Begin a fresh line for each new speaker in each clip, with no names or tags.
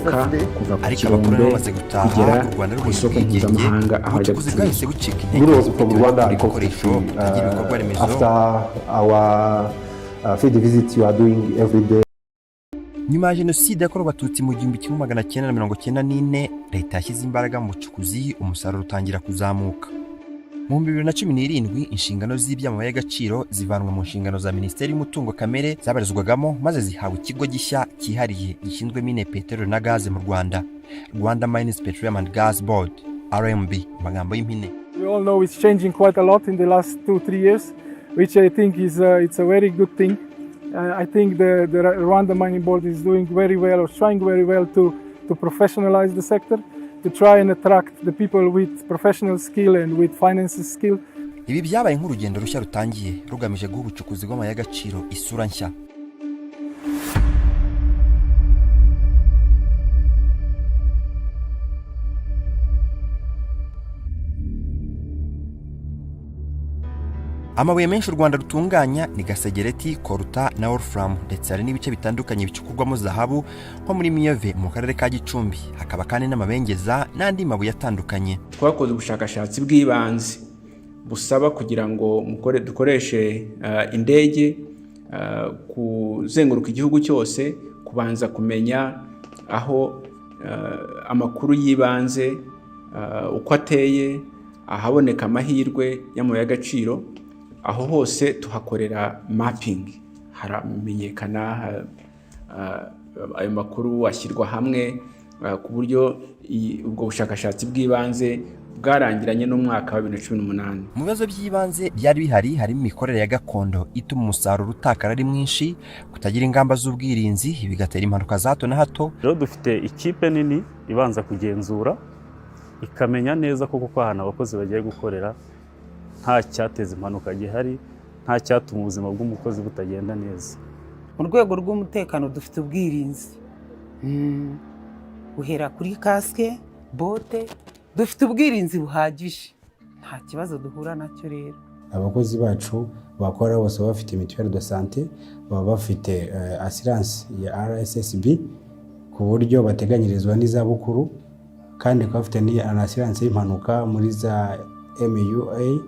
imodoka kuva ku kirombe kugera ku isoko mpuzamahanga aho ajya gucuruza. Rwanda ibikoresho bitagira ibikorwa remezo. After our field visit you are doing every day.
Nyuma ya jenoside yakorewe Abatutsi mu 1994 leta yashyize imbaraga mu bucukuzi, umusaruro utangira kuzamuka. Mu 2017 inshingano z'ibyamabuye y'agaciro zivanwa mu nshingano za Minisiteri y'Umutungo Kamere zabarizwagamo maze zihawe ikigo gishya cyihariye gishinzwe mine peteroli na gaze mu Rwanda, Rwanda Mines Petroleum and Gas Board, RMB magambo y'impine.
We all know it's changing quite a lot in the last 2-3 years, which I think is it's a very good thing. I think the Rwanda Mining Board is doing very well, or trying very well to professionalize the sector, to try and attract the people with professional skill and with finances skill.
Ibi byabaye nk'urugendo rushya rutangiye rugamije guha ubucukuzi bw'amabuye y'agaciro isura nshya. Amabuye menshi u Rwanda rutunganya ni gasegereti, koruta na wolfram, ndetse hari n'ibice bitandukanye bicukurwamo zahabu nko muri Miyove mu karere ka Gicumbi, hakaba kandi n'amabengeza n'andi mabuye atandukanye.
Twakoze ubushakashatsi bw'ibanze busaba kugira ngo dukoreshe indege kuzenguruka igihugu cyose, kubanza kumenya aho amakuru yibanze uko ateye, ahaboneka amahirwe y'amabuye y'agaciro. Aho hose tuhakorera mapping, haramenyekana ayo makuru ashyirwa hamwe ku buryo ubwo bushakashatsi bw'ibanze bwarangiranye n'umwaka wa 2018.
Mu bibazo by'ibanze byari bihari harimo imikorere ya gakondo ituma umusaruro utakara ari mwinshi, kutagira ingamba z'ubwirinzi bigatera impanuka za hato na hato.
Rero dufite ikipe nini ibanza kugenzura ikamenya neza koko ahantu abakozi bagiye gukorera nta cyateza impanuka gihari, nta cyatuma ubuzima bw'umukozi butagenda neza.
Mu rwego rw'umutekano dufite ubwirinzi, uhera kuri kaske, bote, dufite ubwirinzi buhagije, nta kibazo duhura nacyo. Rero
abakozi bacu bakora bose bafite mutuelle de santé, baba bafite assurance ya RSSB ku buryo bateganyirizwa n'izabukuru, kandi bafite ni assurance y'impanuka muri za MUA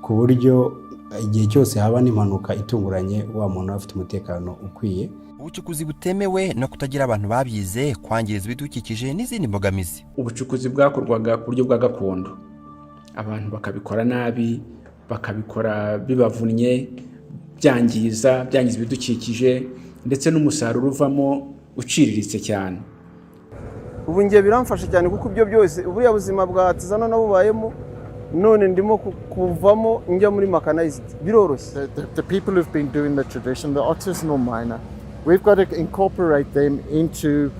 ku buryo igihe cyose haba n'impanuka itunguranye wa muntu afite umutekano ukwiye.
Ubucukuzi butemewe no kutagira abantu babyize, kwangiriza ibidukikije n'izindi mbogamizi.
Ubucukuzi bwakorwaga ku buryo bwa gakondo, abantu bakabikora nabi, bakabikora bibavunnye, byangiza ibidukikije, ndetse n'umusaruro uvamo uciriritse cyane.
Ubu ngiye biramfasha cyane kuko ibyo byose uburiya buzima bwatizana nabubayemo, none ndimo kuvamo njya muri mechanized biroroshye.
The people who've been doing the tradition, the artisanal miner, we've got to incorporate them into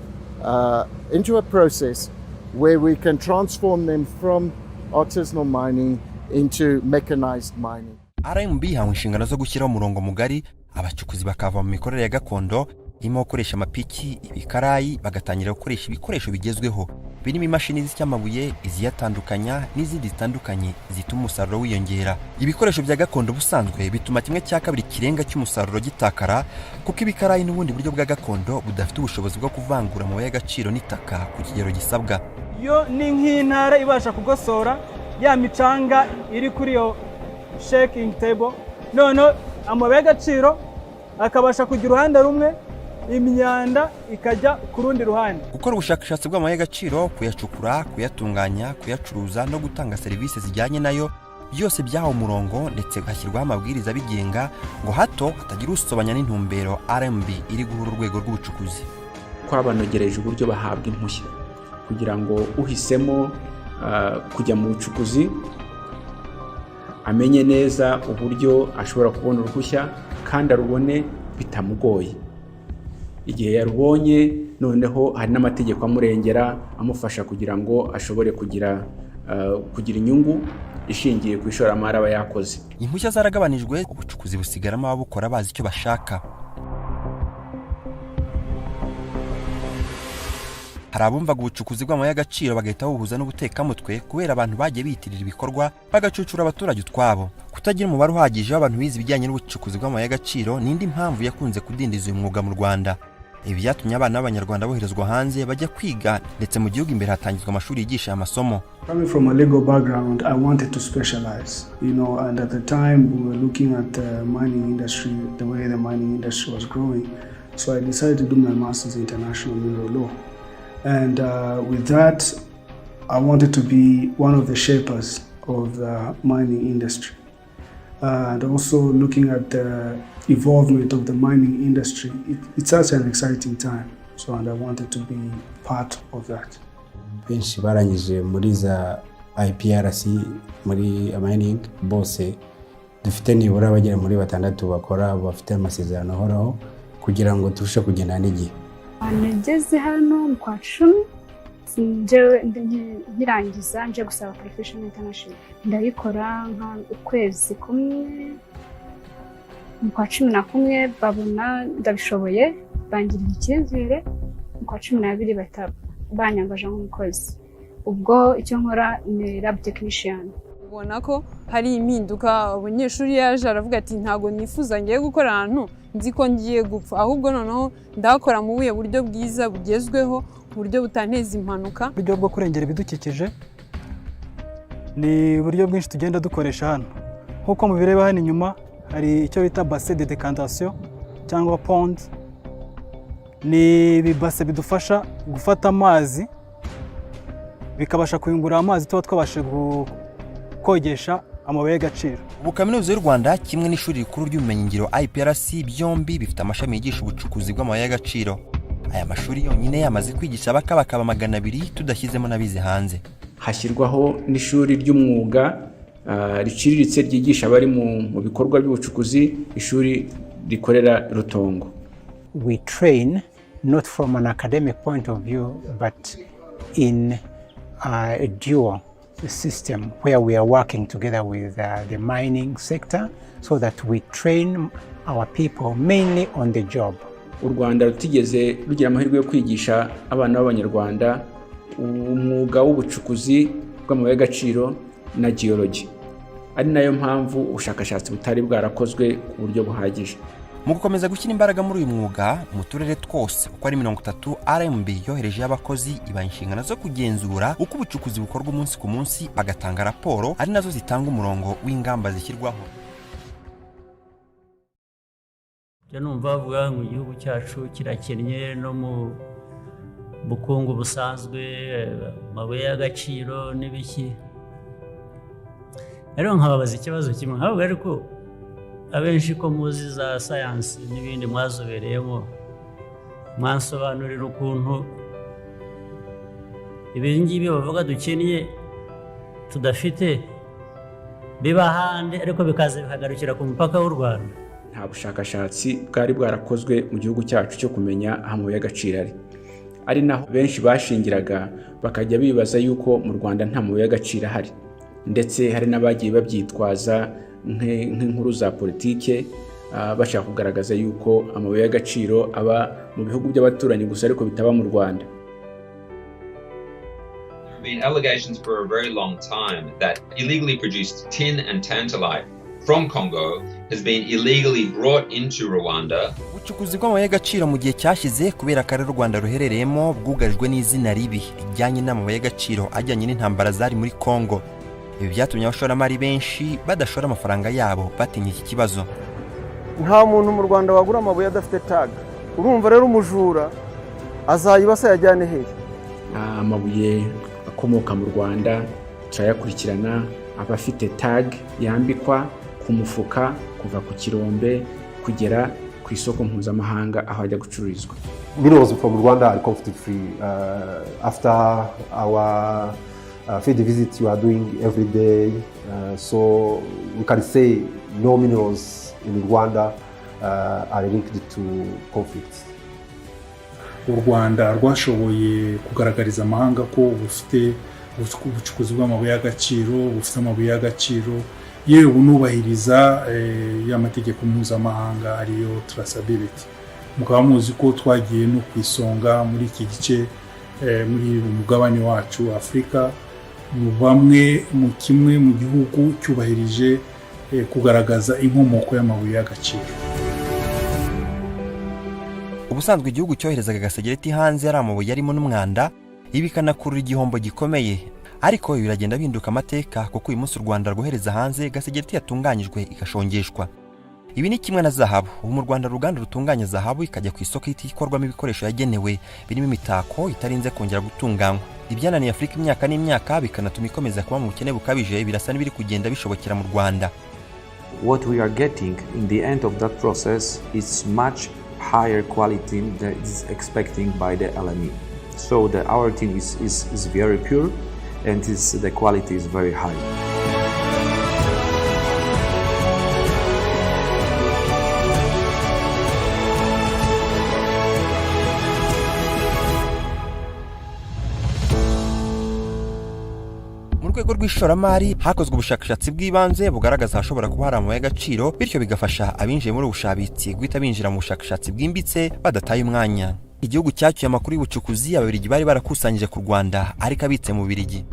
a process where we can transform them from artisanal mining into mechanized mining.
RMB hawe inshingano zo gushyiraho umurongo mugari abacukuzi bakava mu mikorere ya gakondo, irimo gukoresha amapiki, ibikarayi, bagatangira gukoresha ibikoresho bigezweho birimo imashini z'icyamabuye, iziyatandukanya n'izindi zitandukanye zituma umusaruro wiyongera. Ibikoresho bya gakondo busanzwe bituma 1/2 kirenga cy'umusaruro gitakara, kuko ibikarayi n'ubundi buryo bwa gakondo budafite ubushobozi bwo kuvangura amabuye y'agaciro n'itaka ku kigero gisabwa.
Yo ni nk'intara ibasha kugosora ya micanga iri kuri yo shaking table, none amabuye y'agaciro akabasha kugira uruhande rumwe, imyanda ikajya ku rundi ruhande.
Gukora ubushakashatsi bw'amabuye y'agaciro, kuyacukura, kuyatunganya, kuyacuruza no gutanga serivisi zijyanye nayo, byose byahawe umurongo ndetse hashyirwaho amabwiriza bigenga ngo hato hatagira usobanya n'intumbero RMB iri guhura urwego rw'ubucukuzi.
Twabanogereje uburyo bahabwa impushya kugira ngo uhisemo kujya mu bucukuzi amenye neza uburyo ashobora kubona uruhushya kandi arubone bitamugoye. Igihe yarubonye noneho hari n'amategeko amurengera amufasha kugira ngo ashobore kugira inyungu ishingiye ku ishoramari aba yakoze.
Impushya zaragabanijwe, ubucukuzi busigaramo ababukora bazi icyo bashaka. Hari abumvaga ubucukuzi bw'amabuye y'agaciro bagahita buhuza n'ubutekamutwe kubera abantu bagiye biyitirira ibikorwa bagacucura abaturage utwabo. Kutagira umubare uhagije w'abantu bize ibijyanye n'ubucukuzi bw'amabuye y'agaciro n'indi mpamvu yakunze kudindiza uyu mwuga mu Rwanda. ibi byatumye abana b'abanyarwanda boherezwa hanze bajya kwiga ndetse mu gihugu imbere hatangizwa amashuri yigisha amasomo.
Coming from a legal background, I wanted to specialize, and at the time we were looking at the mining industry, the way the mining industry was growing. So I decided to do my master's in international mineral law. And with that, I wanted to be one of the shapers of the mining industry. And also looking at the involvement of the mining industry, it's such an exciting time. And I wanted to be part of that.
Benshi barangije muri za IPRC muri mining bose dufite nibura bagera muri 6 bakora bafite amasezerano ahoraho kugira ngo turushe kugenda n'igihe.
Nageze hano mu kwa 10 ngirangiza nje gusaba professional international ndayikora nka ukwezi kumwe mu kwa 11 babona ndabishoboye bangirira icyizere mu kwa 12 banyangaje nk'umukozi. Ubwo icyo nkora ni lab technician.
Ubona ko hari impinduka, abanyeshuri yaje aravuga ati ntago nifuza ngiye gukora ahantu nzi ko ngiye gupfa, ahubwo noneho ndakora mu buye buryo bwiza bugezweho, buryo butanteza impanuka.
Uburyo bwo kurengera ibidukikije ni uburyo bwinshi tugenda dukoresha hano. Nkuko mubireba hano inyuma hari icyo bita bassin de décantation cyangwa pond. Ni ibibase bidufasha gufata amazi bikabasha kuyungurura amazi tuba twabashe kogesha amabuye y'agaciro.
Ubu Kaminuza y'u Rwanda kimwe n'ishuri rikuru ry'ubumenyingiro IPRC byombi bifite amashami yigisha ubucukuzi bw'amabuye y'agaciro. Aya mashuri yonyine yamaze kwigisha bakaba 200 tudashyizemo n'abize hanze.
Hashyirwaho n'ishuri ry'umwuga riciriritse ryigisha abari mu bikorwa by'ubucukuzi, ishuri rikorera Rutongo.
We train not from an academic point of view, but in a dual system where we are working together with the mining sector so that we train our people mainly on the job.
U Rwanda rutigeze rugira amahirwe yo kwigisha abana b'abanyarwanda umwuga w'ubucukuzi bw'amabuye y'agaciro na geology. Ari nayo mpamvu ubushakashatsi butari bwarakozwe ku buryo buhagije.
Mu gukomeza gushyira imbaraga muri uyu mwuga mu turere twose uko ari 30, RMB yohereje abakozi iba inshingano zo kugenzura uko ubucukuzi bukorwa umunsi ku munsi, bagatanga raporo ari nazo zitanga umurongo w'ingamba zishyirwaho.
Numva bavuga ngo igihugu cyacu kirakennye no mu bukungu busanzwe, amabuye y'agaciro n'ibiki. Rero nkababaza ikibazo kimwe, ntabwo ariko abenshi ko muzi za science n'ibindi mwazobereyemo, mwansobanurira ukuntu ibindi ngibi bavuga dukennye tudafite biba handi ariko bikaza bikagarukira ku mupaka w'u Rwanda.
Nta bushakashatsi bwari bwarakozwe mu gihugu cyacu cyo kumenya aho amabuye y'agaciro ari naho benshi bashingiraga bakajya bibaza yuko mu Rwanda nta mabuye y'agaciro ahari, ndetse hari n'abagiye babyitwaza nk'inkuru za politike bashaka kugaragaza yuko amabuye y'agaciro aba mu bihugu by'abaturanyi gusa ariko bitaba mu Rwanda.
Been allegations for a very long time that illegally produced tin and tantalite from Congo has been illegally brought into Rwanda.
Ubucukuzi bw'amabuye y'agaciro mu gihe cyashize kubera akarere u Rwanda ruherereyemo bwugarijwe n'izina ribi rijyanye n'amabuye y'agaciro ajyanye n'intambara zari muri Congo. Ibi byatumye abashoramari benshi badashora amafaranga yabo batinya iki kibazo.
Nta muntu mu Rwanda wagura amabuye adafite tag. Urumva rero umujura azayibasa yajyane hehe?
Amabuye akomoka mu Rwanda turayakurikirana, abafite tag yambikwa ku mufuka kuva ku kirombe kugera ku isoko mpuzamahanga aho ajya gucururizwa.
Minerals from Rwanda are conflict free. After our field visit you are doing every day, so we can say no minerals in Rwanda are linked to conflicts.
U Rwanda rwashoboye kugaragariza amahanga ko bufite ubucukuzi bw'amabuye y'agaciro, bufite amabuye y'agaciro yewe bunubahiriza y'amategeko mpuzamahanga ariyo traceability. Mukaba muzi ko twagiye no kwisonga muri iki gice muri umugabane wacu Afrika, mu bamwe mu kimwe mu gihugu cyubahirije kugaragaza inkomoko y'amabuye y'agaciro.
ubusanzwe igihugu cyoherezaga gasegereti hanze ari amabuye arimo n'umwanda, ibi bikanakurura igihombo gikomeye. Ariko biragenda binduka amateka kuko uyu munsi u Rwanda rwohereza hanze gasegereti yatunganyijwe igashongeshwa. Ibi ni kimwe na zahabu. Ubu mu Rwanda uruganda rutunganya zahabu ikajya ku isoko ikorwamo ibikoresho yagenewe birimo imitako itarinze kongera gutunganywa. Ibyananiye Afurika imyaka n'imyaka bikanatuma ikomeza kuba mu bukene bukabije birasa n'ibiri kugenda bishobokera mu Rwanda.
What we are getting in the end of that process is much higher quality than is expecting by the LME. So our tin is very pure and the quality is very high.
Mu rwego rw'ishoramari hakozwe ubushakashatsi bw'ibanze bugaragaza hashobora kuba hari amabuye y'agaciro, bityo bigafasha abinjiye muri ubushabitsi guhita binjira mu bushakashatsi bwimbitse badataye umwanya. Igihugu cyacyuye amakuru y'ubucukuzi ababiligi bari barakusanyije ku Rwanda ariko abitse mu Bubiligi.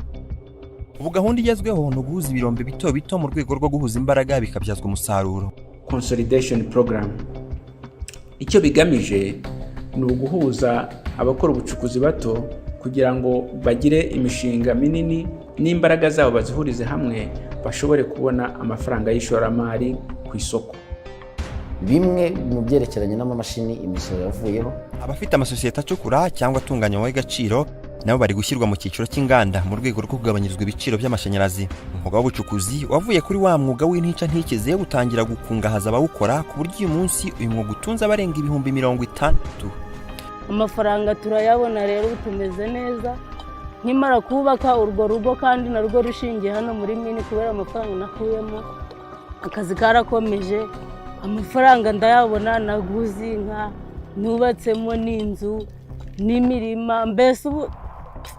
Ubu gahunda igezweho no guhuza ibirombe bito bito mu rwego rwo guhuza imbaraga bikabyazwa umusaruro.
Consolidation program icyo bigamije ni uguhuza abakora ubucukuzi bato kugira ngo bagire imishinga minini n'imbaraga zabo bazihurize hamwe bashobore kubona amafaranga y'ishoramari ku isoko.
Bimwe mu byerekeranye n'amamashini imisoro yavuyeho.
Abafite amasosiyete acukura cyangwa atunganya amabuye y'agaciro nabo bari gushyirwa mu cyiciro cy'inganda mu rwego rwo kugabanyirizwa ibiciro by'amashanyarazi. Umwuga w'ubucukuzi wavuye kuri wa mwuga w'intica ntikeze gutangira gukungahaza abawukora ku buryo uyu munsi uyu mwuga utunze abarenga ibihumbi 60.
Amafaranga turayabona rero tumeze neza. Nkimara kubaka urwo rugo kandi narwo rushingiye hano muri mini kubera amafaranga nakuyemo, akazi karakomeje, amafaranga ndayabona, naguze inka, nubatsemo n'inzu n'imirima, mbese ubu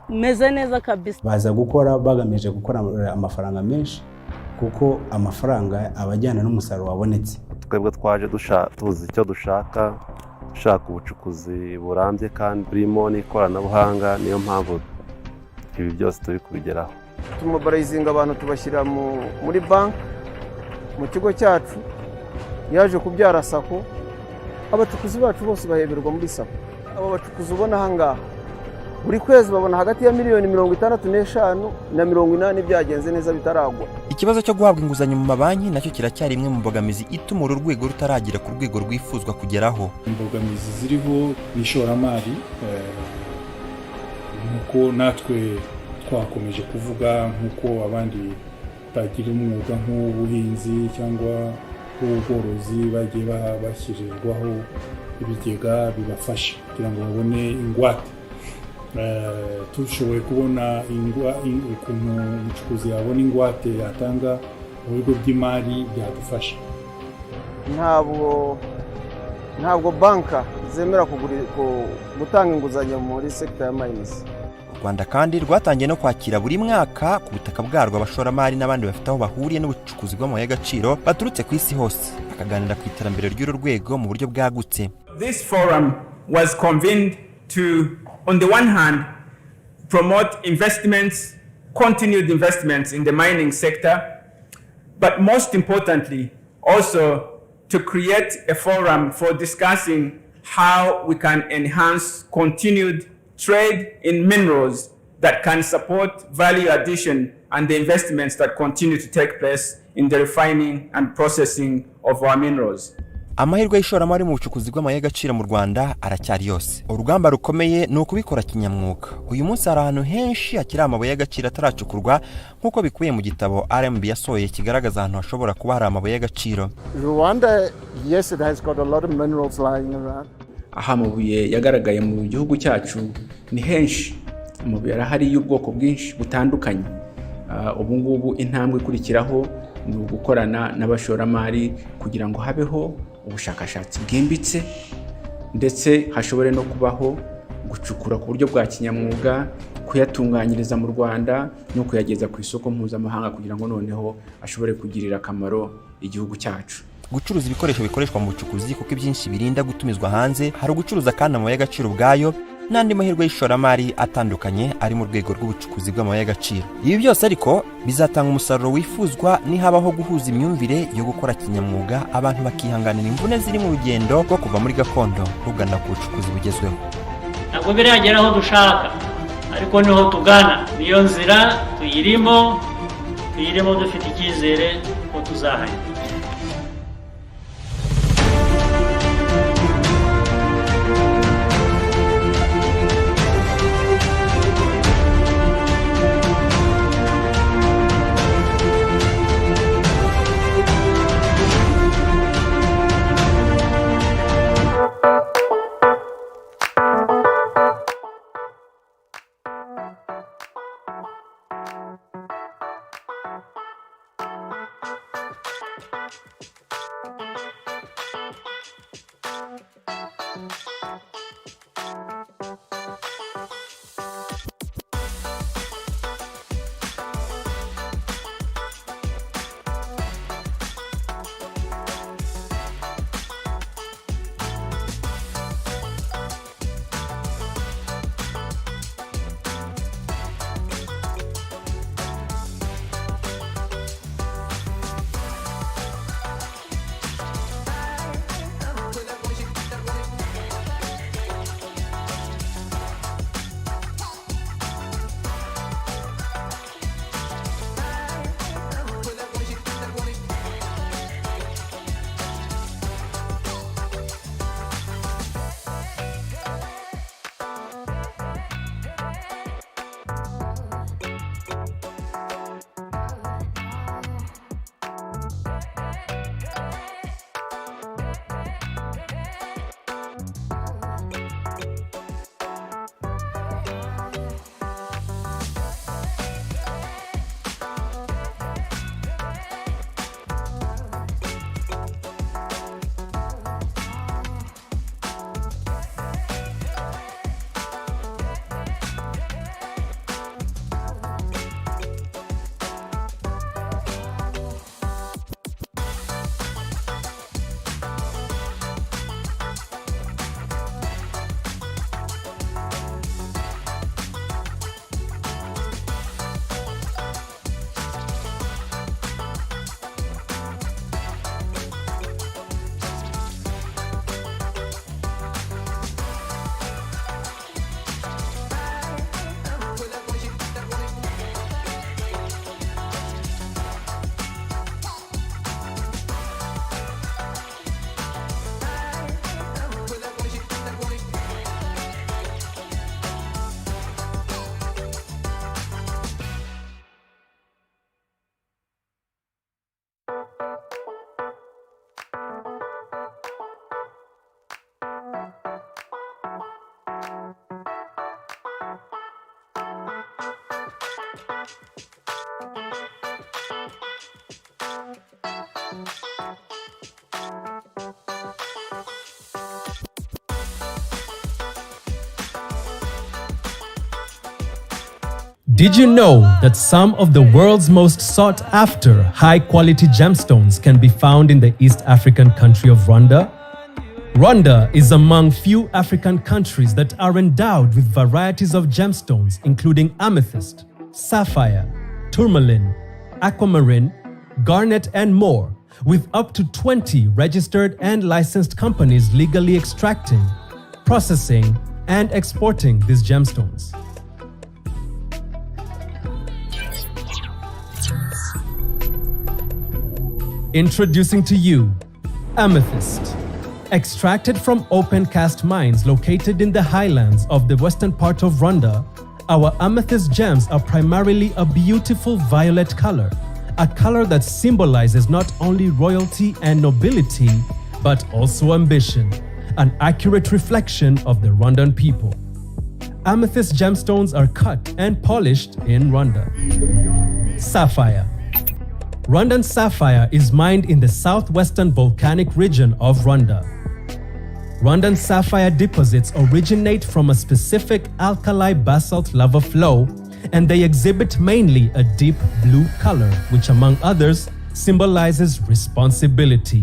meze neza kabisa.
Baza gukora bagamije gukora amafaranga menshi kuko amafaranga abajyana n'umusaruro wabonetse.
Twebwe twaje tuzi icyo dushaka ubucukuzi burambye kandi burimo n'ikoranabuhanga, niyo mpamvu ibi byose turi kubigeraho.
Tumobilizinga abantu tubashyira muri banki mu kigo cyacu, yaje kubyara sako, abacukuzi bacu bose baheberwa muri sako. Abo bacukuzi ubona ahangaha buri kwezi babona hagati ya miliyoni 65 na 80 byagenze neza bitaragwa.
Ikibazo cyo guhabwa inguzanyo mu mabanki nacyo kiracyari imwe mu mbogamizi ituma uru rwego rutaragira ku rwego rwifuzwa kugeraho.
Imbogamizi ziriho n'ishoramari nkuko natwe twakomeje kuvuga, nkuko abandi bagira umwuga nk'ubuhinzi cyangwa ubworozi bagiye bashyirirwaho ibigega bibafasha kugira ngo babone ingwate. Tushoboye kubona ukuntu umucukuzi yabona ingwate yatanga mu bigo by'imari byadufasha.
Ntabwo banka zemera gutanga inguzanyo muri sekta ya mines.
U Rwanda kandi rwatangiye no kwakira buri mwaka ku butaka bwarwo abashoramari n'abandi bafite aho bahuriye n'ubucukuzi bw'amabuye y'agaciro baturutse ku isi hose bakaganira ku iterambere ry'uru rwego mu buryo bwagutse.
This forum was convened to, on the one hand, promote investments, continued investments in the mining sector, but most importantly, also to create a forum for discussing how we can enhance continued trade in minerals that can support value addition and the investments that continue to take place in the refining and processing of our minerals.
Amahirwe y'ishoramari mu bucukuzi bw'amabuye y'agaciro mu Rwanda aracyari yose. Urugamba rukomeye ni ukubikora kinyamwuga. Uyu munsi hari ahantu henshi hakiri amabuye y'agaciro ataracukurwa nk'uko bikubiye mu gitabo RMB yasohoye kigaragaza ahantu hashobora kuba hari amabuye y'agaciro.
Rwanda, yes, it has got a lot of minerals lying around.
Aha amabuye yagaragaye mu gihugu cyacu ni henshi. Amabuye arahari y'ubwoko bwinshi butandukanye. Ubu ngubu intambwe ikurikiraho ni ugukorana n'abashoramari kugira ngo habeho ubushakashatsi bwimbitse ndetse hashobore no kubaho gucukura ku buryo bwa kinyamwuga, kuyatunganyiriza mu Rwanda no kuyageza ku isoko mpuzamahanga kugira ngo noneho ashobore kugirira akamaro igihugu cyacu.
Gucuruza ibikoresho bikoreshwa mu bucukuzi kuko ibyinshi birinda gutumizwa hanze, hari ugucuruza kandi amabuye y'agaciro ubwayo, n'andi mahirwe y'ishoramari atandukanye ari mu rwego rw'ubucukuzi bw'amabuye y'agaciro. Ibi byose ariko bizatanga umusaruro wifuzwa nihabaho guhuza imyumvire yo gukora kinyamwuga, abantu bakihanganira imvune ziri mu rugendo rwo kuva muri gakondo rugana ku bucukuzi bugezweho.
Ntabwo biragera aho dushaka, ariko niho tugana, niyo nzira tuyirimo dufite icyizere ko tuzahagera.
Did you know that some of the world's most sought-after high-quality gemstones can be found in the East African country of Rwanda? Rwanda is among few African countries that are endowed with varieties of gemstones including amethyst, sapphire, tourmaline, aquamarine, garnet, and more, with up to 20 registered and licensed companies legally extracting, processing, and exporting these gemstones. Introducing to you amethyst. Extracted from open cast mines located in the highlands of the western part of Rwanda, our amethyst gems are primarily a beautiful violet color, a color that symbolizes not only royalty and nobility, but also ambition, an accurate reflection of the Rwandan people. Amethyst gemstones are cut and polished in Rwanda. Sapphire. Rwandan sapphire is mined in the southwestern volcanic region of Rwanda. Rwandan sapphire deposits originate from a specific alkali basalt lava flow, and they exhibit mainly a deep blue color, which among others symbolizes responsibility.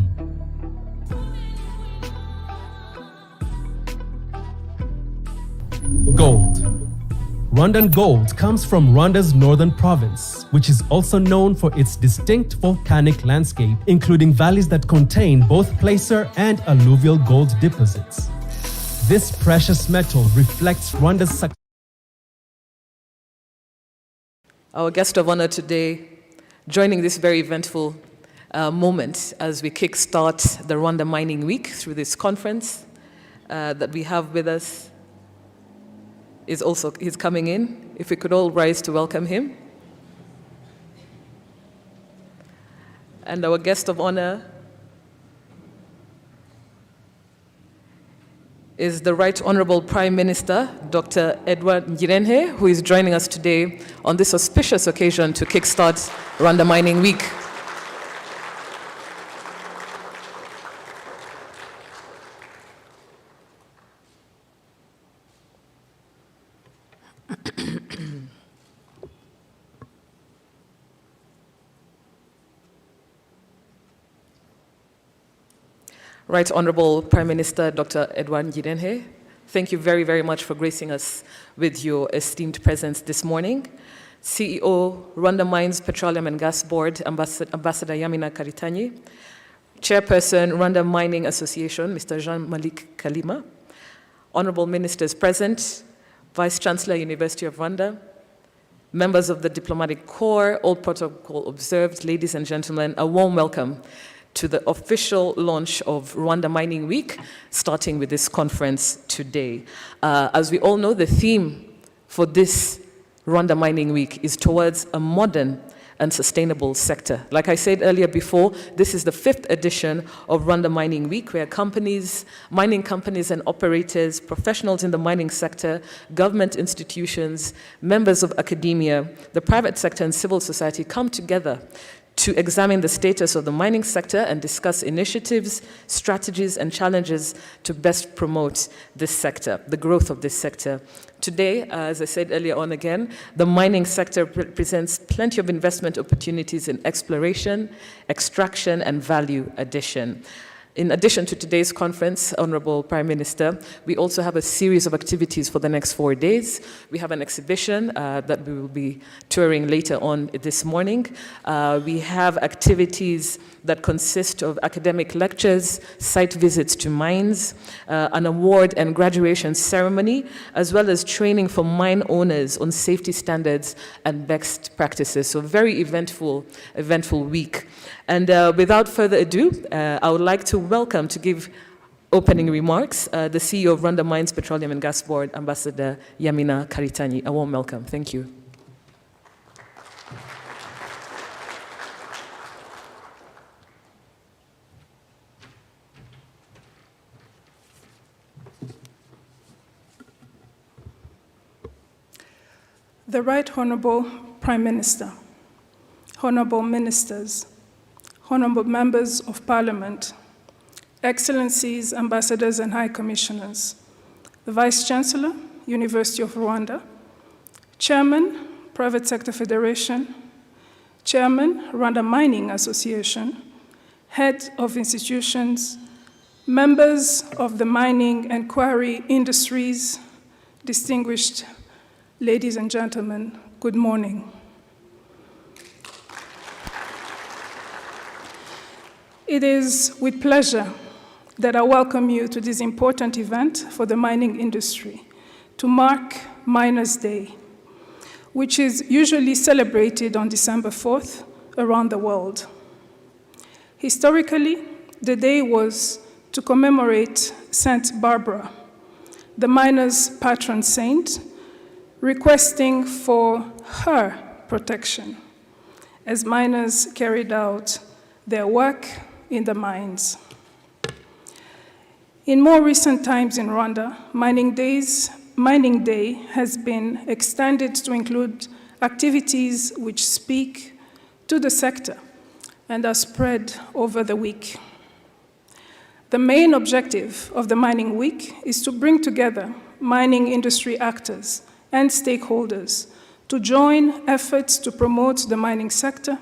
Gold. Rwandan gold comes from Rwanda's northern province, which is also known for its distinct volcanic landscape, including valleys that contain both placer and alluvial gold deposits. This precious metal reflects Rwanda's success.
Our guest of honor today, joining this very eventful moment as we kickstart the Rwanda Mining Week through this conference that we have with us, he's coming in. If we could all rise to welcome him. And our guest of honor is the Right Honorable Prime Minister, Dr. Edward Ngirente, who is joining us today on this auspicious occasion to kickstart Rwanda Mining Week. Right Honorable Prime Minister Dr. Edward Ngirente, thank you very, very much for gracing us with your esteemed presence this morning. CEO, Rwanda Mines Petroleum and Gas Board, Ambassador Yamina Karitanyi, Chairperson, Rwanda Mining Association, Mr. Jean-Malik Kalima, Honorable Ministers present, Vice Chancellor, University of Rwanda, members of the Diplomatic Corps, all protocol observed, ladies and gentlemen, a warm welcome to the official launch of Rwanda Mining Week, starting with this conference today. As we all know, the theme for this Rwanda Mining Week is towards a modern and sustainable sector. Like I said earlier before, this is the 5th edition of Rwanda Mining Week, where companies, mining companies and operators, professionals in the mining sector, government institutions, members of academia, the private sector and civil society come together to examine the status of the mining sector and discuss initiatives, strategies, and challenges to best promote this sector, the growth of this sector. Today, as I said earlier on again, the mining sector presents plenty of investment opportunities in exploration, extraction, and value addition. In addition to today's conference, Honorable Prime Minister, we also have a series of activities for the next 4 days. We have an exhibition that we will be touring later on this morning. We have activities that consist of academic lectures, site visits to mines, an award and graduation ceremony, as well as training for mine owners on safety standards and best practices. So very eventful week. And without further ado, I would like to welcome, to give opening remarks, the CEO of Rwanda Mines Petroleum and Gas Board, Ambassador Yamina Karitanyi. A warm welcome. Thank you.
The Right Honorable Prime Minister, Honorable Ministers, Honorable Members of Parliament, Excellencies, Ambassadors and High Commissioners, the Vice Chancellor, University of Rwanda, Chairman, Private Sector Federation, Chairman, Rwanda Mining Association, Head of institutions, members of the mining and quarry industries, distinguished ladies and gentlemen, good morning. It is with pleasure that I welcome you to this important event for the mining industry to mark Miners' Day, which is usually celebrated on December 4th around the world. Historically, the day was to commemorate Saint Barbara, the miners' patron saint, requesting for her protection as miners carried out their work in the mines. In more recent times in Rwanda, Mining Day has been extended to include activities which speak to the sector and are spread over the week. The main objective of the Mining Week is to bring together mining industry actors and stakeholders to join efforts to promote the mining sector,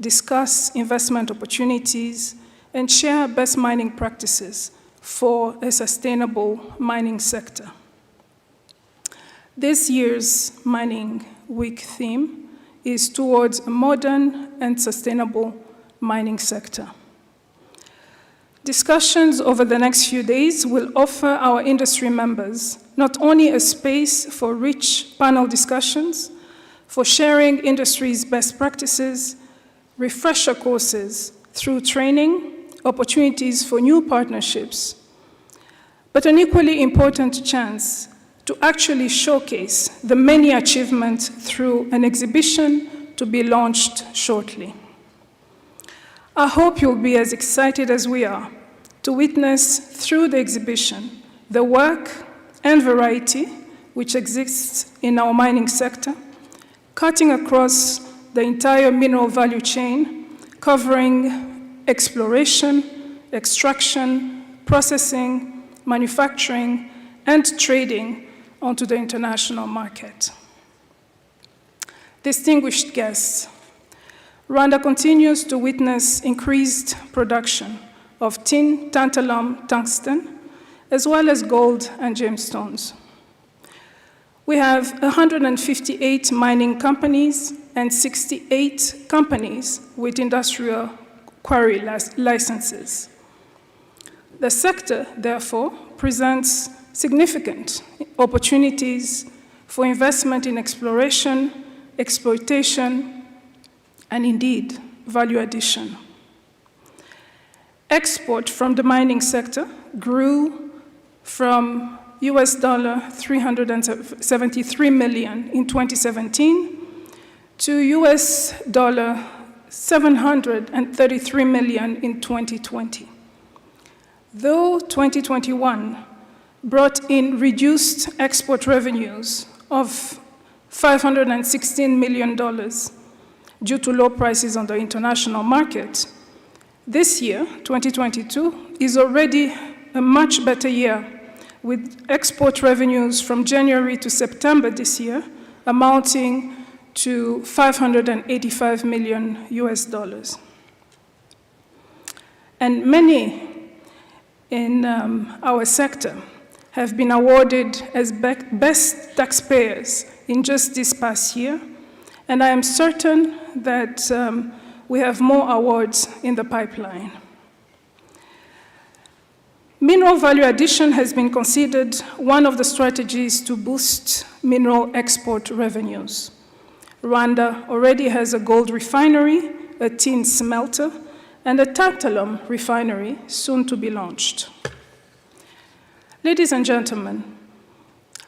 discuss investment opportunities, and share best mining practices for a sustainable mining sector. This year's Mining Week theme is towards a modern and sustainable mining sector. Discussions over the next few days will offer our industry members not only a space for rich panel discussions, for sharing industry's best practices, refresher courses through training, opportunities for new partnerships, but an equally important chance to actually showcase the many achievements through an exhibition to be launched shortly. I hope you'll be as excited as we are to witness through the exhibition the work and variety which exists in our mining sector, cutting across the entire mineral value chain, covering exploration, extraction, processing, manufacturing, and trading onto the international market. Distinguished guests, Rwanda continues to witness increased production of tin, tantalum, tungsten, as well as gold and gemstones. We have 158 mining companies and 68 companies with industrial quarry licenses. The sector, therefore, presents significant opportunities for investment in exploration, exploitation, and indeed, value addition. Export from the mining sector grew from US $373 million in 2017 to US $733 million in 2020. Though 2021 brought in reduced export revenues of $516 million due to low prices on the international market, this year, 2022, is already a much better year, with export revenues from January to September this year amounting to $585 million US. And many in our sector have been awarded as best taxpayers in just this past year, and I am certain that we have more awards in the pipeline. Mineral value addition has been considered one of the strategies to boost mineral export revenues. Rwanda already has a gold refinery, a tin smelter, and a tantalum refinery soon to be launched. Ladies and gentlemen,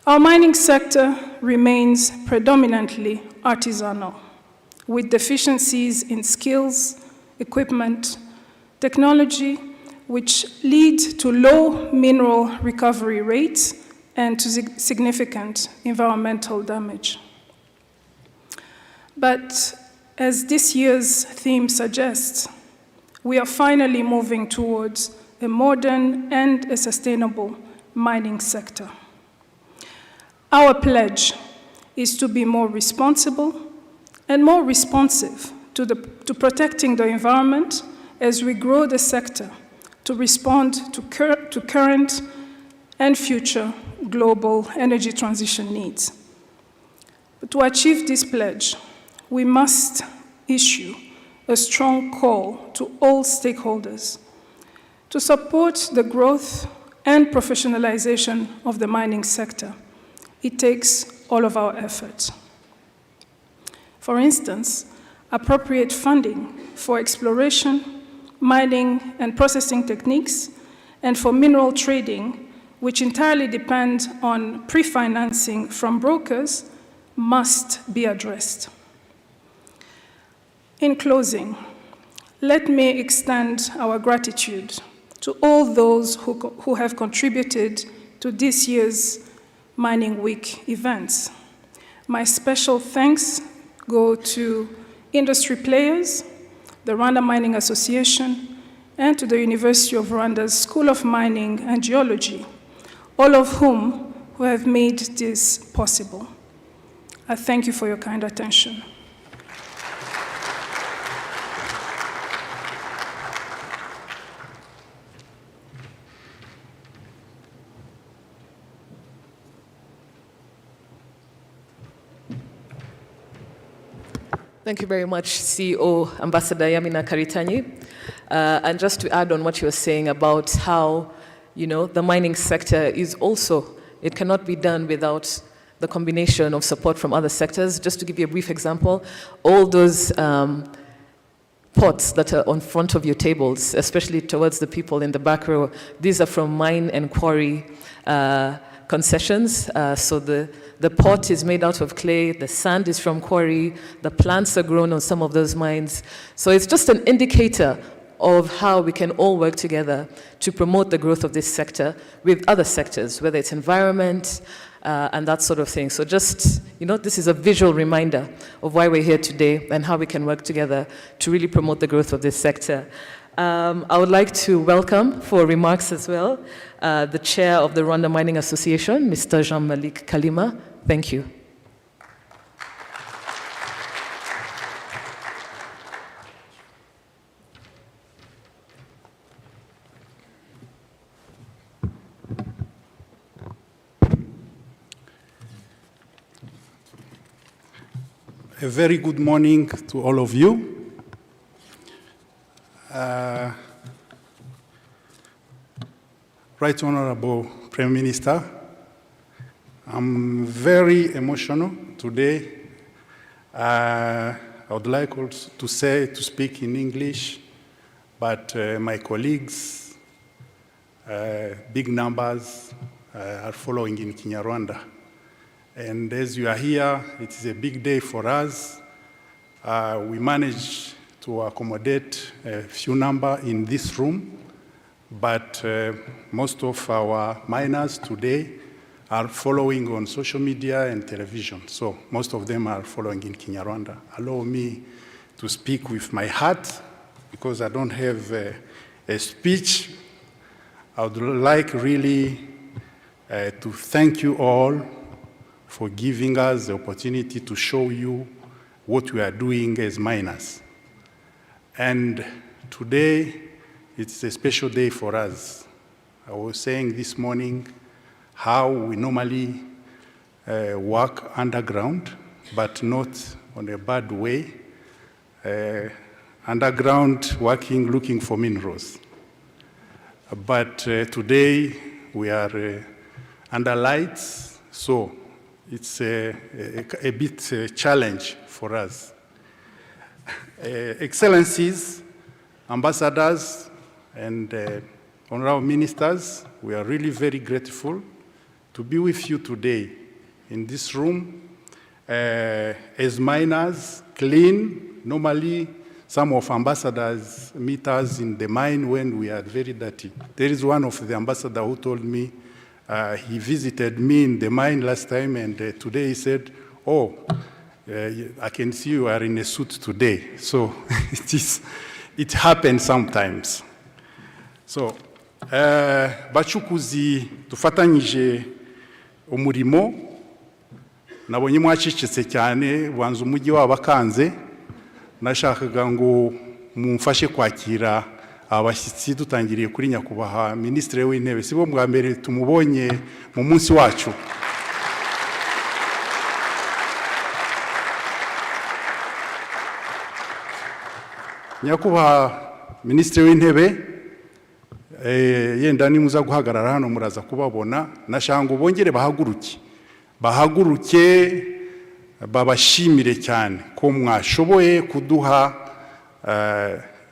our mining sector remains predominantly artisanal, with deficiencies in skills, equipment, technology, which lead to low mineral recovery rates and to significant environmental damage. But as this year's theme suggests, we are finally moving towards a modern and a sustainable mining sector. Our pledge is to be more responsible and more responsive to protecting the environment as we grow the sector to respond to current and future global energy transition needs. But to achieve this pledge, we must issue a strong call to all stakeholders to support the growth and professionalization of the mining sector. It takes all of our efforts. For instance, appropriate funding for exploration, mining and processing techniques, and for mineral trading, which entirely depend on pre-financing from brokers, must be addressed. In closing, let me extend our gratitude to all those who have contributed to this year's Mining Week events. My special thanks go to industry players, the Rwanda Mining Association, and to the University of Rwanda's School of Mining and Geology, all of whom have made this possible. I thank you for your kind attention.
Thank you very much, CEO Ambassador Yamina Karitanyi. And just to add on what you were saying about how, the mining sector is also, it cannot be done without the combination of support from other sectors. Just to give you a brief example, all those pots that are on front of your tables, especially towards the people in the back row, these are from mine and quarry concessions. So the pot is made out of clay, the sand is from quarry, the plants are grown on some of those mines. So it's just an indicator of how we can all work together to promote the growth of this sector with other sectors, whether it's environment and that sort of thing. So just, this is a visual reminder of why we're here today and how we can work together to really promote the growth of this sector. I would like to welcome for remarks as well the chair of the Rwanda Mining Association, Mr. Jean-Malik Kalima. Thank you.
A very good morning to all of you. Right Honorable Prime Minister, I'm very emotional today. I would like also to speak in English, but my colleagues, big numbers, are following in Kinyarwanda. And as you are here, it is a big day for us. We managed to accommodate a few number in this room, but most of our miners today are following on social media and television. So most of them are following in Kinyarwanda. Allow me to speak with my heart, because I don't have a speech. I would like really to thank you all for giving us the opportunity to show you what we are doing as miners. And today, it's a special day for us. I was saying this morning how we normally work underground, but not on a bad way. Underground working, looking for minerals. But today we are under lights, so it's a bit challenge for us. Excellencies, ambassadors, and honorable ministers, we are really very grateful to be with you today in this room. As miners, clean, normally some of ambassadors meet us in the mine when we are very dirty. There is one of the ambassadors who told me he visited me in the mine last time, and today he said, oh, I can see you are in a suit today. So it happens sometimes. So, bacukuzi tufatanyije umurimo, nabonye mwacicitse cyane, wanze umujyi wabakanze, nashakaga ngo mumfashe kwakira abashyitsi dutangiriye kuri nyakubahwa Minisitiri w'Intebe. Sibo bwa mbere tumubonye mu munsi wacu. Nyakubahwa Minisitiri w'Intebe, yenda nimuza guhagarara hano muraza kubabona, nashaka ngo bongere bahaguruke babashimire cyane ko mwashoboye kuduha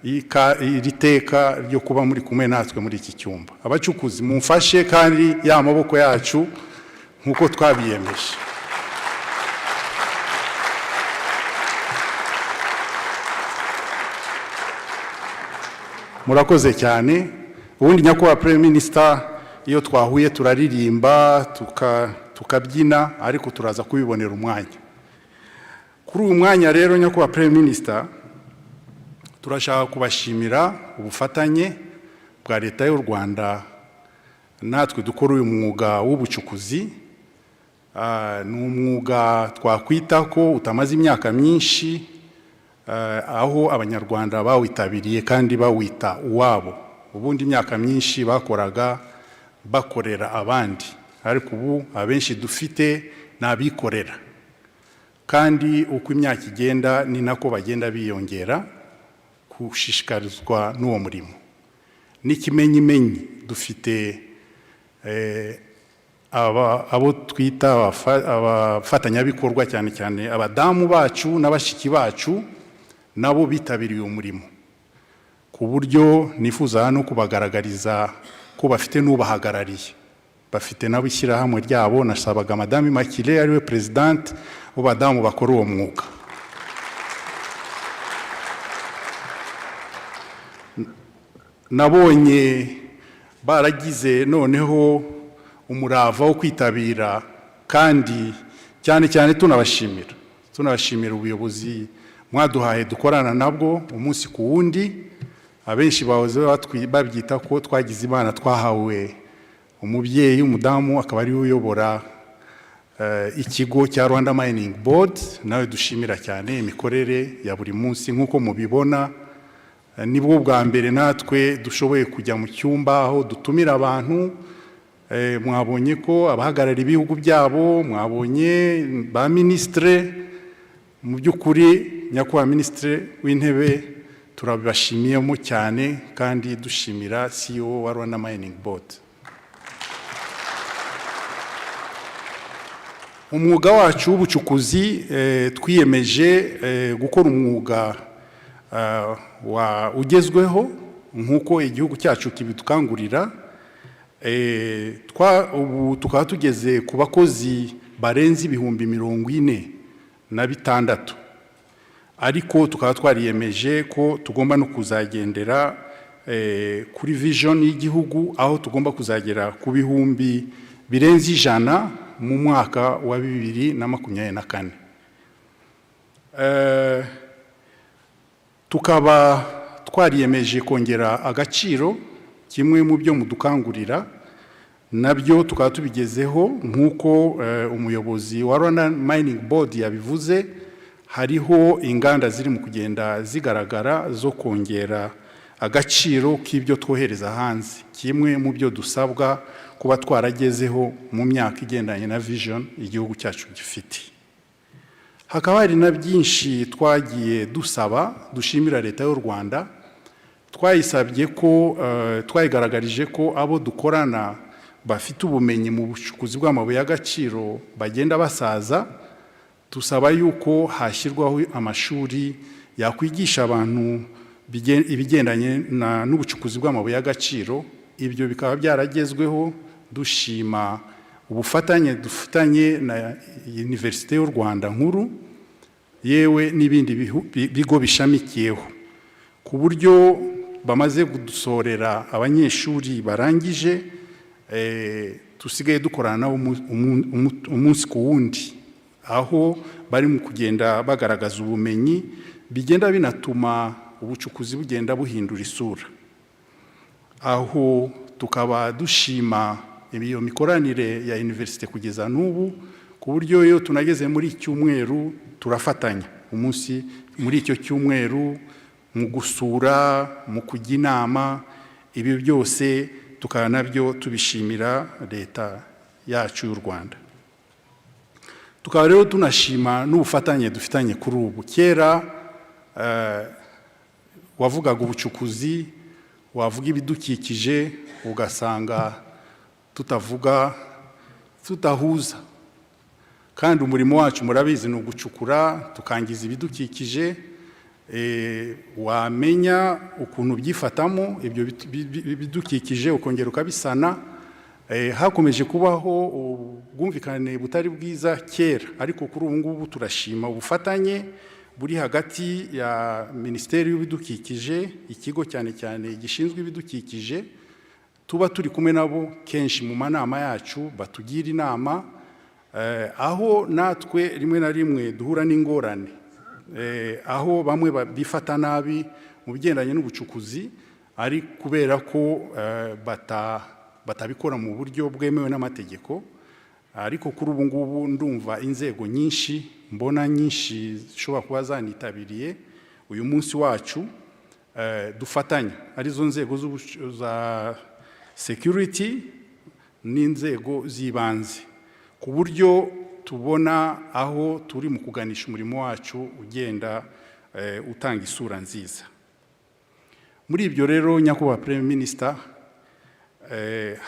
iri teka ryo kuba muri kumwe natwe muri iki cyumba. Abacukuzi mumfashe kandi ya maboko yacu nkuko twabiyemeje. Murakoze cyane. Ubundi nyakubahwa Prime Minister, iyo twahuye turaririmba tukabyina, ariko turaza kubibonera umwanya. Kuri uyu mwanya rero nyakubahwa Prime Minister, turashaka kubashimira ubufatanye bwa leta y'u Rwanda natwe dukora uyu mwuga w'ubucukuzi. Ni umwuga twakwita ko utamaze imyaka myinshi, aho abanyarwanda bawitabiriye kandi bawita uwabo. Ubundi imyaka myinshi bakoraga bakorera abandi, ariko ubu abenshi dufite nabikorera. kandi uko imyaka igenda ni nako bagenda biyongera gushishikarizwa n'uwo murimo. N'ikimenyimenyi dufite abo twita abafatanyabikorwa cyane cyane abadamu bacu n'abashiki bacu nabo bitabiriye uwo murimo, ku buryo nifuza hano kubagaragariza ko bafite n'ubahagarariye, bafite nabo ishyirahamwe ryabo. Nasabaga Madame Immaculée ariwe presidente w'abadamu bakora uwo mwuga. Nabonye baragize noneho umurava wo kwitabira, kandi cyane cyane tunabashimira ubuyobozi mwaduhaye dukorana nabwo umunsi ku wundi. Abenshi bahoze babyita ko twagize Imana, twahawe umubyeyi umudamu akaba ari uyobora ikigo cya Rwanda Mining Board. Nawe dushimira cyane imikorere ya buri munsi. Nk'uko mubibona, nibwo bwa mbere natwe dushoboye kujya mu cyumba aho dutumira abantu. Mwabonye ko abahagarariye ibihugu byabo, mwabonye ba ministre. Mu by'ukuri nyakubahwa ministre w'intebe turabibashimiyemo cyane, kandi dushimira CEO wa Rwanda Mining Board. Umwuga wacu w'ubucukuzi twiyemeje gukora umwuga ugezweho nk'uko igihugu cyacu kibidukangurira. Ubu tukaba tugeze ku bakozi barenze 46,000, ariko tukaba twariyemeje ko tugomba no kuzagendera kuri vision y'igihugu, aho tugomba kuzagera ku bihumbi birenze 100 mu mwaka wa 2024. Tukaba twariyemeje kongera agaciro. Kimwe mu byo mudukangurira nabyo tukaba tubigezeho, nk'uko umuyobozi wa Rwanda Mining Board yabivuze. Hariho inganda ziri mu kugenda zigaragara zo kongera agaciro k'ibyo twohereza hanze, kimwe mu byo dusabwa kuba twaragezeho mu myaka igendanye na vision igihugu cyacu gifite. Hakaba hari na byinshi twagiye dusaba, dushimira leta y'u Rwanda. Twayisabye ko twayigaragarije ko abo dukorana bafite ubumenyi mu bucukuzi bw'amabuye y'agaciro bagenda basaza. Tusaba yuko hashyirwaho amashuri yakwigisha abantu ibigendanye n'ubucukuzi bw'amabuye y'agaciro. Ibyo bikaba byaragezweho. Dushima ubufatanye dufitanye na Universite y'u Rwanda nkuru, yewe n'ibindi bigo bishamikiyeho, ku buryo bamaze kudusorera abanyeshuri barangije. Tusigaye dukorana nabo umunsi ku wundi, aho bari mu kugenda bagaragaza ubumenyi bigenda binatuma ubucukuzi bugenda buhindura isura. Aho tukaba dushima iyo mikoranire ya universite kugeza n'ubu, ku buryo iyo tunageze muri cyumweru turafatanya umunsi muri icyo cyumweru mu gusura, mu kujya inama. Ibi byose tukaba nabyo tubishimira leta yacu y'u Rwanda. Tukaba rero tunashima n'ubufatanye dufitanye kuri ubu. Kera wavugaga ubucukuzi, wavuga ibidukikije, ugasanga tutahuza, kandi umurimo wacu murabizi ni ugucukura tukangiza ibidukikije. Wamenya ukuntu byifatamo ibyo bidukikije ukongera ukabisana. Hakomeje kubaho ubwumvikane butari bwiza kera, ariko kuri ubu ngubu turashima ubufatanye buri hagati ya Minisiteri y'Ibidukikije, ikigo cyane cyane gishinzwe ibidukikije. Tuba turi kumwe nabo kenshi mu manama yacu, batugira inama, aho natwe rimwe na rimwe duhura n'ingorane, aho bamwe bifata nabi mu bigendanye n'ubucukuzi, ari kubera ko batabikora mu buryo bwemewe n'amategeko. Ariko kuri ubu ngubu ndumva inzego nyinshi, mbona nyinshi zishobora kuba zanitabiriye uyu munsi wacu, dufatanya, arizo nzego za security n'inzego z'ibanze, ku buryo tubona aho turi mu kuganisha umurimo wacu ugenda utanga isura nziza. Muri ibyo rero nyakubahwa Prime Minister,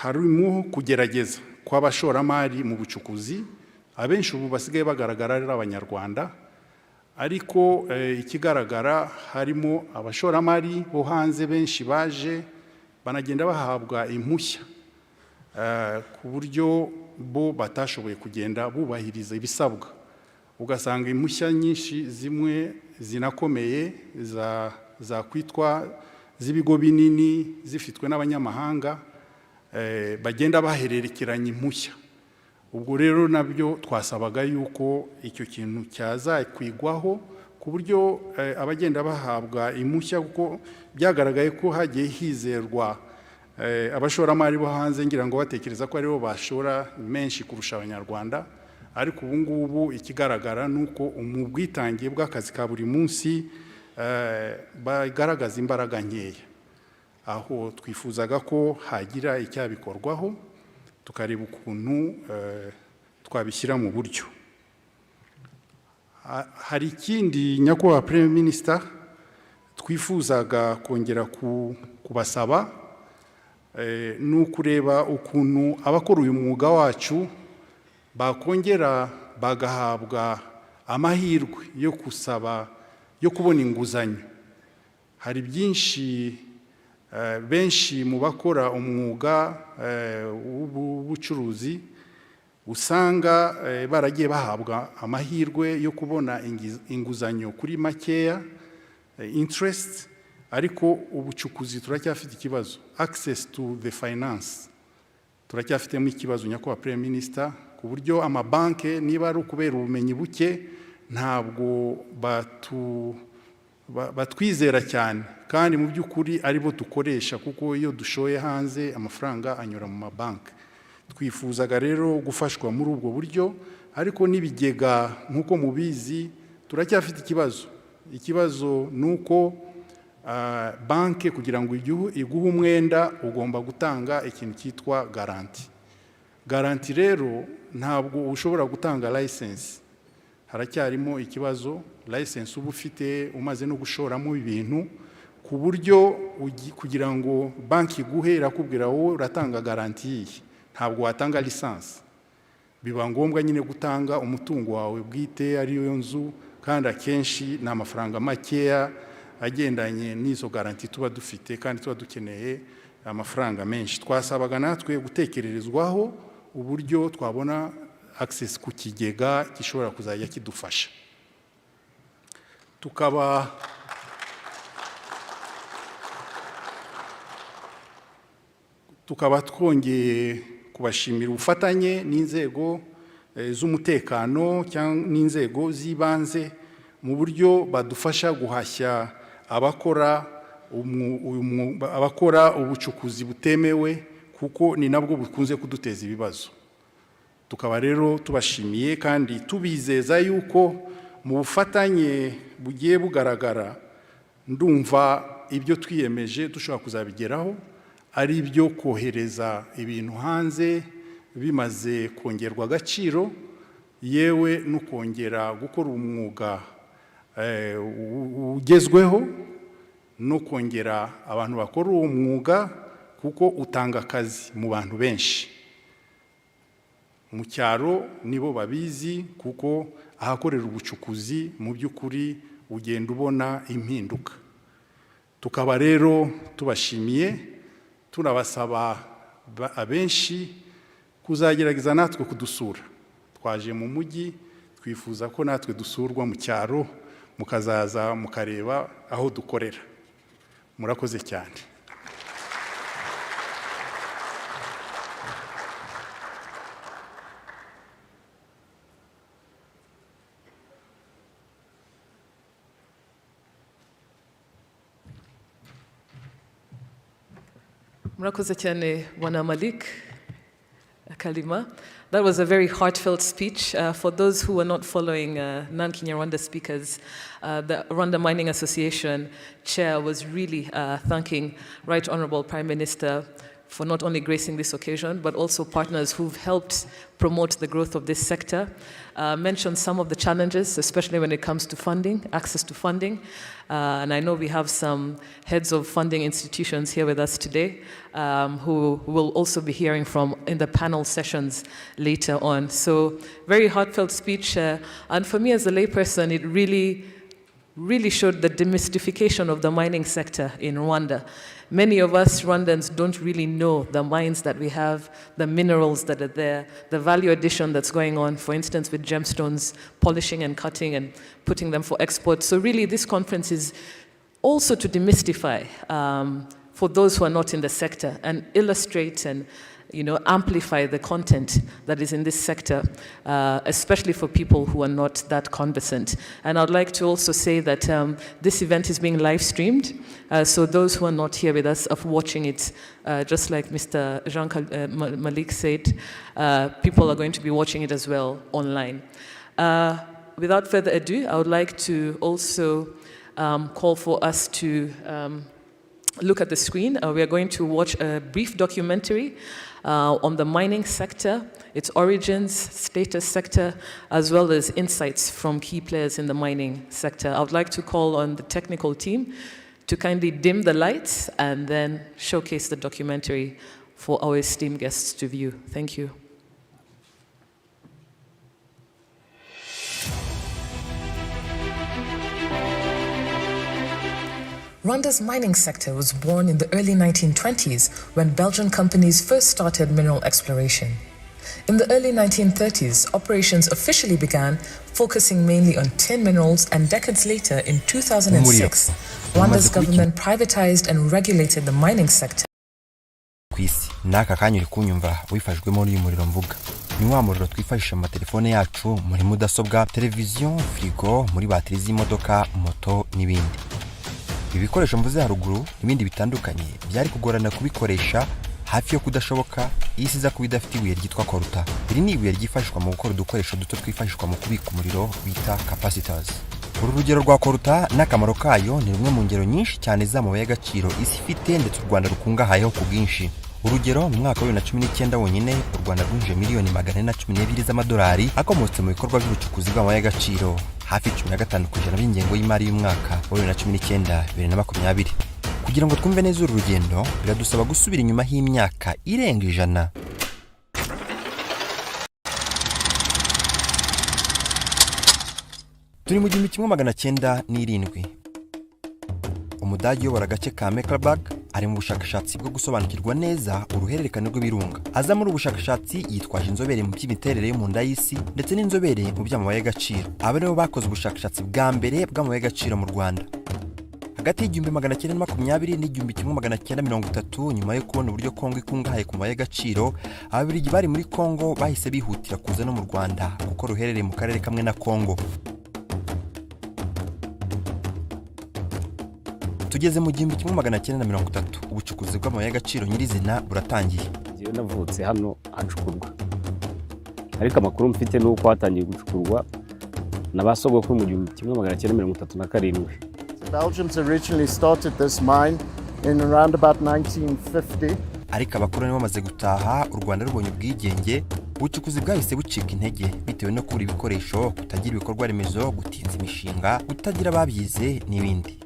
harimo kugerageza kw'abashoramari mu bucukuzi, abenshi ubu basigaye bagaragara ari abanyarwanda, ariko ikigaragara harimo abashoramari bo hanze benshi baje banagenda bahabwa impushya ku buryo bo batashoboye kugenda bubahiriza ibisabwa. Ugasanga impushya nyinshi zimwe zinakomeye zakwitwa z'ibigo binini zifitwe n'abanyamahanga bagenda bahererekeranya impushya. Ubwo rero nabyo twasabaga yuko icyo kintu cyazakwigwaho ku buryo abagenda bahabwa impushya, kuko byagaragaye ko hagiye hizerwa abashoramari bo hanze ngira ngo batekereza ko aribo bashora menshi kurusha abanyarwanda, ariko ubu ngubu ikigaragara nuko mu bwitange bw'akazi ka buri munsi bagaragaza imbaraga nkeya. Aho twifuzaga ko hagira icyabikorwaho tukareba ukuntu twabishyira mu buryo. Hari ikindi nyakubahwa Prime Minister twifuzaga kongera kubasaba, ni ukureba ukuntu abakora uyu mwuga wacu bakongera bagahabwa amahirwe yo kubona inguzanyo. Hari byinshi benshi mu bakora umwuga w'ubucuruzi usanga baragiye bahabwa amahirwe yo kubona inguzanyo kuri makeya, interest, ariko ubucukuzi turacyafite ikibazo, access to the finance turacyafitemo ikibazo nyakubahwa Prime Minister, ku buryo amabanke niba ari ukubera ubumenyi buke ntabwo batwizera cyane, kandi mu by'ukuri aribo dukoresha, kuko iyo dushoye hanze amafaranga anyura mu mabanki. Twifuzaga rero gufashwa muri ubwo buryo, ariko n'ibigega nk'uko mubizi turacyafite ikibazo nuko banki kugira ngo iguhe umwenda ugomba gutanga ikintu cyitwa garanti rero ntabwo ushobora gutanga license, haracyarimo ikibazo. License uba ufite umaze no gushoramo ibintu, ku buryo kugira ngo banki iguhe irakubwira wowe uratanga garanti yihe, ntabwo watanga lisansi. Biba ngombwa nyine gutanga umutungo wawe bwite ariyo nzu, kandi akenshi ni amafaranga makeya agendanye n'izo garanti tuba dufite, kandi tuba dukeneye amafaranga menshi. Twasabaga natwe gutekererezwaho uburyo twabona access ku kigega gishobora kuzajya kidufasha. Tukaba twongeye kubashimira ubufatanye n'inzego z'umutekano cyangwa n'inzego z'ibanze mu buryo badufasha guhashya abakora ubucukuzi butemewe, kuko ni nabwo bukunze kuduteza ibibazo. Tukaba rero tubashimiye kandi tubizeza yuko mu bufatanye bugiye bugaragara, ndumva ibyo twiyemeje dushobora kuzabigeraho, ari ibyo kohereza ibintu hanze bimaze kongerwa agaciro, yewe no kongera gukora umwuga ugezweho, no kongera abantu bakora uwo mwuga, kuko utanga akazi mu bantu benshi. Mu cyaro nibo babizi, kuko ahakorera ubucukuzi mu by'ukuri ugenda ubona impinduka. Tukaba rero tubashimiye, turabasaba abenshi kuzagerageza natwe kudusura. Twaje mu mujyi, twifuza ko natwe dusurwa mu cyaro, mukazaza mukareba aho dukorera. Murakoze cyane.
Murakoze cyane Bwana Malik Kalima. That was a very heartfelt speech. For those who are not following non-Kinyarwanda speakers, the Rwanda Mining Association chair was really thanking Right Honorable Prime Minister for not only gracing this occasion, but also partners who've helped promote the growth of this sector. Mentioned some of the challenges, especially when it comes to funding, access to funding. And I know we have some heads of funding institutions here with us today who will also be hearing from in the panel sessions later on. So very heartfelt speech. And for me as a layperson, it really showed the demystification of the mining sector in Rwanda. Many of us Rwandans don't really know the mines that we have, the minerals that are there, the value addition that's going on, for instance, with gemstones, polishing and cutting and putting them for export. So really, this conference is also to demystify for those who are not in the sector and illustrate and amplify the content that is in this sector, especially for people who are not that conversant. And I'd like to also say that this event is being live streamed, so those who are not here with us are watching it, just like Mr. Jean Malik said, people are going to be watching it as well online. Without further ado, I would like to also call for us to look at the screen. We are going to watch a brief documentary on the mining sector, its origins, status sector, as well as insights from key players in the mining sector. I would like to call on the technical team to kindly dim the lights and then showcase the documentary for our esteemed guests to view. Thank you.
Rwanda's mining sector was born in the early 1920s when Belgian companies first started mineral exploration. In the early 1930s, operations officially began, focusing mainly on tin minerals, and decades later, in 2006, Rwanda's government privatized and regulated the mining sector.
Ku isi n'aka kanya uri kunyumva wifashwemo n'uyu muriro mvuga ni wa muriro twifashisha mu matelefone yacu, muri mudasobwa, televiziyo, frigo, muri bateri z'imodoka, moto n'ibindi. Ibikoresho mvuze haruguru n'ibindi bitandukanye byari kugorana kubikoresha hafi yo kudashoboka isi za kubidafite ibuye ryitwa koruta. Iri ni ibuye ryifashishwa mu gukora udukoresho duto twifashishwa mu kubika umuriro bita capacitors. Uru rugero rwa koruta n'akamaro kayo ni rumwe mu ngero nyinshi cyane z'amabuye y'agaciro isi ifite ndetse u Rwanda rukungahayeho ku bwinshi. Urugero mu mwaka wa 2019 wonyine u Rwanda rwinjije miliyoni 412 z'amadolari akomotse mu bikorwa by'ubucukuzi bw'amabuye y'agaciro, hafi 15% b'ingengo y'imari y'umwaka wa 2019-2020. Kugira ngo twumve neza uru rugendo biradusaba gusubira inyuma h'imyaka irenga 100. Turi mu 1907 Umudage uyobora agace ka Mecklenburg ari mu bushakashatsi bwo gusobanukirwa neza uruhererekane rw'ibirunga. Aza muri ubushakashatsi yitwaje inzobere mu by'imiterere yo mu nda y'isi ndetse n'inzobere mu by'amabuye y'agaciro. Aba nibo bakoze ubushakashatsi bwa mbere bw'amabuye y'agaciro mu Rwanda. Hagati y'1920 n'1930, nyuma yo kubona uburyo Kongo ikungahaye ku mabuye y'agaciro, Ababiligi bari muri Kongo bahise bihutira kuza no mu Rwanda kuko ruherereye mu karere kamwe na Kongo. Tugeze mu 1930 ubucukuzi bw'amabuye y'agaciro nyirizina buratangiye.
Jewe navutse hano hacukurwa, ariko amakuru mfite nuko hatangiye gucukurwa n'abasogokuru mu 1937.
Belgians originally started this mine in around about 1950.
Ariko abakoroni bamaze gutaha, u Rwanda rubonye ubwigenge, ubucukuzi bwahise bucika intege bitewe no kubura ibikoresho, kutagira ibikorwa remezo, gutinza imishinga, kutagira ababyize n'ibindi.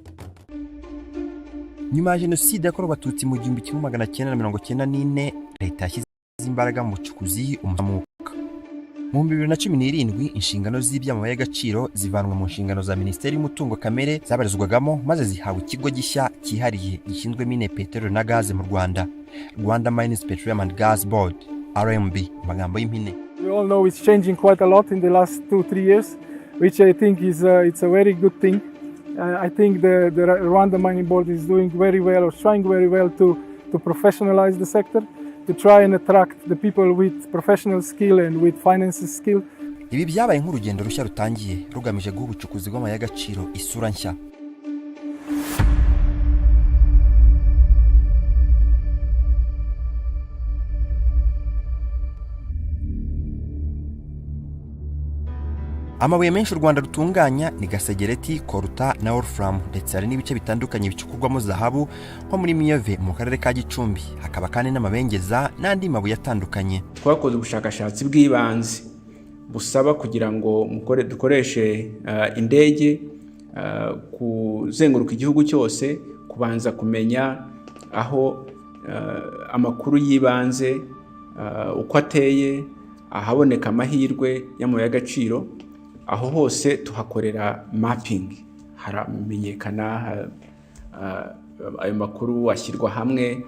Nyuma ya jenoside yakorewe abatutsi mu 1994, leta yashyize imbaraga mu bucukuzi umuhamuka. Mu 2017 inshingano z'iby'amabuye y'agaciro zivanwa mu nshingano za Minisiteri y'Umutungo Kamere zabarizwagamo maze zihawe ikigo gishya cyihariye gishinzwe mine peteroli na gaze mu Rwanda, Rwanda Mines Petroleum and Gas Board, RMB magambo y'impine.
We all know it's changing quite a lot in the last 2-3 years, which I think is it's a very good thing. I think the Rwanda Mining Board is doing very well, or trying very well to professionalize the sector, to try and attract the people with professional skill and with finances skill.
Ibi byabaye nk'urugendo rushya rutangiye rugamije guha ubucukuzi bw'amabuye y'agaciro isura nshya. Amabuye menshi u Rwanda rutunganya ni gasegereti, koruta na wolfram, ndetse hari n'ibice bitandukanye bicukurwamo zahabu nko muri Miyove mu karere ka Gicumbi, hakaba kandi n'amabengeza n'andi mabuye atandukanye.
Twakoze ubushakashatsi bw'ibanze busaba kugira ngo dukoreshe indege kuzenguruka igihugu cyose, kubanza kumenya aho amakuru y'ibanze uko ateye, ahaboneka amahirwe y'amabuye y'agaciro. Aho hose tuhakorera mapping, haramenyekana ayo makuru ashyirwa hamwe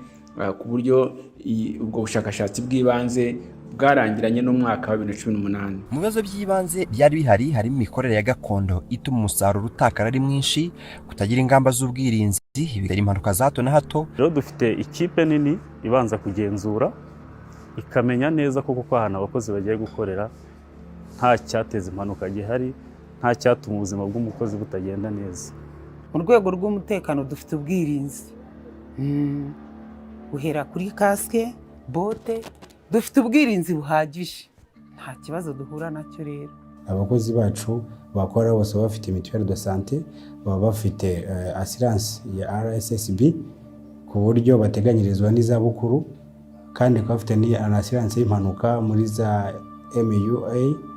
ku buryo ubwo bushakashatsi bw'ibanze bwarangiranye n'umwaka wa 2018.
Mu bibazo by'ibanze byari bihari harimo imikorere ya gakondo ituma umusaruro utakara ari mwinshi, kutagira ingamba z'ubwirinzi, bigari impanuka za hato na hato.
Rero dufite ikipe nini ibanza kugenzura ikamenya neza koko ahantu abakozi bagiye gukorera nta cyateza impanuka gihari, nta cyatuma ubuzima bw'umukozi butagenda neza.
Mu rwego rw'umutekano dufite ubwirinzi, uhera kuri kaske, bote, dufite ubwirinzi buhagije, nta kibazo duhura nacyo. Rero
abakozi bacu bakora bose bafite mutuelle de santé, baba bafite assurance ya RSSB ku buryo bateganyirizwa n'izabukuru, kandi bafite ni assurance y'impanuka muri za MUA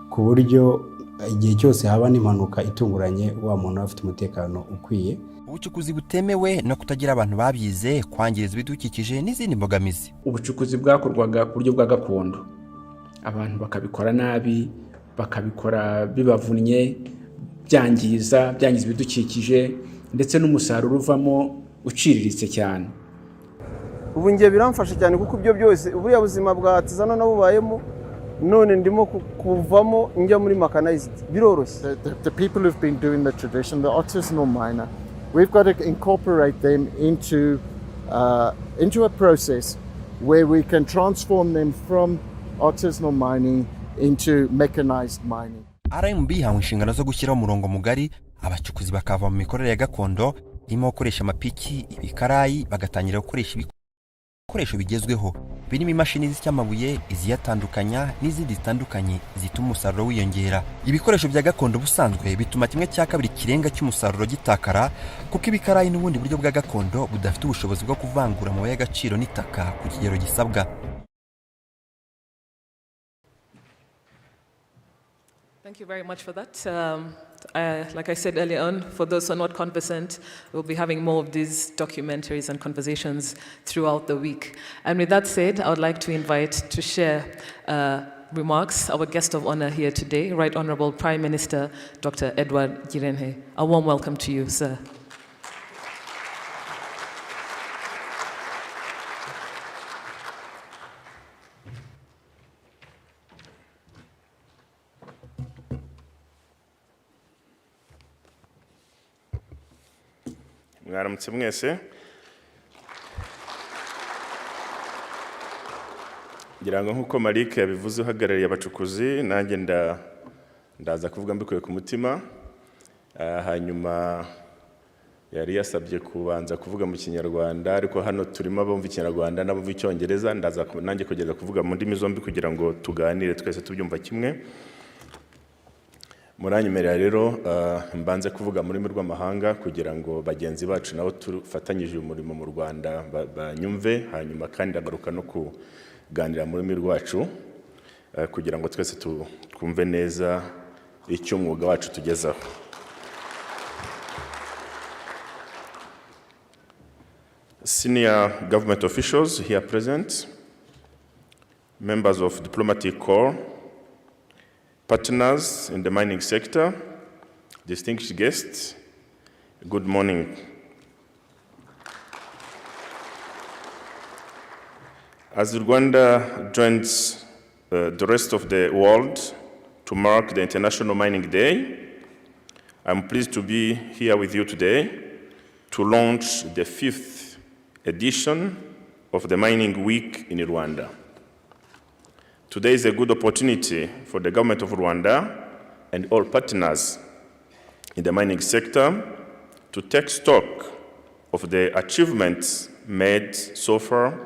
ku buryo igihe cyose haba n'impanuka itunguranye wa muntu afite umutekano ukwiye.
Ubucukuzi butemewe no kutagira abantu babyize, kwangiriza ibidukikije n'izindi mbogamizi.
Ubucukuzi bwakorwaga ku buryo bwa gakondo, abantu bakabikora nabi, bakabikora bibavunnye, byangiza ibidukikije, ndetse n'umusaruro uvamo uciriritse cyane.
Ubu ngiye biramfasha cyane kuko ibyo byose uburiya buzima bwa artisanal nabubayemo, none ndimo kuvamo njya muri mechanized, biroroshye.
The people who've been doing the tradition, the artisanal miner, we've got to incorporate them into a process where we can transform them from artisanal mining into mechanized mining.
RMB hawe inshingano zo gushyiraho umurongo mugari abacukuzi bakava mu mikorere ya gakondo irimo gukoresha amapiki, ibikarayi, bagatangira gukoresha ibikoresho bigezweho birimo imashini z'icyamabuye, iziyatandukanya n'izindi zitandukanye zituma umusaruro wiyongera. Ibikoresho bya gakondo busanzwe bituma kimwe cya kabiri kirenga cy'umusaruro gitakara, kuko ibikarayi n'ubundi buryo bwa gakondo budafite ubushobozi bwo kuvangura amabuye y'agaciro n'itaka ku kigero gisabwa.
Thank you very much for that. Like I said earlier on, for those who are not conversant, we'll be having more of these documentaries and conversations throughout the week. And with that said, I would like to invite to share remarks our guest of honor here today, Right Honorable Prime Minister Dr. Edward Girenhe. A warm welcome to you, sir.
Mwaramutse mwese. Ngira ngo nkuko Malik yabivuze uhagarariye abacukuzi, nanjye ndaza kuvuga mbikuye ku mutima. Hanyuma yari yasabye kubanza kuvuga mu Kinyarwanda, ariko hano turimo abumva Ikinyarwanda n'abumva Icyongereza, ndaza nanjye kugeza kuvuga mu ndimi zombi kugira ngo tuganire twese tubyumva kimwe. Muranyemerera rero mbanze kuvuga mu rurimi rw'amahanga kugira ngo bagenzi bacu nabo tufatanyije umurimo mu Rwanda banyumve, hanyuma kandi agaruka no kuganira mu rurimi rwacu kugira ngo twese twumve neza icyo umwuga wacu tugezaho. Senior government officials here present, members of diplomatic corps, partners in the mining sector, distinguished guests, good morning. As Rwanda joins the rest of the world to mark the International Mining Day, I'm pleased to be here with you today to launch the 5th edition of the Mining Week in Rwanda. Today is a good opportunity for the government of Rwanda and all partners in the mining sector to take stock of the achievements made so far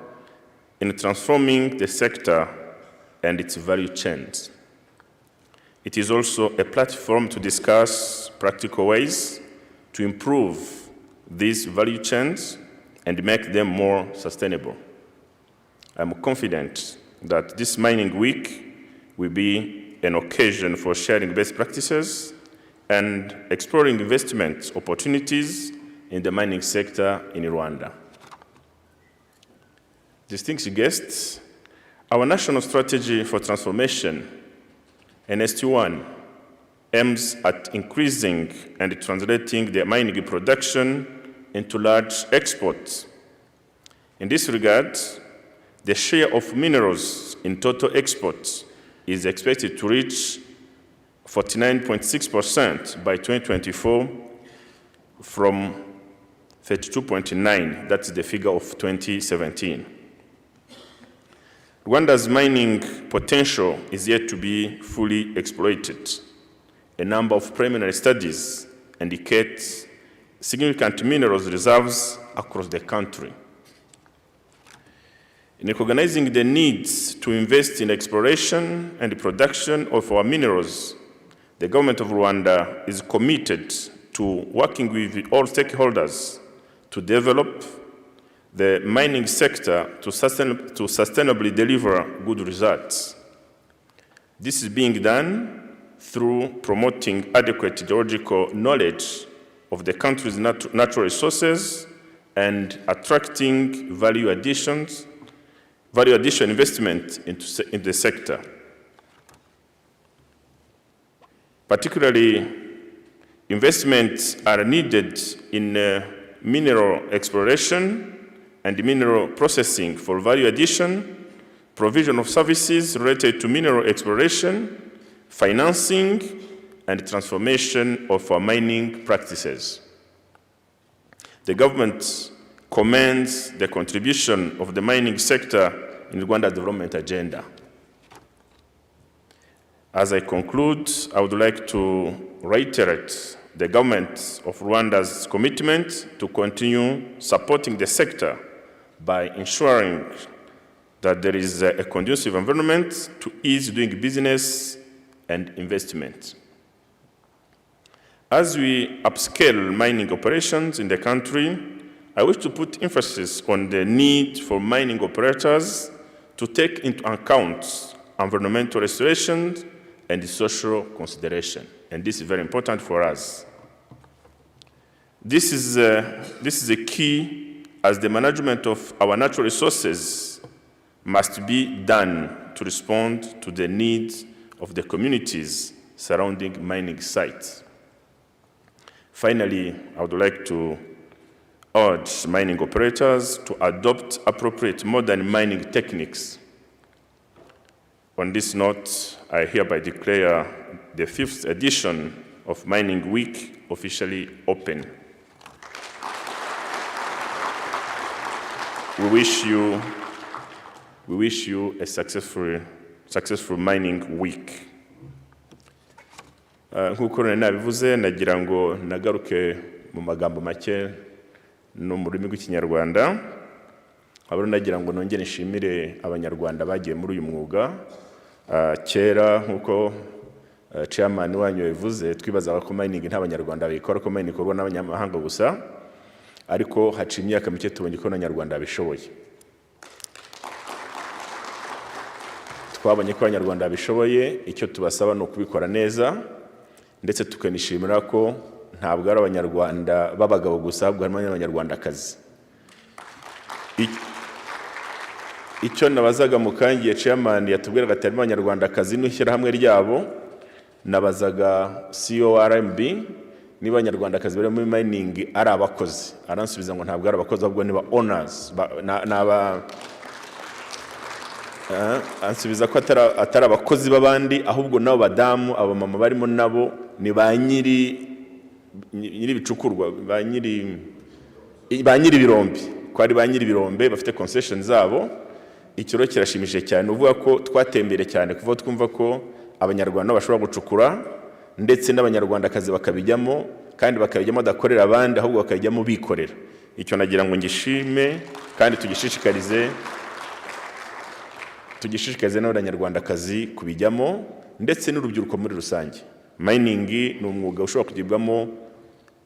in transforming the sector and its value chains. it is also a platform to discuss practical ways to improve these value chains and make them more sustainable. I'm confident that this mining week will be an occasion for sharing best practices and exploring investment opportunities in the mining sector in Rwanda. Distinguished guests, our National Strategy for Transformation, NST1, aims at increasing and translating the mining production into large exports. In this regard, the share of minerals in total exports is expected to reach 49.6% by 2024 from 32.9%, that's the figure of 2017. Rwanda's mining potential is yet to be fully exploited. A number of preliminary studies indicate significant minerals reserves across the country. In recognizing the needs to invest in exploration and production of our minerals, the government of Rwanda is committed to working with all stakeholders to develop the mining sector to sustainably deliver good results. This is being done through promoting adequate geological knowledge of the country's natural resources and attracting value addition investment into the sector. Particularly, investments are needed in mineral exploration and mineral processing for value addition, provision of services related to mineral exploration, financing, and transformation of our mining practices. The government commends the contribution of the mining sector in Rwanda's development agenda. As I conclude, I would like to reiterate the government of Rwanda's commitment to continue supporting the sector by ensuring that there is a conducive environment to ease doing business and investment. As we upscale mining operations in the country, I wish to put emphasis on the need for mining operators to take into account environmental restoration and social consideration. And this is very important for us. This is a key, as the management of our natural resources must be done to respond to the needs of the communities surrounding mining sites. Finally, I would like to urge mining operators to adopt appropriate modern mining techniques. On this note, I hereby declare the 5th edition of Mining Week officially open. We wish you a successful mining week. Nk'uko nabivuze, nagira ngo nagaruke mu magambo make no mu rurimi rw'Ikinyarwanda. Abo nagira ngo nongere nshimire abanyarwanda bagiye muri uyu mwuga. Kera nk'uko chairman wanyu yavuze, twibazaga ko mining nta banyarwanda bayikora, ko mining ikorwa n'abanyamahanga gusa, ariko haciye imyaka mike tubonye ko n'abanyarwanda bishoboye. Twabonye ko abanyarwanda bishoboye, icyo tubasaba no kubikora neza, ndetse tukanishimira ko ntabwo ari abanyarwanda b'abagabo gusa, ahubwo harimo n'abanyarwandakazi. Icyo nabazaga mu kangiye chairman yatubwiraga ati harimo abanyarwandakazi n'ishyirahamwe ryabo, nabazaga CEO RMB niba abanyarwandakazi bari muri mining ari abakozi. Aransubiza ngo ntabwo ari abakozi, ahubwo niba owners, ansubiza ko atari abakozi b'abandi, ahubwo nabo badamu, abamama barimo nabo ni ba nyiri bicukurwa, ba nyiri birombe, ko ari ba nyiri birombe bafite concession zabo. Ikiro kirashimishije cyane, uvuga ko twatembere cyane kuva twumva ko abanyarwanda bashobora gucukura, ndetse n'abanyarwandakazi bakabijyamo, kandi bakabijyamo badakorera abandi, ahubwo bakabijyamo bikorera. Icyo nagira ngo ngishime kandi tugishishikarize tugishishikarize n'abanyarwandakazi kubijyamo ndetse n'urubyiruko muri rusange. Mining ni umwuga ushobora kugirwamo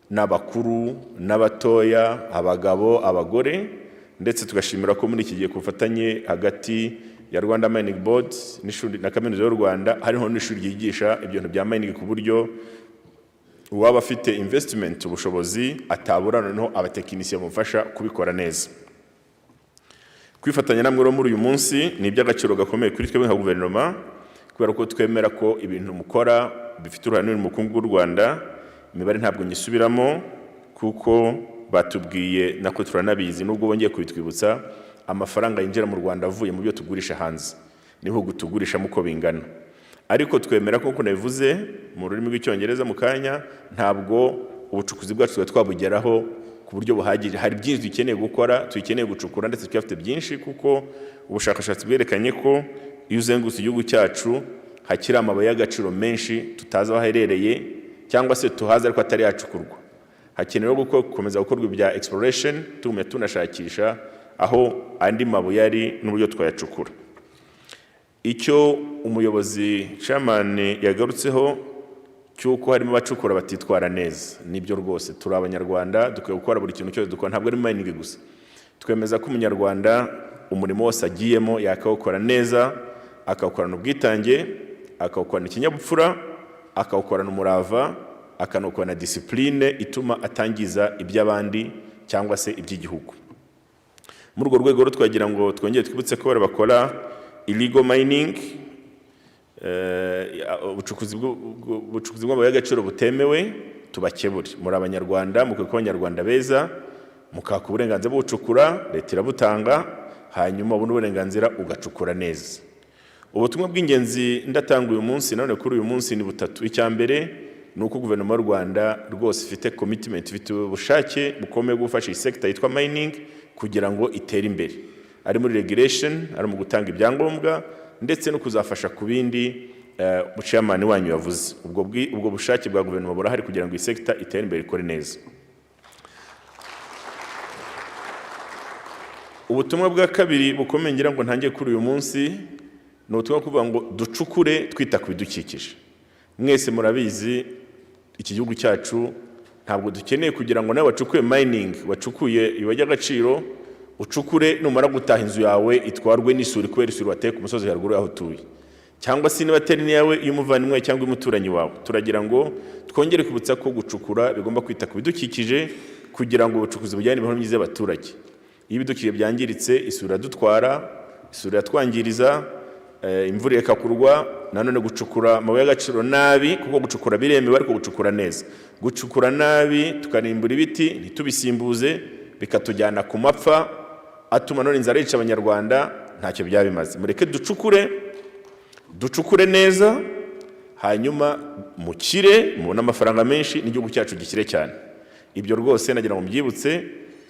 n'abakuru n'abatoya, abagabo, abagore, ndetse tugashimira ko muri iki gihe ku bufatanye hagati ya Rwanda Mining Board n'ishuri na Kaminuza y'u Rwanda hariho n'ishuri ryigisha ibintu bya mining ku buryo uwaba afite investment ubushobozi atabura noneho abatekinisiye bamufasha kubikora neza. Kwifatanya namwe muri uyu munsi ni iby'agaciro gakomeye kuri twebwe nka guverinoma, kubera ko twemera ko ibintu mukora bifite uruhare mu bukungu bw'u Rwanda. Imibare ntabwo nyisubiramo kuko batubwiye nako turanabizi, nubwo bongeye kubitwibutsa, amafaranga yinjira mu Rwanda avuye mu byo tugurisha hanze n'ibihugu tugurishamo uko bingana. Ariko twemera ko nabivuze mu rurimi rw'icyongereza mu kanya, ntabwo ubucukuzi bwacu twabugeraho ku buryo buhagije. Hari byinshi dukeneye gukora, tukeneye gucukura, ndetse twafite byinshi kuko ubushakashatsi bwerekanye ko iyo uzengurutse igihugu cyacu hakiri amabuye y'agaciro menshi tutazi aho aherereye cyangwa se tuhazi ariko atari yacukurwa. Hakenewe gukomeza gukorwa ibya exploration, tugume tunashakisha aho andi mabuye ari n'uburyo twayacukura. Icyo umuyobozi chairman yagarutseho cyuko harimo abacukura batitwara neza, nibyo rwose. Turi abanyarwanda, dukwiye gukora buri kintu cyose dukora, ntabwo ari mining gusa. Twemeza ko umunyarwanda umurimo wose agiyemo yakawukora neza, akawukorana ubwitange, akawukorana ikinyabupfura, akawukorana umurava, akanawukorana discipline ituma atangiza iby'abandi cyangwa se iby'igihugu. Muri urwo rwego twagira ngo twongere twibutse ko bakora illegal mining, ubucukuzi bw'amabuye y'agaciro butemewe, tubakebure. Muri abanyarwanda, mukwiye kuba abanyarwanda beza, mukaka uburenganzira bwo gucukura, leta irabutanga, hanyuma ubundi uburenganzira ugacukura neza. Ubutumwa bw'ingenzi ndatanga uyu munsi, none kuri uyu munsi ni butatu. Icya mbere ni uko guverinoma y'u Rwanda rwose ifite commitment, ifite ubushake bukomeye bwo gufasha iyi sector yitwa mining kugira ngo itere imbere, ari muri regulation, ari mu gutanga ibyangombwa, ndetse no kuzafasha ku bindi chairman wanyu yavuze. Ubwo bushake bwa guverinoma burahari kugira ngo iyi sector itere imbere, ikore neza. Ubutumwa bwa kabiri bukomeye ngira ngo ntangiye kuri uyu munsi ni ubutumwa kuvuga ngo ducukure twita ku bidukikije. Mwese murabizi iki gihugu cyacu ntabwo dukeneye kugira ngo nawe wacukuye mining, wacukuye ibuye ry'agaciro, ucukure numara gutaha inzu yawe itwarwe n'isuri kubera isuri wateye ku musozi haruguru aho utuye, cyangwa se niba atari niyawe y'umuvandimwe cyangwa umuturanyi wawe. Turagira ngo twongere kubutsa ko gucukura bigomba kwita ku bidukikije kugira ngo ubucukuzi bujyane n'imibereho myiza y'abaturage. Iyo ibidukikije byangiritse, isuri iradutwara, isuri iratwangiriza, imvura ikakurwa. Nanone gucukura amabuye y'agaciro nabi, kuko gucukura biremewe ariko gucukura neza. Gucukura nabi tukanimbura ibiti ntitubisimbuze, bikatujyana ku mapfa atuma none inzara yica abanyarwanda, ntacyo byaba bimaze. Mureke ducukure neza, hanyuma mukire, mubone amafaranga menshi, n'igihugu cyacu gikire cyane. Ibyo rwose nagira ngo mubyibutse,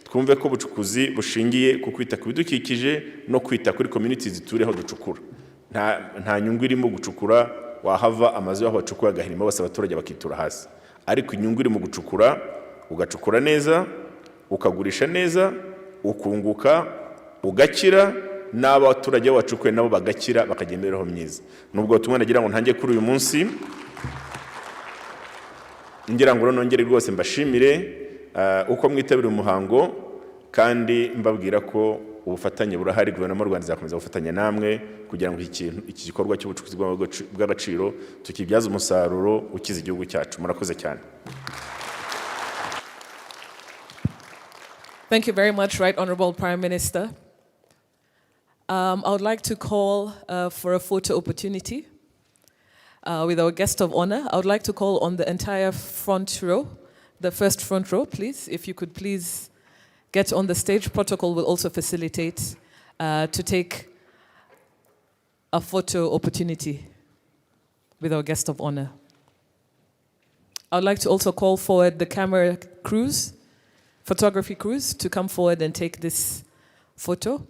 twumve ko ubucukuzi bushingiye ku kwita ku bidukikije no kwita kuri communities zituriho ducukura. Nta nyungu irimo gucukura, wahava amazu yaho wacukuye agahirima bose abaturage bakitura hasi. Ariko inyungu iri mu gucukura, ugacukura neza, ukagurisha neza, ukunguka, ugakira, n'abaturage wacukuye nabo bagakira, bakagira imibereho myiza. Nubwo tumwe nagira ngo ntangiye kuri uyu munsi, ngira ngo nongere rwose mbashimire uko mwitabira umuhango, kandi mbabwira ko ubufatanye burahari. Guverinoma y'u Rwanda izakomeza gufatanya namwe kugira ngo iki gikorwa cy'ubucukuzi bw'agaciro tukibyaze umusaruro ukiza igihugu cyacu. Murakoze cyane.
Thank you very much, Right Honorable Prime Minister. I would like to call for a photo opportunity with our guest of honor. I would like to call on the entire front row, the first front row, please. If you could please get on the stage. Protocol will also facilitate to take a photo opportunity with our guest of honor. I would like to also call forward the camera crews, photography crews, to come forward and take this photo.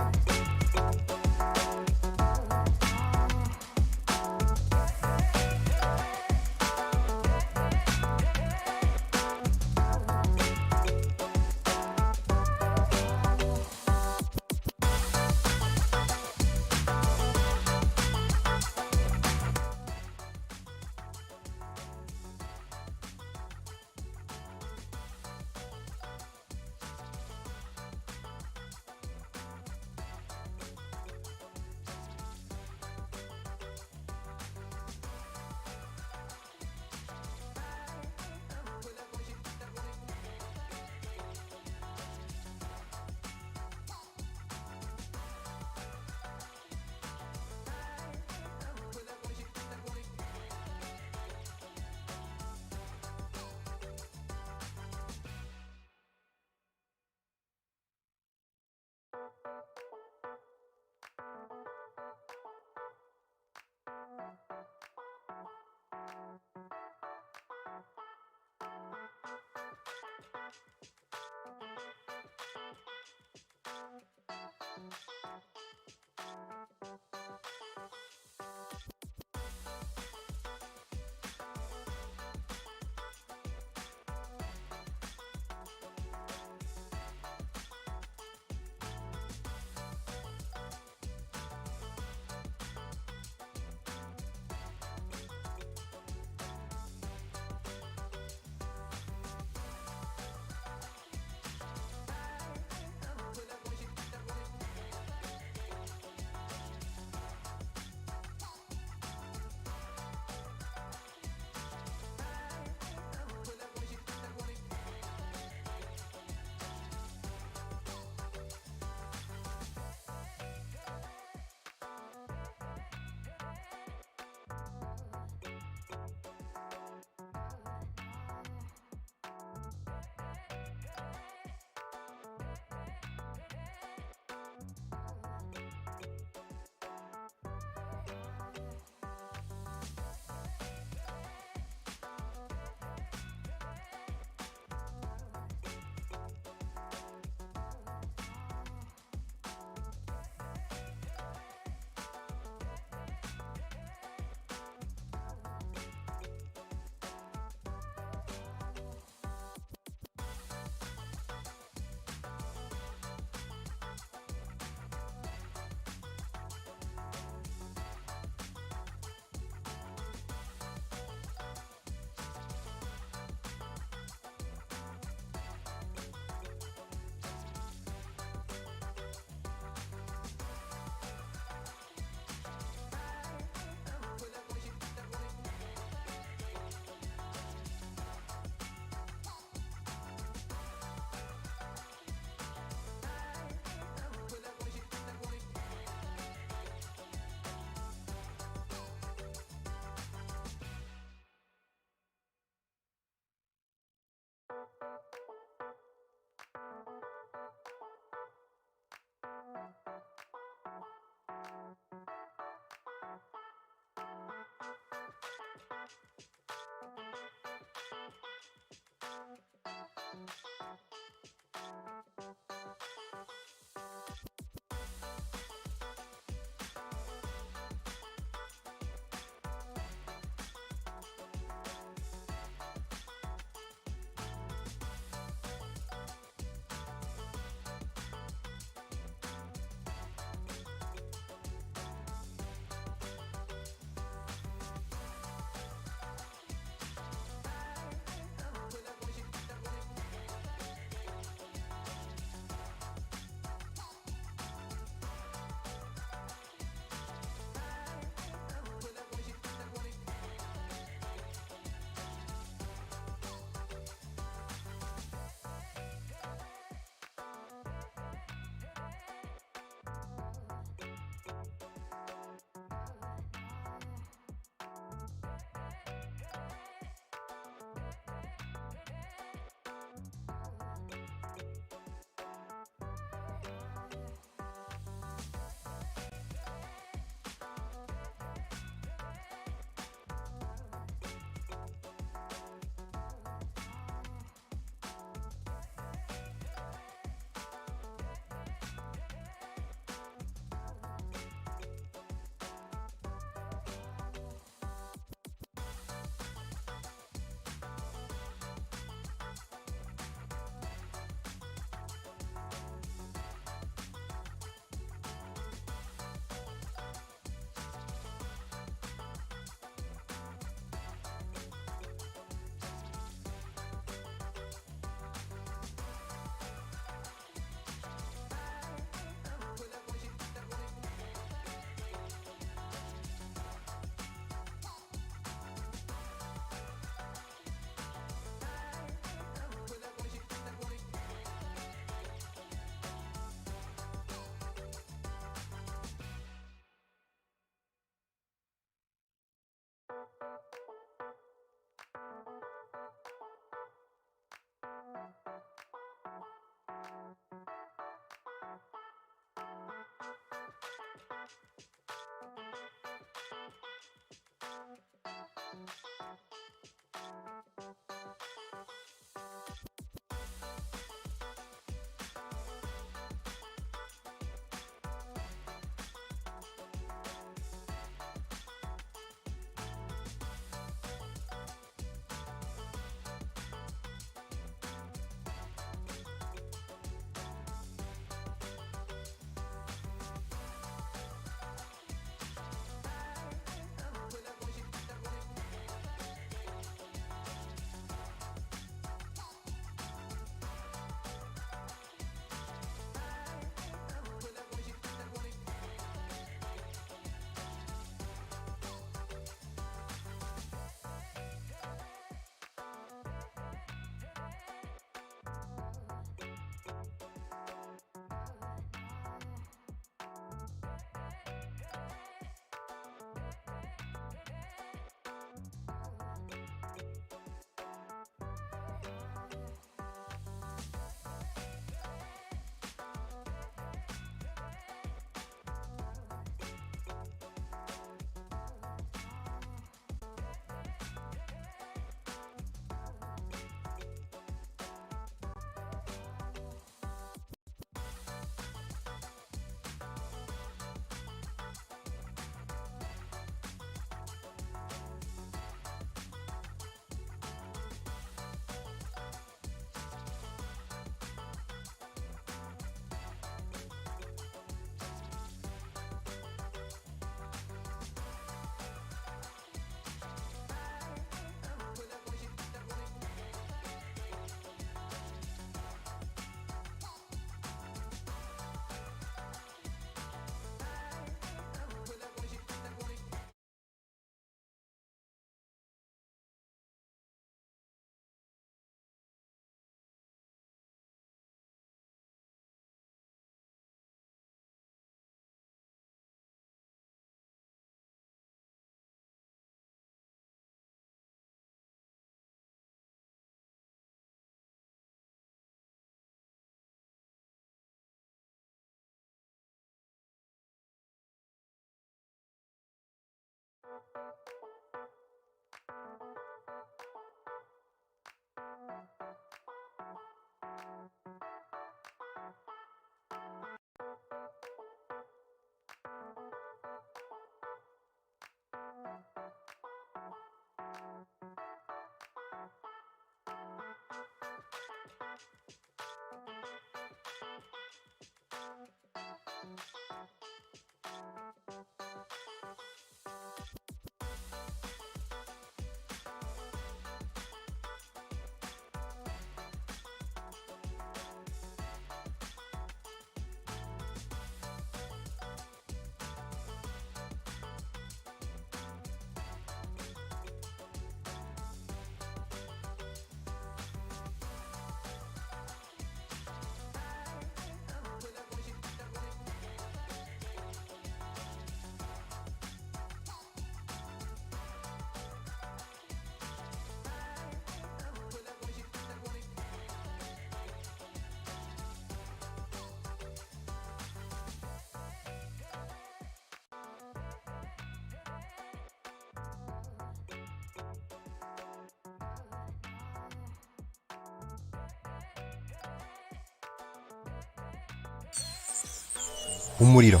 umuriro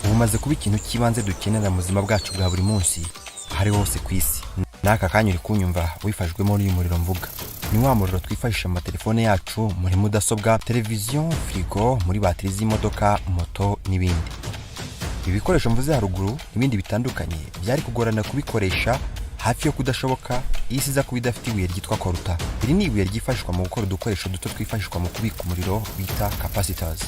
ubu umaze kuba ikintu cy'ibanze dukenera mu buzima bwacu bwa buri munsi ahari hose ku isi. N'aka kanya uri kunyumva wifashwemo n'uyu muriro mvuga, ni wa muriro twifashisha mu matelefone yacu, muri mudasobwa, televiziyo, firigo, muri batiri z'imodoka, moto n'ibindi. Ibi bikoresho mvuze haruguru n'ibindi bitandukanye byari kugorana kubikoresha, hafi yo kudashoboka isi iza kuba idafite ibuye ryitwa koruta. Iri ni ibuye ryifashishwa mu gukora udukoresho duto twifashishwa mu kubika umuriro bita capacitors.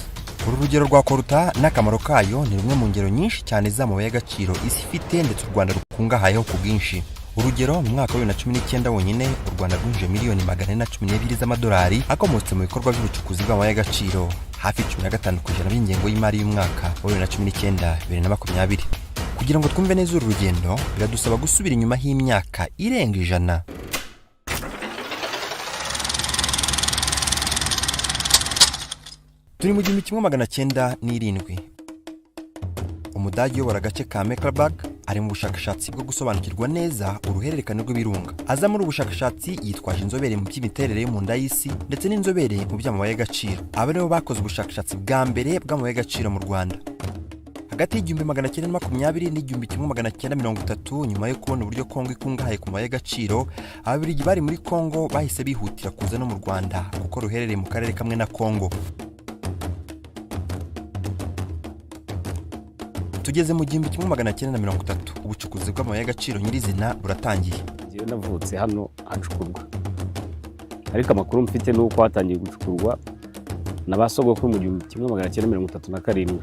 Uru rugero rwa koruta n'akamaro kayo ni rumwe mu ngero nyinshi cyane z'amabuye y'agaciro isi ifite ndetse u Rwanda rukungahayeho ku bwinshi. Urugero, mu mwaka wa 2019 wonyine u Rwanda rwinjije miliyoni 412 z'amadolari akomotse mu bikorwa by'ubucukuzi bw'amabuye y'agaciro, hafi 15% y'ingengo y'imari y'umwaka wa 2019-2020. Kugira ngo twumve neza uru rugendo biradusaba gusubira inyuma h'imyaka irenga 100. Turi mu 1907 Umudage uyobora agace ka Mecklenburg ari mu bushakashatsi bwo gusobanukirwa neza uruhererekane rw'ibirunga. Aza muri ubushakashatsi yitwaje inzobere mu by'imiterere yo mu nda y'isi ndetse n'inzobere mu by'amabuye y'agaciro. Aba nibo bakoze ubushakashatsi bwa mbere bw'amabuye y'agaciro mu Rwanda. Hagati y'1920 n'1930, nyuma yo kubona uburyo Kongo ikungahaye ku mabuye y'agaciro, Ababiligi bari muri Kongo bahise bihutira kuza no mu Rwanda kuko ruherereye mu karere kamwe na Kongo. Tugeze mu 1930, ubucukuzi bw'amabuye y'agaciro nyirizina buratangiye.
Ngiye navutse hano hacukurwa, ariko amakuru mfite nuko hatangiye gucukurwa n'abasogokuru mu 1937.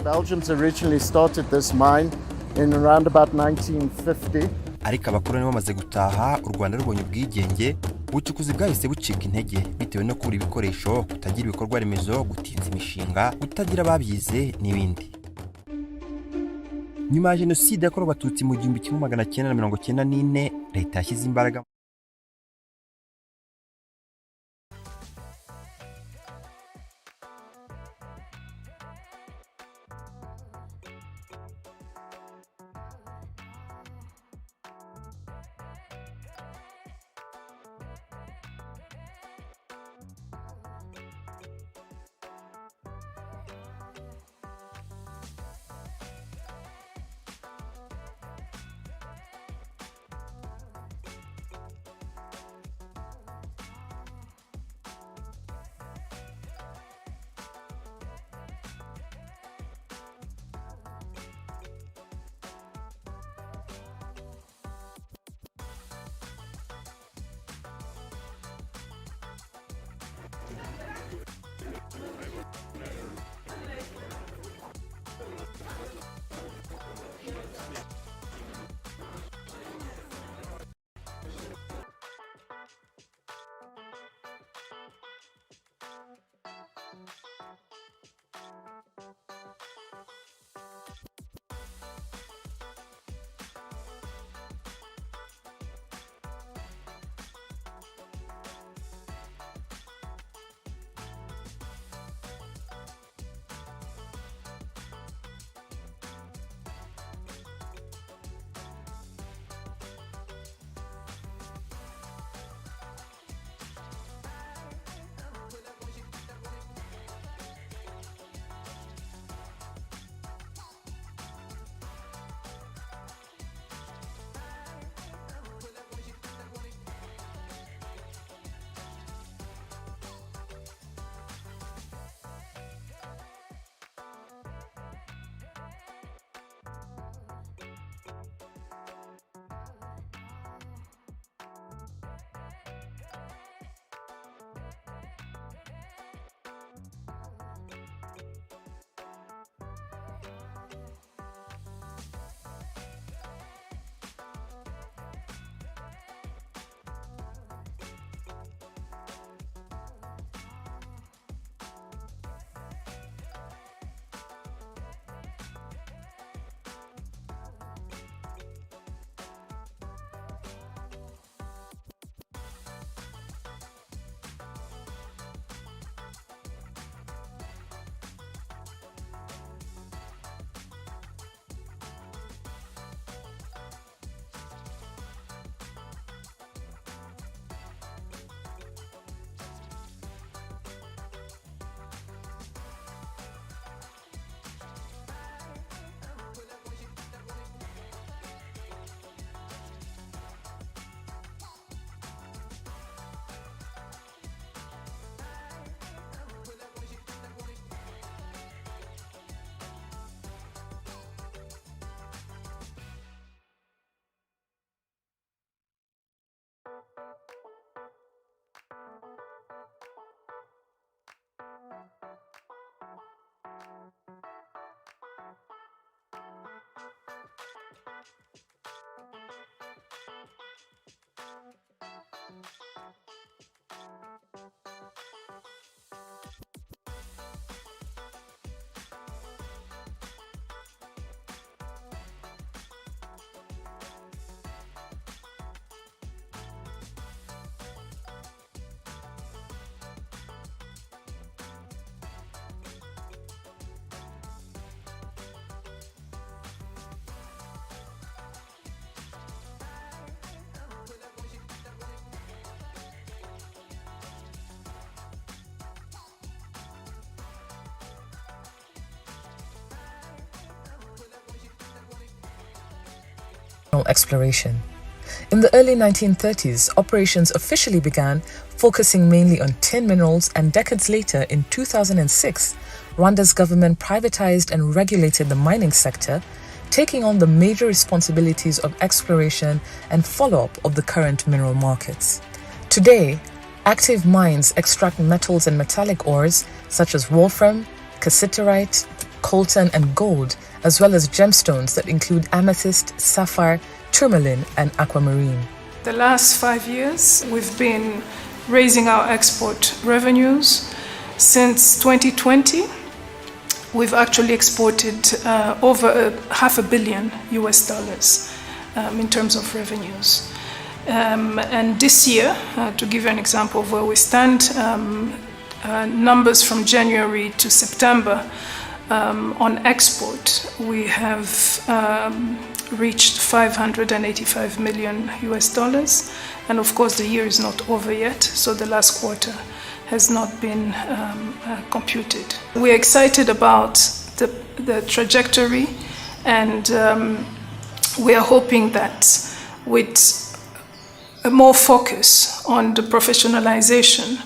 Belgians originally started this mine in around about 1950.
Ariko abakoroni bamaze gutaha, u Rwanda rubonye ubwigenge, ubucukuzi bwahise bucika intege bitewe no kubura ibikoresho, kutagira ibikorwa remezo, gutinza imishinga, kutagira ababyize n'ibindi. Nyuma ya jenoside yakorewe abatutsi mu 1994, leta yashyize imbaraga
mineral exploration. In the early 1930s, operations officially began, focusing mainly on tin minerals, and decades later, in 2006, Rwanda's government privatized and regulated the mining sector, taking on the major responsibilities of exploration and follow-up of the current mineral markets. Today, active mines extract metals and metallic ores such as wolfram, cassiterite, coltan, and gold, as well as gemstones that include amethyst, sapphire, tourmaline, and aquamarine.
The last 5 years, we've been raising our export revenues. Since 2020, we've actually exported over $500 million in terms of revenues. And this year, to give you an example of where we stand, numbers from January to September on export, we have reached $585 million. And of course, the year is not over yet, so the last quarter has not been computed. We're excited about the trajectory, and we are hoping that with more focus on the professionalization,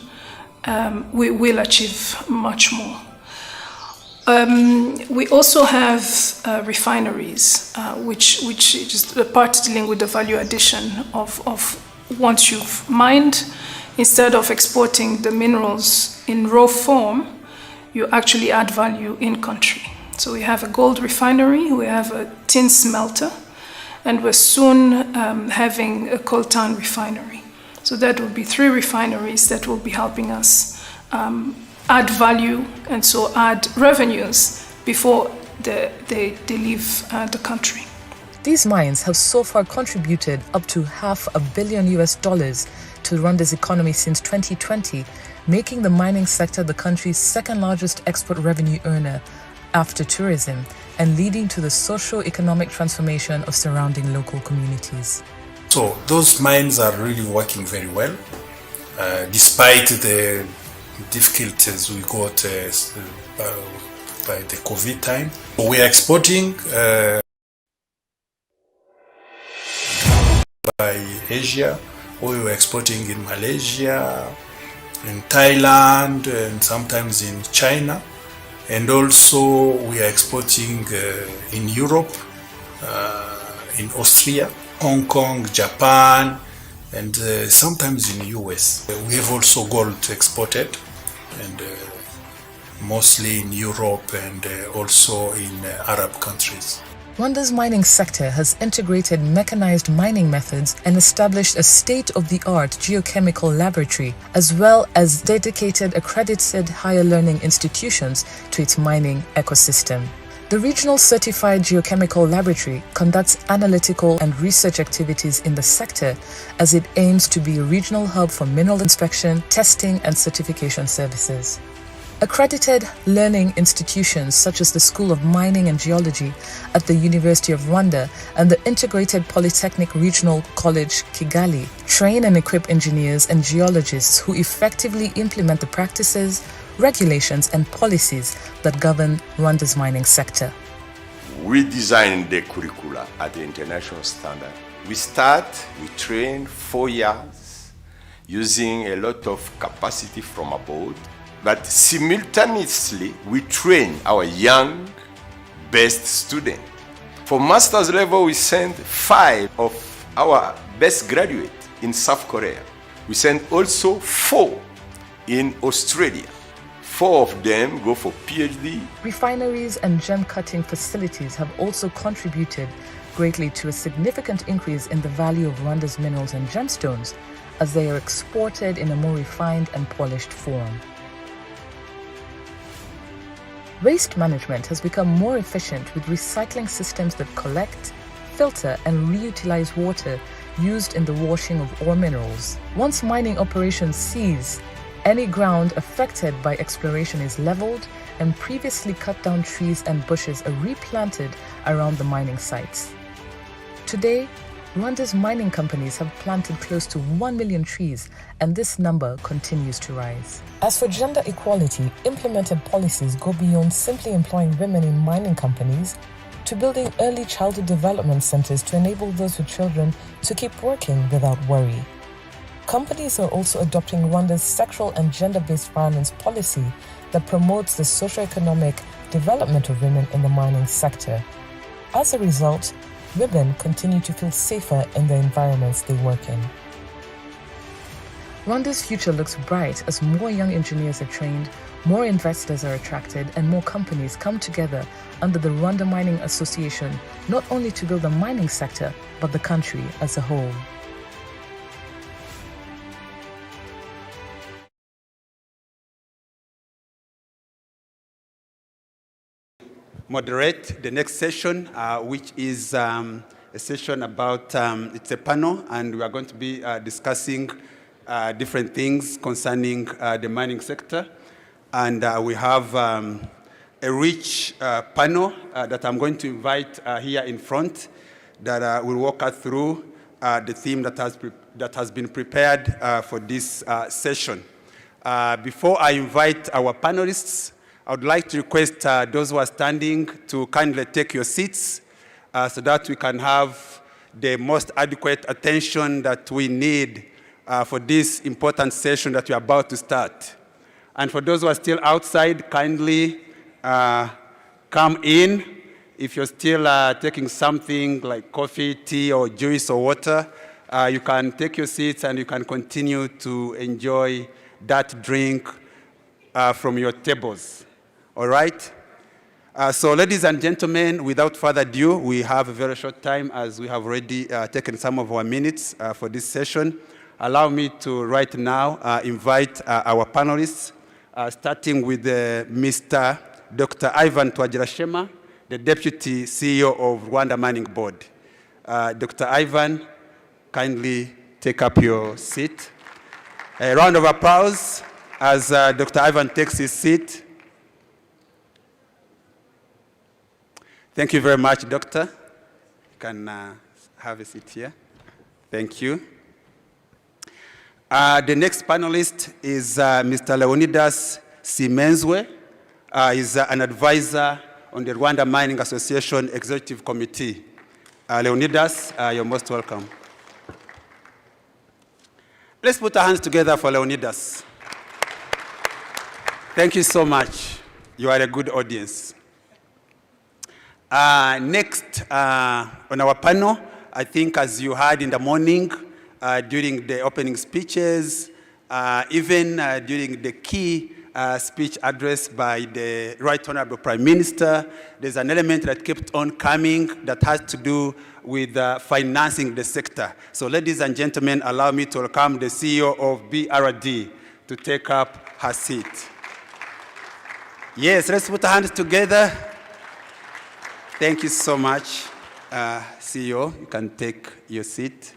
we will achieve much more. We also have refineries, which is the part dealing with the value addition of once you've mined, instead of exporting the minerals in raw form, you actually add value in country. So we have a gold refinery, we have a tin smelter, and we're soon having a coltan refinery. So that will be 3 refineries that will be helping us add value and so add revenues before they leave the country.
These mines have so far contributed up to $500 million to Rwanda's economy since 2020, making the mining sector the country's second largest export revenue earner after tourism, and leading to the socio-economic transformation of surrounding local communities.
So those mines are really working very well, despite the difficulties we got by the COVID time. We are exporting by Asia, or we were exporting in Malaysia, in Thailand, and sometimes in China. And also we are exporting in Europe, in Austria, Hong Kong, Japan, and sometimes in US. We have also gold exported, and mostly in Europe and also in Arab countries.
Rwanda's mining sector has integrated mechanized mining methods and established a state-of-the-art geochemical laboratory, as well as dedicated accredited higher learning institutions to its mining ecosystem. The Regional Certified Geochemical Laboratory conducts analytical and research activities in the sector as it aims to be a regional hub for mineral inspection, testing, and certification services. Accredited learning institutions such as the School of Mining and Geology at the University of Rwanda and the Integrated Polytechnic Regional College, Kigali, train and equip engineers and geologists who effectively implement the practices, regulations, and policies that govern Rwanda's mining sector.
We design the curricula at the international standard. We train 4 years using a lot of capacity from abroad. But simultaneously, we train our young, best students. For master's level, we send 5 of our best graduates in South Korea. We send also 4 in Australia. 4 of them go for PhD.
Refineries and gem cutting facilities have also contributed greatly to a significant increase in the value of Rwanda's minerals and gemstones as they are exported in a more refined and polished form. Waste management has become more efficient with recycling systems that collect, filter, and reutilize water used in the washing of ore minerals. Once mining operations cease, any ground affected by exploration is leveled and previously cut down trees and bushes are replanted around the mining sites. Today, Rwanda's mining companies have planted close to 1 million trees, and this number continues to rise. As for gender equality, implemented policies go beyond simply employing women in mining companies to building early childhood development centers to enable those with children to keep working without worry. Companies are also adopting Rwanda's sexual and gender-based violence policy that promotes the socio-economic development of women in the mining sector. As a result, women continue to feel safer in the environments they work in. Rwanda's future looks bright as more young engineers are trained, more investors are attracted, and more companies come together under the Rwanda Mining Association, not only to build the mining sector, but the country as a whole.
Moderate the next session, which is a session about, it's a panel, and we are going to be discussing different things concerning the mining sector. And we have a rich panel that I'm going to invite here in front that will walk us through the theme that has been prepared for this session. Before I invite our panelists, I would like to request those who are standing to kindly take your seats so that we can have the most adequate attention that we need for this important session that we are about to start. And for those who are still outside, kindly come in. If you're still taking something like coffee, tea, or juice or water, you can take your seats and you can continue to enjoy that drink from your tables. All right? So ladies and gentlemen, without further ado, we have a very short time as we have already taken some of our minutes for this session. Allow me to right now invite our panelists, starting with Mr. Dr. Ivan Twagirashema, the Deputy CEO of Rwanda Mining Board. Dr. Ivan, kindly take up your seat. A round of applause as Dr. Ivan takes his seat. Thank you very much, Doctor. You can have a seat here. Thank you. The next panelist is Mr. Leonidas Simenzwe. He's an advisor on the Rwanda Mining Association Executive Committee. Leonidas, you're most welcome. Let's put our hands together for Leonidas. Thank you so much. You are a good audience. Next on our panel, I think as you heard in the morning, during the opening speeches, even during the key speech address by the Right Honorable Prime Minister, there's an element that kept on coming that has to do with financing the sector. So ladies and gentlemen, allow me to welcome the CEO of BRD to take up her seat. Yes, let's put our hands together. Thank you so much, CEO. You can take your seat.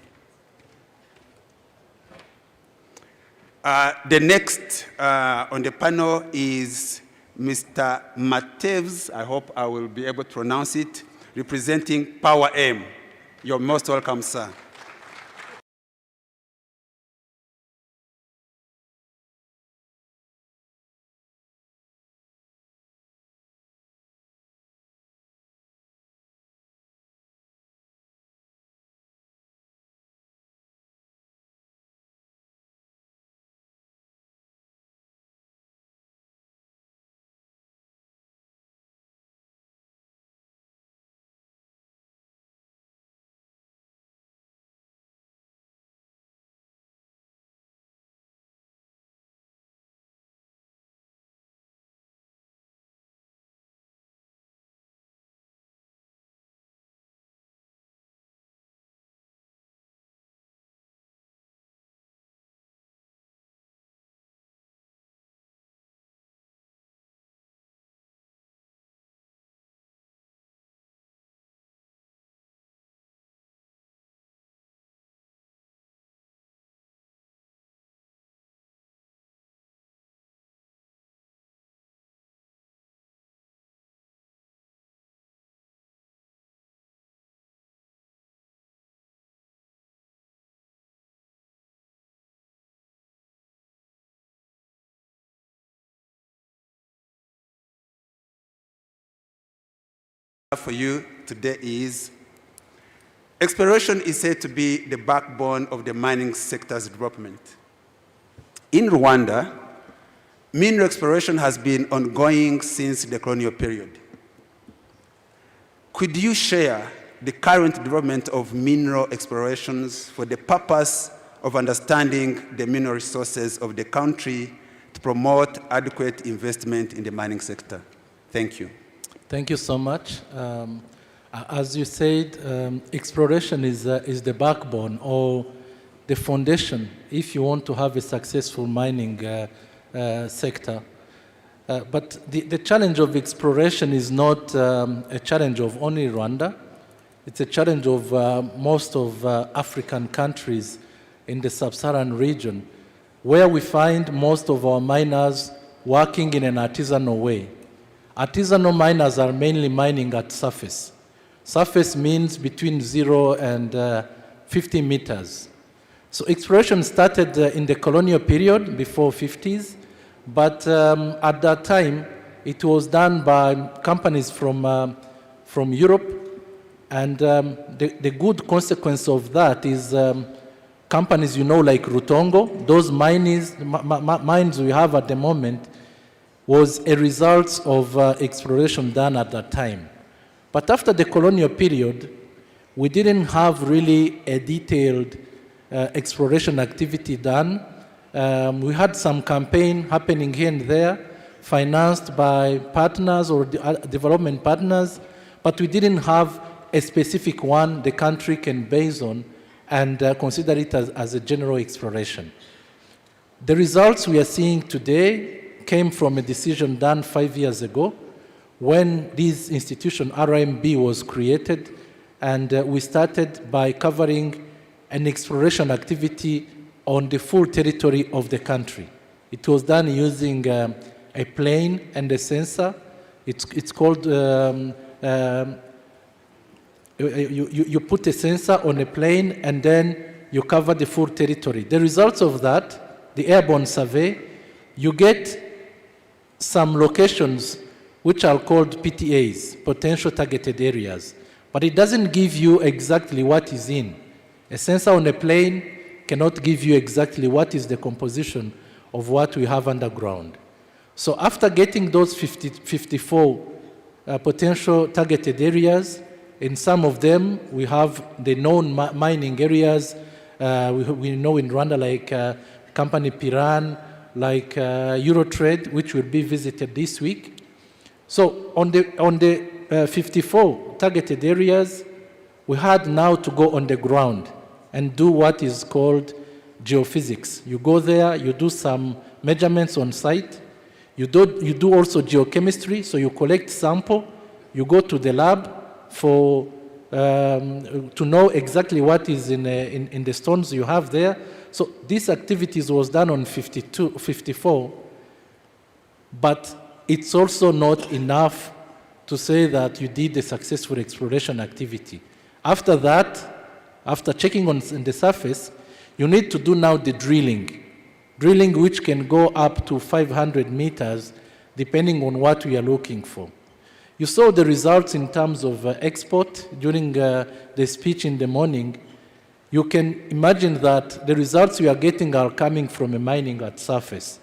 The next on the panel is Mr. Matevs. I hope I will be able to pronounce it, representing Power M. You're most welcome, sir. for you today is, exploration is said to be the backbone of the mining sector's development. In Rwanda, mineral exploration has been ongoing since the colonial period. Could you share the current development of mineral explorations for the purpose of understanding the mineral resources of the country to promote adequate investment in the mining sector? Thank you.
Thank you so much. As you said, exploration is the backbone or the foundation if you want to have a successful mining sector. But the challenge of exploration is not a challenge of only Rwanda. It's a challenge of most of African countries in the sub-Saharan region, where we find most of our miners working in an artisanal way. Artisanal miners are mainly mining at surface. Surface means between 0 and 50 meters. So exploration started in the colonial period, before 50s, but at that time, it was done by companies from Europe, and the good consequence of that is companies, like Rutongo, those mines we have at the moment, was a result of exploration done at that time. But after the colonial period, we didn't have really a detailed exploration activity done. We had some campaign happening here and there, financed by partners or development partners, but we didn't have a specific one the country can base on and consider it as a general exploration. The results we are seeing today came from a decision done 5 years ago when this institution, RMB, was created, and we started by covering an exploration activity on the full territory of the country. It was done using a plane and a sensor. It's called, you put a sensor on a plane and then you cover the full territory. The results of that, the airborne survey, you get some locations which are called PTAs, potential targeted areas, but it doesn't give you exactly what is in. A sensor on a plane cannot give you exactly what is the composition of what we have underground. So after getting those 54 potential targeted areas, in some of them we have the known mining areas. We know in Rwanda, like company Piran, like Eurotrade, which will be visited this week. So on the 54 targeted areas, we had now to go on the ground and do what is called geophysics. You go there, you do some measurements on site. You do also geochemistry, so you collect sample, you go to the lab for to know exactly what is in the stones you have there. So these activities was done on 54, but it's also not enough to say that you did a successful exploration activity. After that, after checking on the surface, you need to do now the drilling which can go up to 500 meters, depending on what we are looking for. You saw the results in terms of export during the speech in the morning. You can imagine that the results we are getting are coming from a mining at surface.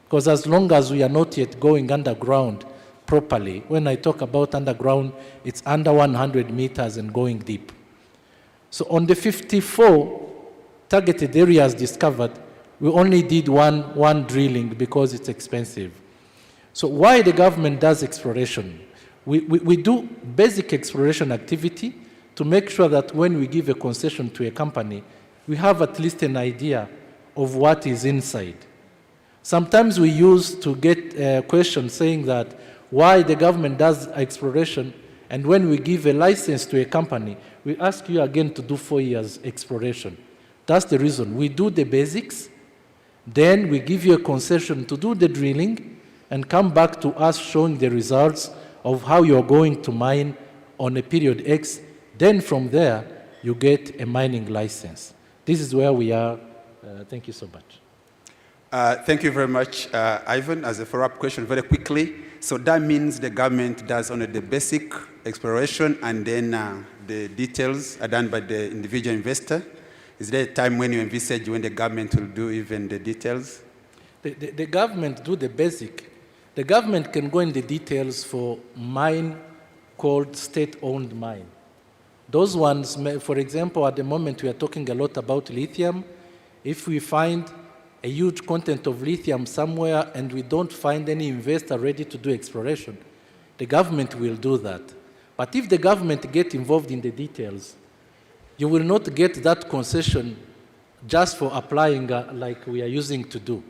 Because as long as we are not yet going underground properly, when I talk about underground, it's under 100 meters and going deep. So on the 54 targeted areas discovered, we only did one drilling because it's expensive. So why the government does exploration? We do basic exploration activity to make sure that when we give a concession to a company, we have at least an idea of what is inside. Sometimes we used to get questions saying that why the government does exploration, and when we give a license to a company, we ask you again to do 4 years exploration. That's the reason. We do the basics, then we give you a concession to do the drilling, and come back to us showing the results of how you're going to mine on a period X. Then from there, you get a mining license. This is where we are. Thank you so much.
Thank you very much, Ivan. As a follow-up question, very quickly, So that means the government does only the basic exploration and then the details are done by the individual investor. Is there a time when you envisage when the government will do even the details?
The government do the basic. The government can go in the details for mine called state-owned mine. Those ones, for example, at the moment we are talking a lot about lithium. If we find a huge content of lithium somewhere and we don't find any investor ready to do exploration, the government will do that. But if the government get involved in the details, you will not get that concession just for applying like we are using to do.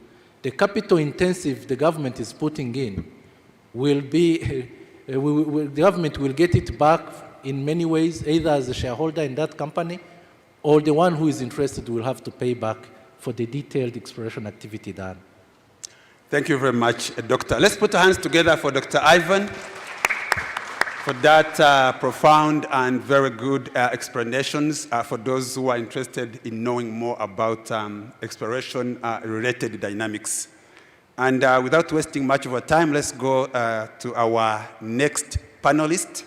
The capital intensive the government is putting in will be, the government will get it back in many ways, either as a shareholder in that company, or the one who is interested will have to pay back for the detailed exploration activity done.
Thank you very much, Doctor. Let's put our hands together for Dr. Ivan for that profound and very good explanations for those who are interested in knowing more about exploration-related dynamics. And without wasting much of our time, let's go to our next panelist,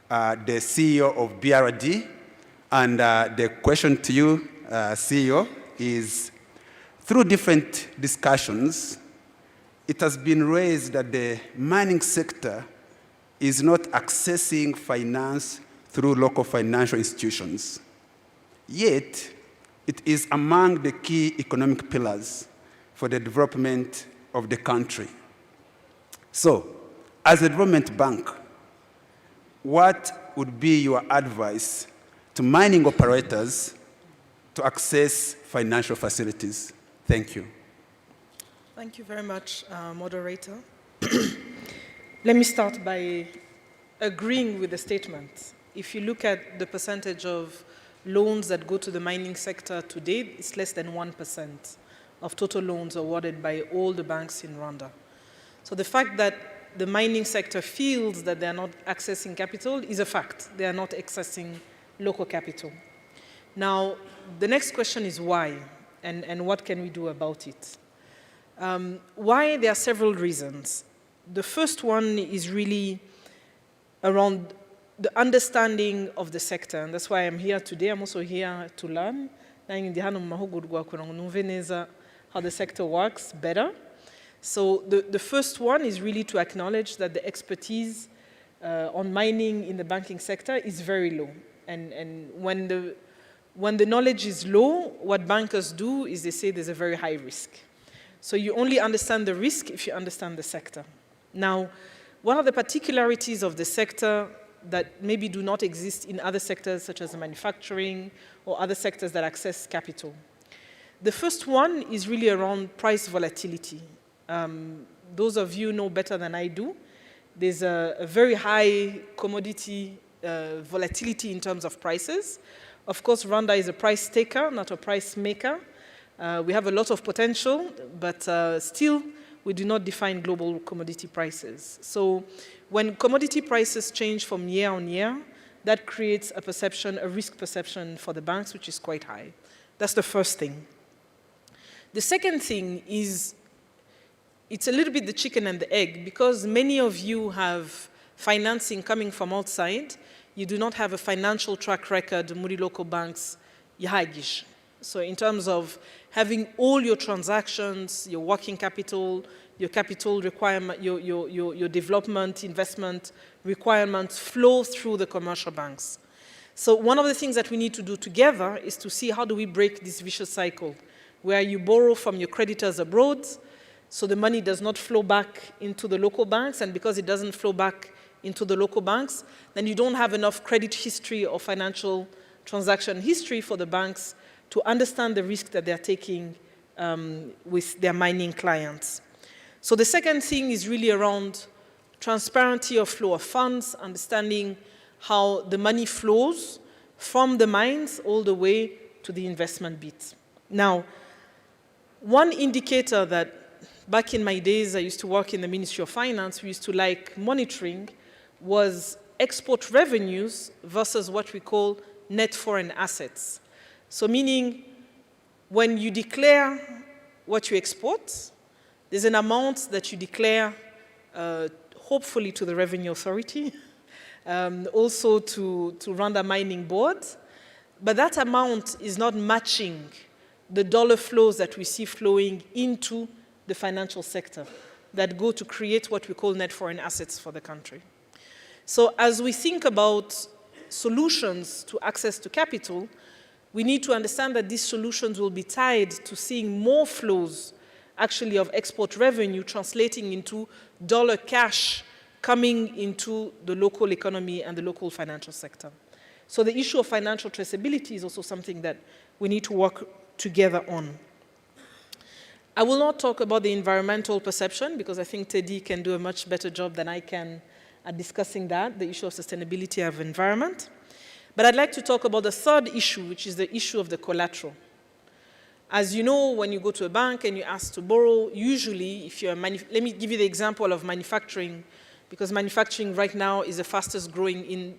the CEO of BRD. And the question to you, CEO, is through different discussions, it has been raised that the mining sector is not accessing finance through local financial institutions. Yet, it is among the key economic pillars for the development of the country. So, as a development bank, what would be your advice to mining operators to access financial facilities? Thank you.
Thank you very much, moderator. Let me start by agreeing with the statement. If you look at the percentage of loans that go to the mining sector today, it's less than 1% of total loans awarded by all the banks in Rwanda. So the fact that the mining sector feels that they're not accessing capital is a fact. They are not accessing local capital. Now, the next question is why, and what can we do about it? Why? There are several reasons. The first one is really around the understanding of the sector, and that's why I'm here today. I'm also here to learn how the sector works better. So the first one is really to acknowledge that the expertise on mining in the banking sector is very low. And when the knowledge is low, what bankers do is they say there's a very high risk. So you only understand the risk if you understand the sector. Now, one of the particularities of the sector that maybe do not exist in other sectors, such as manufacturing or other sectors that access capital. The first one is really around price volatility. Those of you know better than I do. There's a very high commodity volatility in terms of prices. Of course, Rwanda is a price taker, not a price maker. We have a lot of potential, but still, we do not define global commodity prices. So when commodity prices change from year on year, that creates a perception, a risk perception for the banks, which is quite high. That's the first thing. The second thing is, it's a little bit the chicken and the egg, because many of you have financing coming from outside. You do not have a financial track record, muri local banks, yahagish. So in terms of having all your transactions, your working capital requirement, your development, investment requirements flow through the commercial banks. So one of the things that we need to do together is to see how do we break this vicious cycle where you borrow from your creditors abroad, so the money does not flow back into the local banks, and because it doesn't flow back into the local banks, then you don't have enough credit history or financial transaction history for the banks to understand the risk that they're taking with their mining clients. So the second thing is really around transparency of flow of funds, understanding how the money flows from the mines all the way to the investment bit. Now, one indicator that back in my days, I used to work in the Ministry of Finance, we used to like monitoring, was export revenues versus what we call net foreign assets. So meaning, when you declare what you export, there's an amount that you declare hopefully to the Revenue Authority, also to Rwanda Mining Board. But that amount is not matching the dollar flows that we see flowing into the financial sector that go to create what we call net foreign assets for the country. So as we think about solutions to access to capital, we need to understand that these solutions will be tied to seeing more flows actually of export revenue translating into dollar cash coming into the local economy and the local financial sector. So the issue of financial traceability is also something that we need to work together on. I will not talk about the environmental perception because I think Teddy can do a much better job than I can at discussing that, the issue of sustainability of environment. But I'd like to talk about the third issue, which is the issue of the collateral. As you know, when you go to a bank and you ask to borrow, usually if you're let me give you the example of manufacturing, because manufacturing right now is the fastest growing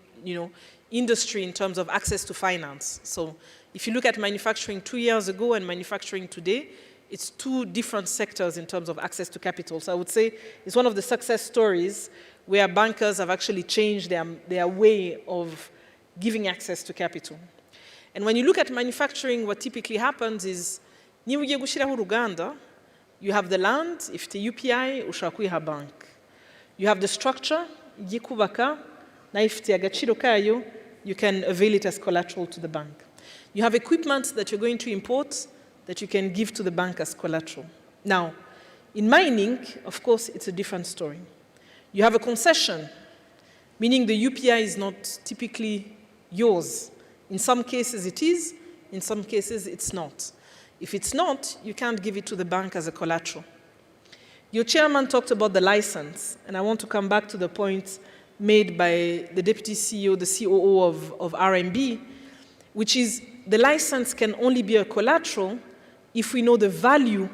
industry in terms of access to finance. So if you look at manufacturing 2 years ago and manufacturing today, it's two different sectors in terms of access to capital. So I would say it's one of the success stories where bankers have actually changed their way of giving access to capital. And when you look at manufacturing, what typically happens is, niba ugiye gushyiraho uruganda, you have the land, ifite UPI, ushaka kuyiha bank. You have the structure, ugiye kubaka, na ifite agaciro kayo, you can avail it as collateral to the bank. You have equipment that you're going to import that you can give to the bank as collateral. Now, in mining, of course, it's a different story. You have a concession, meaning the UPI is not typically yours. In some cases it is, in some cases it's not. If it's not, you can't give it to the bank as a collateral. Your chairman talked about the license, and I want to come back to the point made by the deputy CEO, the COO of RMB, which is the license can only be a collateral if we know the value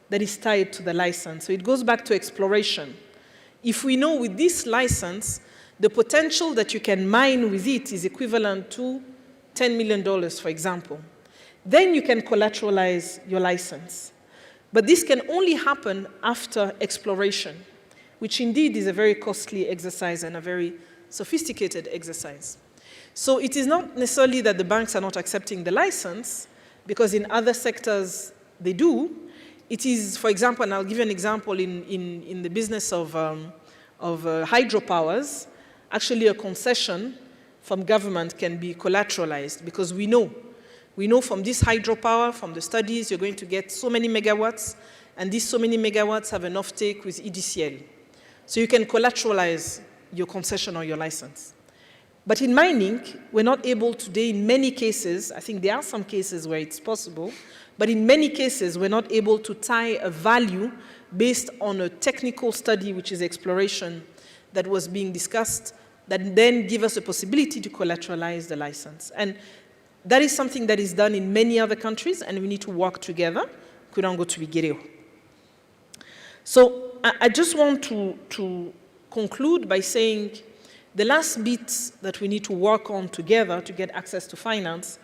that is tied to the license. So it goes back to exploration. If we know with this license, the potential that you can mine with it is equivalent to $10 million, for example, then you can collateralize your license. But this can only happen after exploration, which indeed is a very costly exercise and a very sophisticated exercise. So it is not necessarily that the banks are not accepting the license, because in other sectors they do. It is, for example, and I'll give you an example in the business of hydropowers, actually a concession from government can be collateralized because we know from this hydropower, from the studies, you're going to get so many megawatts, and these so many megawatts have an offtake with EDCL. So you can collateralize your concession or your license. But in mining, we're not able today, in many cases, I think there are some cases where it's possible, but in many cases, we're not able to tie a value based on a technical study, which is exploration, that was being discussed, that then give us a possibility to collateralize the license. And that is something that is done in many other countries, and we need to work together. So I just want to conclude by saying the last bit that we need to work on together to get access to finance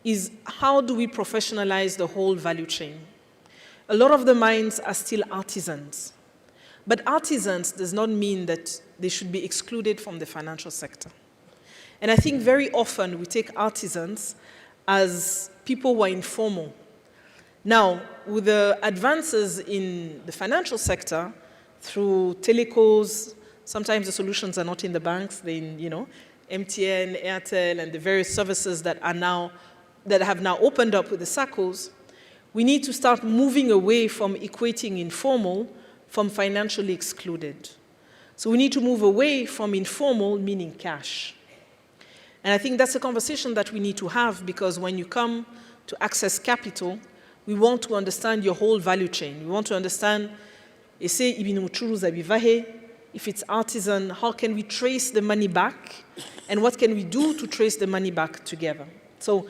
is how do we professionalize the whole value chain? A lot of the mines are still artisans, but artisans does not mean that they should be excluded from the financial sector. And I think very often we take artisans as people who are informal. Now, with the advances in the financial sector, through telecos, sometimes the solutions are not in the banks, they're in, MTN, Airtel, and the various services that have now opened up with the SACCOs. We need to start moving away from equating informal from financially excluded. So we need to move away from informal, meaning cash. And I think that's a conversation that we need to have, because when you come to access capital, we want to understand your whole value chain. We want to understand, if it's artisan, how can we trace the money back? And what can we do to trace the money back together? So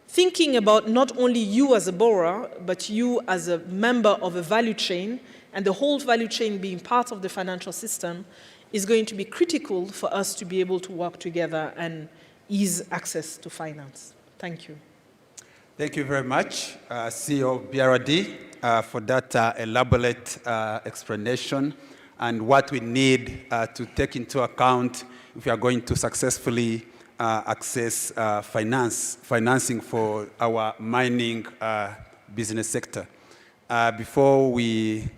thinking about not only you as a borrower, but you as a member of a value chain, and the whole value chain being part of the financial system, is going to be critical for us to be able to work together and ease access to finance. Thank you.
Thank you very much, CEO BRD, for that elaborate explanation and what we need to take into account if we are going to successfully access financing for our mining business sector. Before we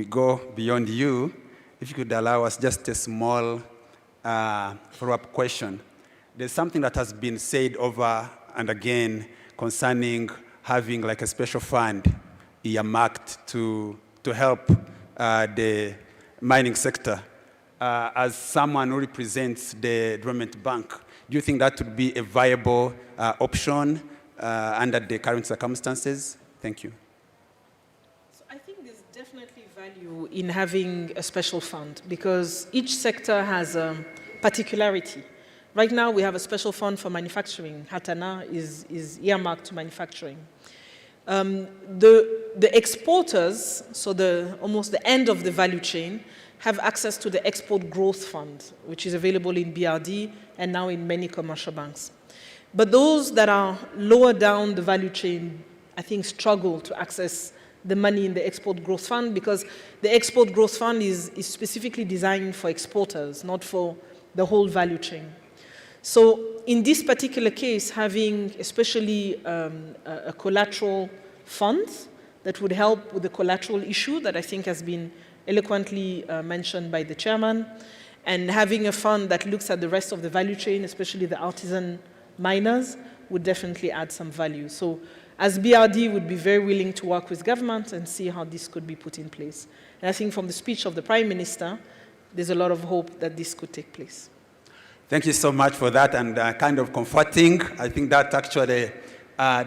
go beyond you, if you could allow us just a small follow-up question. There's something that has been said over and again concerning having like a special fund earmarked to help the mining sector. As someone who represents the Development Bank, do you think that would be a viable option under the current circumstances? Thank you.
So I think there's definitely value in having a special fund because each sector has a particularity. Right now, we have a special fund for manufacturing. Hatana is earmarked to manufacturing. The exporters, so almost the end of the value chain, have access to the Export Growth Fund, which is available in BRD and now in many commercial banks. But those that are lower down the value chain, I think, struggle to access the money in the Export Growth Fund because the Export Growth Fund is specifically designed for exporters, not for the whole value chain. So in this particular case, having especially a collateral fund that would help with the collateral issue that I think has been eloquently mentioned by the chairman, and having a fund that looks at the rest of the value chain, especially the artisan miners, would definitely add some value. So as BRD would be very willing to work with government and see how this could be put in place. And I think from the speech of the Prime Minister, there's a lot of hope that this could take place.
Thank you so much for that, and kind of comforting. I think that actually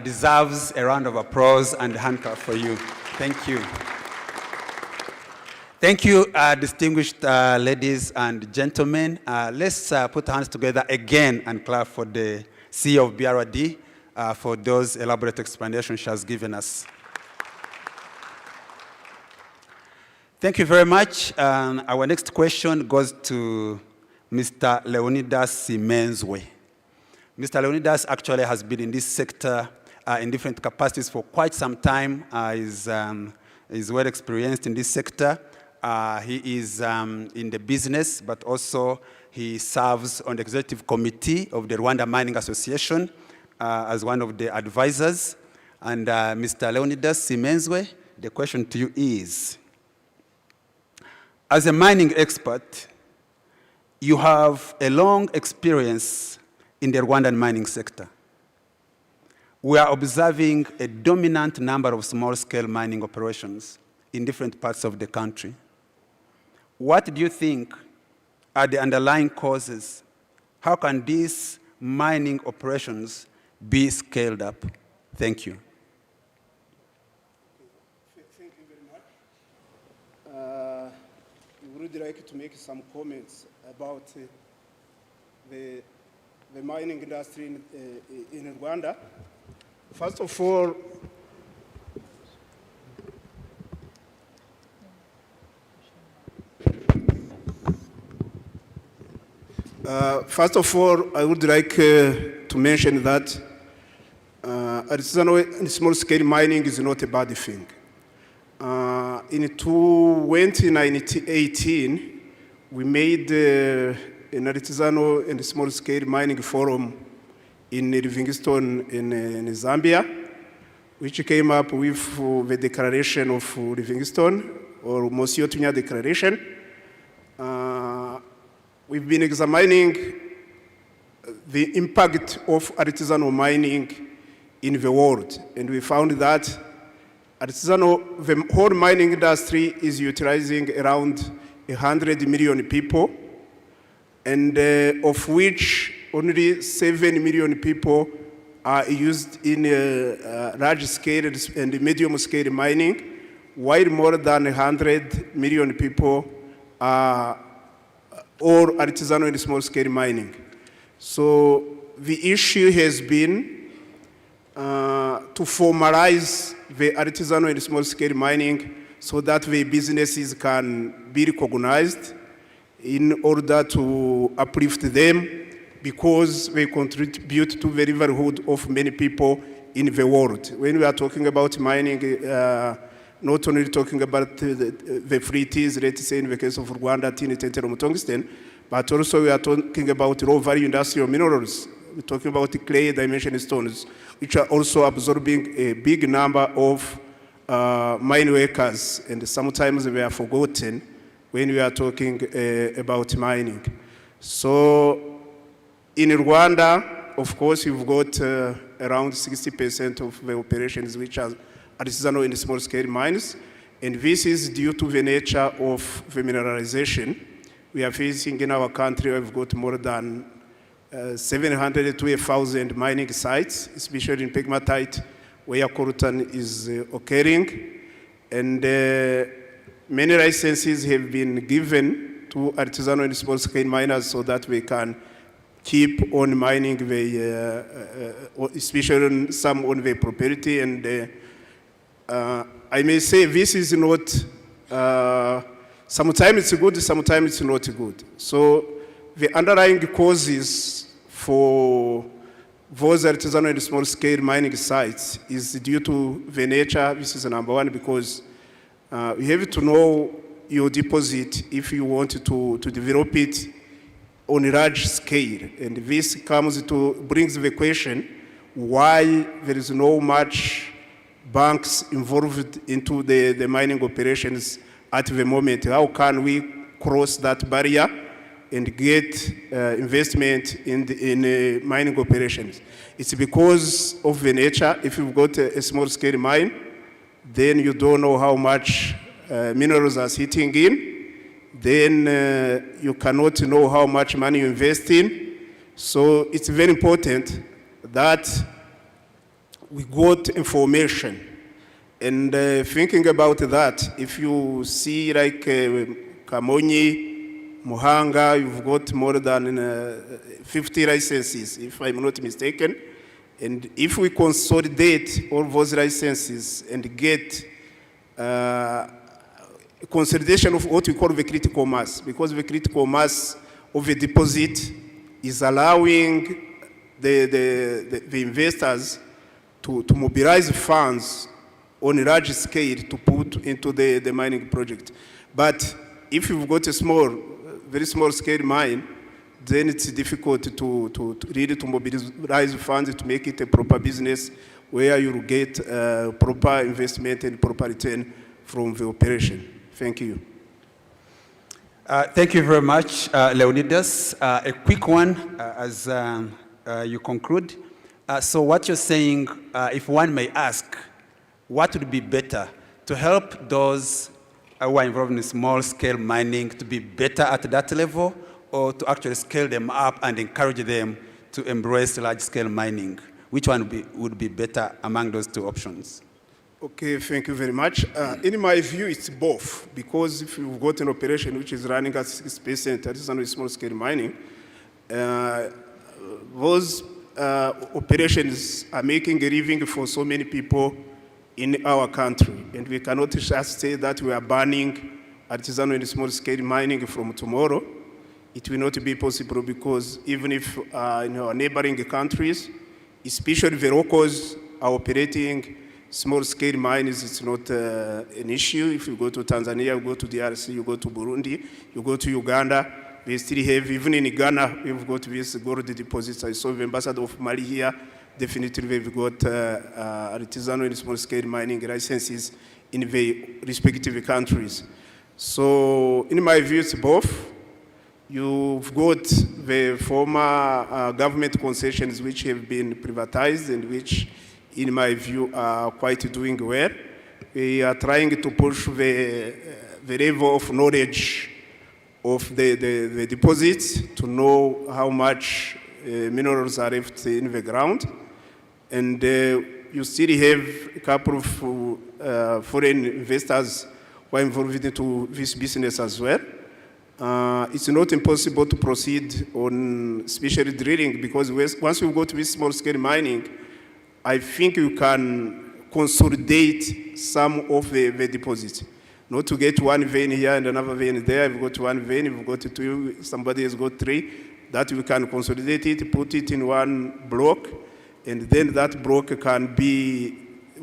deserves a round of applause and a hand clap for you. Thank you. Thank you, distinguished ladies and gentlemen. Let's put hands together again and clap for the CEO of BRD for those elaborate explanations she has given us. Thank you very much. Our next question goes to Mr. Leonidas Simenzwe. Mr. Leonidas actually has been in this sector in different capacities for quite some time. He's well experienced in this sector. He is in the business, but also he serves on the executive committee of the Rwanda Mining Association as one of the advisors. And Mr. Leonidas Simenzwe, the question to you is, as a mining expert, you have a long experience in the Rwandan mining sector. We are observing a dominant number of small-scale mining operations in different parts of the country. What do you think are the underlying causes? How can these mining operations be scaled up? Thank you.
Thank you very much. We would like to make some comments about the mining industry in Rwanda. First of all, I would like to mention that artisanal and small-scale mining is not a bad thing. In 2018, we made an artisanal and small-scale mining forum in Livingstone in Zambia, which came up with the declaration of Livingstone, or Monsieur Tunya Declaration. We've been examining the impact of artisanal mining in the world, and we found that the whole mining industry is utilizing around 100 million people, and of which only 7 million people are used in large-scale and medium-scale mining, while more than 100 million people are all artisanal and small-scale mining. So the issue has been to formalize the artisanal and small-scale mining so that the businesses can be recognized in order to uplift them, because they contribute to the livelihood of many people in the world. When we are talking about mining, not only talking about the free teas, let's say in the case of Rwanda, tin, tantalum, tungsten, but also we are talking about low value industrial minerals. We're talking about the clay dimension stones, which are also absorbing a big number of mine workers, and sometimes they are forgotten when we are talking about mining. So in Rwanda, of course, you've got around 60% of the operations which are artisanal and small-scale mines, and this is due to the nature of the mineralization. We are facing in our country, we've got more than 700 to 1,000 mining sites, especially in pegmatite, where coltan is occurring. And many licenses have been given to artisanal and small-scale miners so that we can keep on mining, especially some on the property. And I may say this is not, sometimes it's good, sometimes it's not good. So the underlying causes for those artisanal and small-scale mining sites is due to the nature. This is number one, because you have to know your deposit if you want to develop it on a large scale. And this brings the question why there is no much banks involved into the mining operations at the moment. How can we cross that barrier and get investment in mining operations? It's because of the nature. If you've got a small-scale mine, then you don't know how much minerals are sitting in. Then you cannot know how much money you invest in. So it's very important that we got information. And thinking about that, if you see like Kamonyi, Muhanga, you've got more than 50 licenses, if I'm not mistaken. And if we consolidate all those licenses and get consolidation of what we call the critical mass, because the critical mass of a deposit is allowing the investors to mobilize funds on a large scale to put into the mining project. But if you've got a very small scale mine, then it's difficult to really mobilize funds to make it a proper business where you get proper investment and proper return from the operation. Thank you.
Thank you very much, Leonidas. A quick one as you conclude. So what you're saying, if one may ask, what would be better to help those who are involved in small-scale mining to be better at that level, or to actually scale them up and encourage them to embrace large-scale mining? Which one would be better among those two options?
Okay, thank you very much. In my view, it's both, because if you've got an operation which is running at 6% artisanal small-scale mining, those operations are making a living for so many people in our country, and we cannot just say that we are banning artisanal and small-scale mining from tomorrow. It will not be possible, because even if in our neighboring countries, especially the locals, are operating small-scale mines, it's not an issue. If you go to Tanzania, you go to DRC, you go to Burundi, you go to Uganda, they still have, even in Ghana, we've got these gold deposits. I saw the ambassador of Mali here. Definitely, we've got artisanal and small-scale mining licenses in the respective countries. So, in my view, it's both. You've got the former government concessions which have been privatized and which, in my view, are quite doing well. We are trying to push the level of knowledge of the deposits to know how much minerals are left in the ground. And you still have a couple of foreign investors who are involved into this business as well. It's not impossible to proceed on especially drilling, because once we go to this small-scale mining, I think you can consolidate some of the deposits. Not to get one vein here and another vein there. We've got one vein, we've got two, somebody has got three. That we can consolidate it, put it in one block, and then that block can be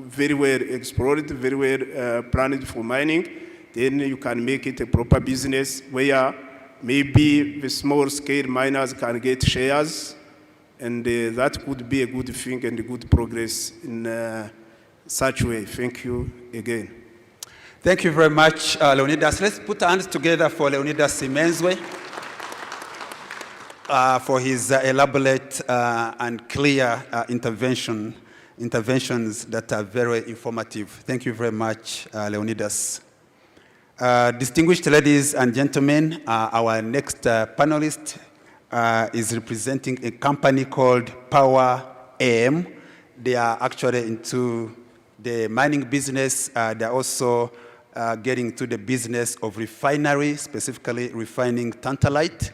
very well explored, very well planned for mining, then you can make it a proper business where maybe the small scale miners can get shares, and that could be a good thing and a good progress in such way. Thank you again.
Thank you very much, Leonidas. Let's put our hands together for Leonidas Simenzwe for his elaborate and clear interventions that are very informative. Thank you very much, Leonidas. Distinguished ladies and gentlemen, our next panelist is representing a company called Power AM. They are actually into the mining business. They're also getting to the business of refinery, specifically refining tantalite.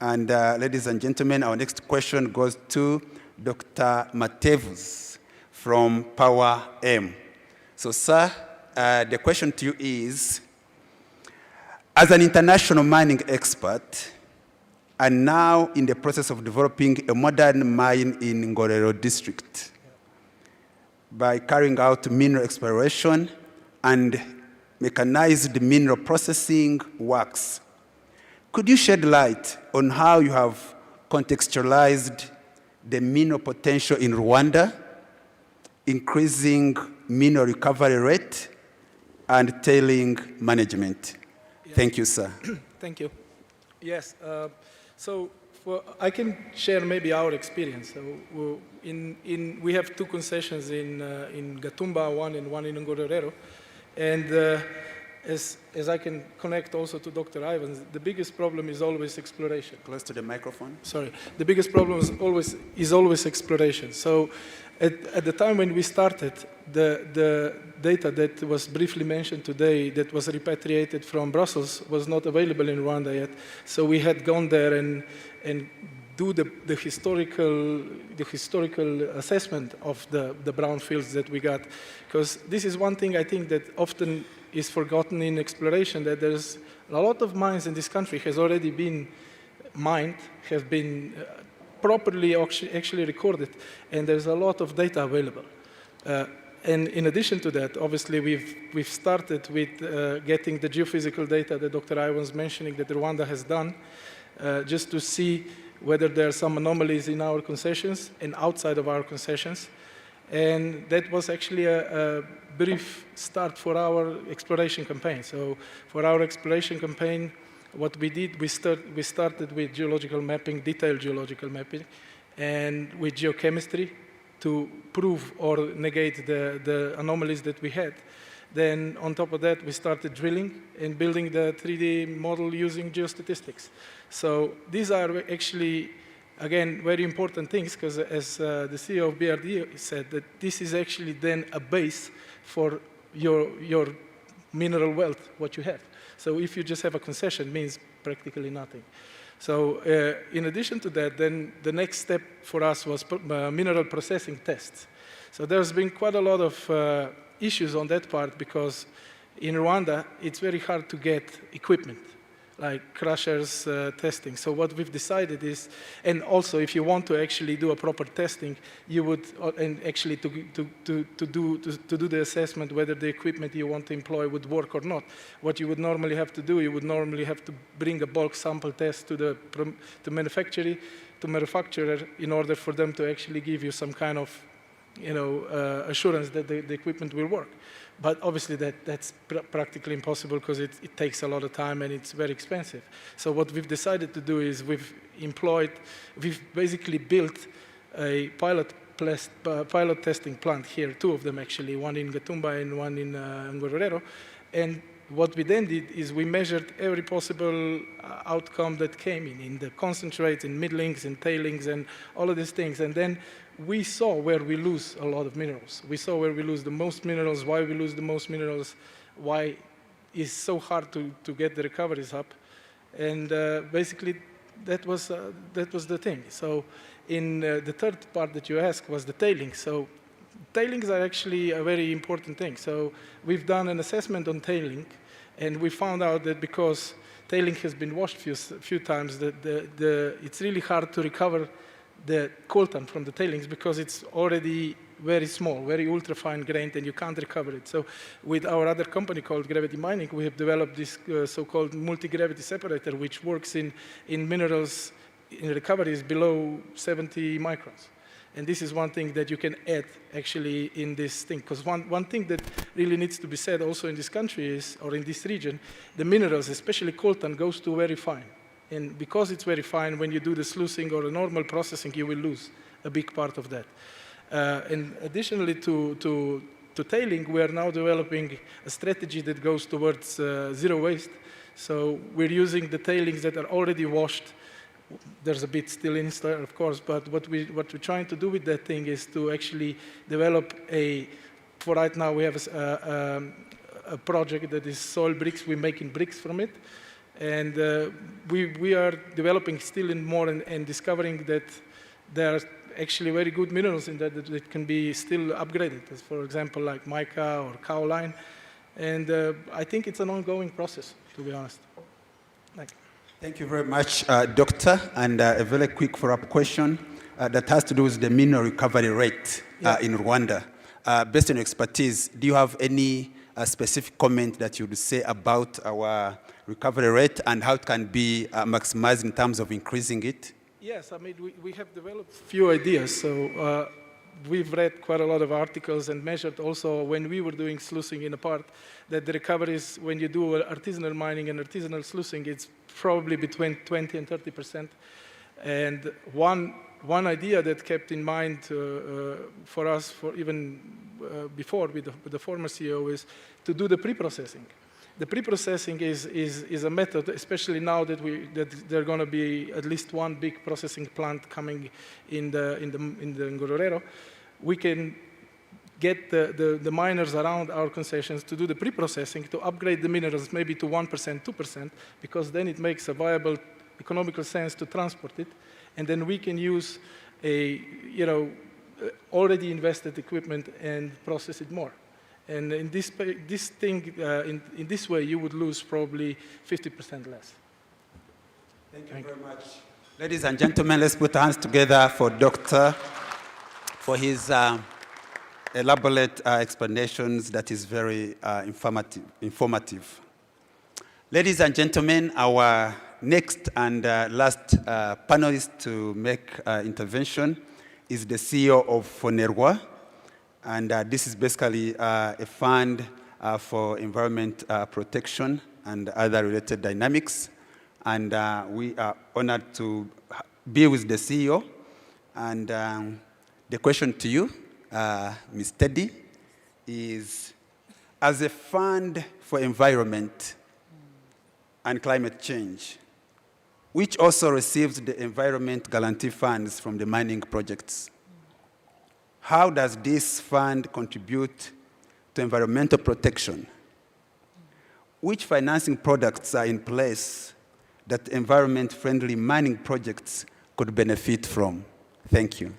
And ladies and gentlemen, our next question goes to Dr. Matevus from Power AM. So, sir, the question to you is, as an international mining expert, and now in the process of developing a modern mine in Ngororero district, by carrying out mineral exploration and mechanized mineral processing works, could you shed light on how you have contextualized the mineral potential in Rwanda, increasing mineral recovery rate, and tailing management?
Yes.
Thank you, sir.
Thank you. Yes, I can share maybe our experience. So we have two concessions in Gatumba, one in Ngororero, and as I can connect also to Dr. Ivans, the biggest problem is always exploration.
Close to the microphone.
Sorry. The biggest problem is always exploration. So at the time when we started, the data that was briefly mentioned today that was repatriated from Brussels was not available in Rwanda yet. So we had gone there and do the historical assessment of the brownfields that we got. Because this is one thing I think that often is forgotten in exploration, that there's a lot of mines in this country has already been mined, have been properly actually recorded, and there's a lot of data available. And in addition to that, obviously we've started with getting the geophysical data that Dr. I was mentioning that Rwanda has done, just to see whether there are some anomalies in our concessions and outside of our concessions. And that was actually a brief start for our exploration campaign. So for our exploration campaign, what we did, we started with geological mapping, detailed geological mapping, and with geochemistry to prove or negate the anomalies that we had. Then on top of that, we started drilling and building the 3D model using geostatistics. So these are actually, again, very important things, because as the CEO of BRD said, that this is actually then a base for your mineral wealth, what you have. So if you just have a concession, it means practically nothing. So in addition to that, then the next step for us was mineral processing tests. So there's been quite a lot of issues on that part, because in Rwanda, it's very hard to get equipment, like crushers, testing. So what we've decided is, and also if you want to actually do a proper testing, you would, and actually to do the assessment whether the equipment you want to employ would work or not, what you would normally have to do, you would normally have to bring a bulk sample test to the manufacturer in order for them to actually give you some kind of assurance that the equipment will work. But obviously that's practically impossible, because it takes a lot of time and it's very expensive. So what we've decided to do is we've basically built a pilot testing plant here, two of them actually, one in Gatumba and one in Ngororero. And what we then did is we measured every possible outcome that came in the concentrates, in middlings, in tailings, and all of these things. And then we saw where we lose a lot of minerals. We saw where we lose the most minerals, why we lose the most minerals, why it's so hard to get the recoveries up. And basically, that was the thing. So in the third part that you asked was the tailings. So tailings are actually a very important thing. So we've done an assessment on tailing, and we found out that because tailing has been washed few times, that it's really hard to recover the coltan from the tailings, because it's already very small, very ultra-fine grained, and you can't recover it. So with our other company called Gravity Mining, we have developed this so-called multi-gravity separator, which works in minerals in recoveries below 70 microns. And this is one thing that you can add actually in this thing. Because one thing that really needs to be said also in this country is, or in this region, the minerals, especially coltan, goes to very fine. And because it's very fine, when you do the sluicing or the normal processing, you will lose a big part of that. And additionally to tailing, we are now developing a strategy that goes towards zero waste. So we're using the tailings that are already washed. There's a bit still in there, of course, but what we're trying to do with that thing is to actually develop for right now we have a project that is soil bricks. We're making bricks from it. And we are developing still in more and discovering that there are actually very good minerals in that can be still upgraded, as for example, like mica or kaolin. And I think it's an ongoing process, to be honest.
Thank you very much, Doctor. And a very quick follow-up question that has to do with the mineral recovery rate in Rwanda. Based on your expertise, do you have any specific comment that you would say about our recovery rate and how it can be maximized in terms of increasing it?
Yes, I mean, we have developed a few ideas. So we've read quite a lot of articles and measured also when we were doing sluicing in a part that the recoveries, when you do artisanal mining and artisanal sluicing, it's probably between 20 and 30%. And one idea that kept in mind for us, for even before with the former CEO, is to do the pre-processing. The pre-processing is a method, especially now that there are going to be at least one big processing plant coming in the Ngororero. We can get the miners around our concessions to do the pre-processing, to upgrade the minerals maybe to 1%, 2%, because then it makes a viable economical sense to transport it. And then we can use already invested equipment and process it more. And in this thing, in this way, you would lose probably 50% less.
Thank you very much. Ladies and gentlemen, let's put our hands together for Doctor, for his elaborate explanations that is very informative. Ladies and gentlemen, our next and last panelist to make intervention is the CEO of Fonerwa. And this is basically a fund for environment protection and other related dynamics. And we are honored to be with the CEO. And the question to you, Ms. Teddy, is as a fund for environment and climate change, which also receives the environment guarantee funds from the mining projects, how does this fund contribute to environmental protection? Which financing products are in place that environment-friendly mining projects could benefit from? Thank you.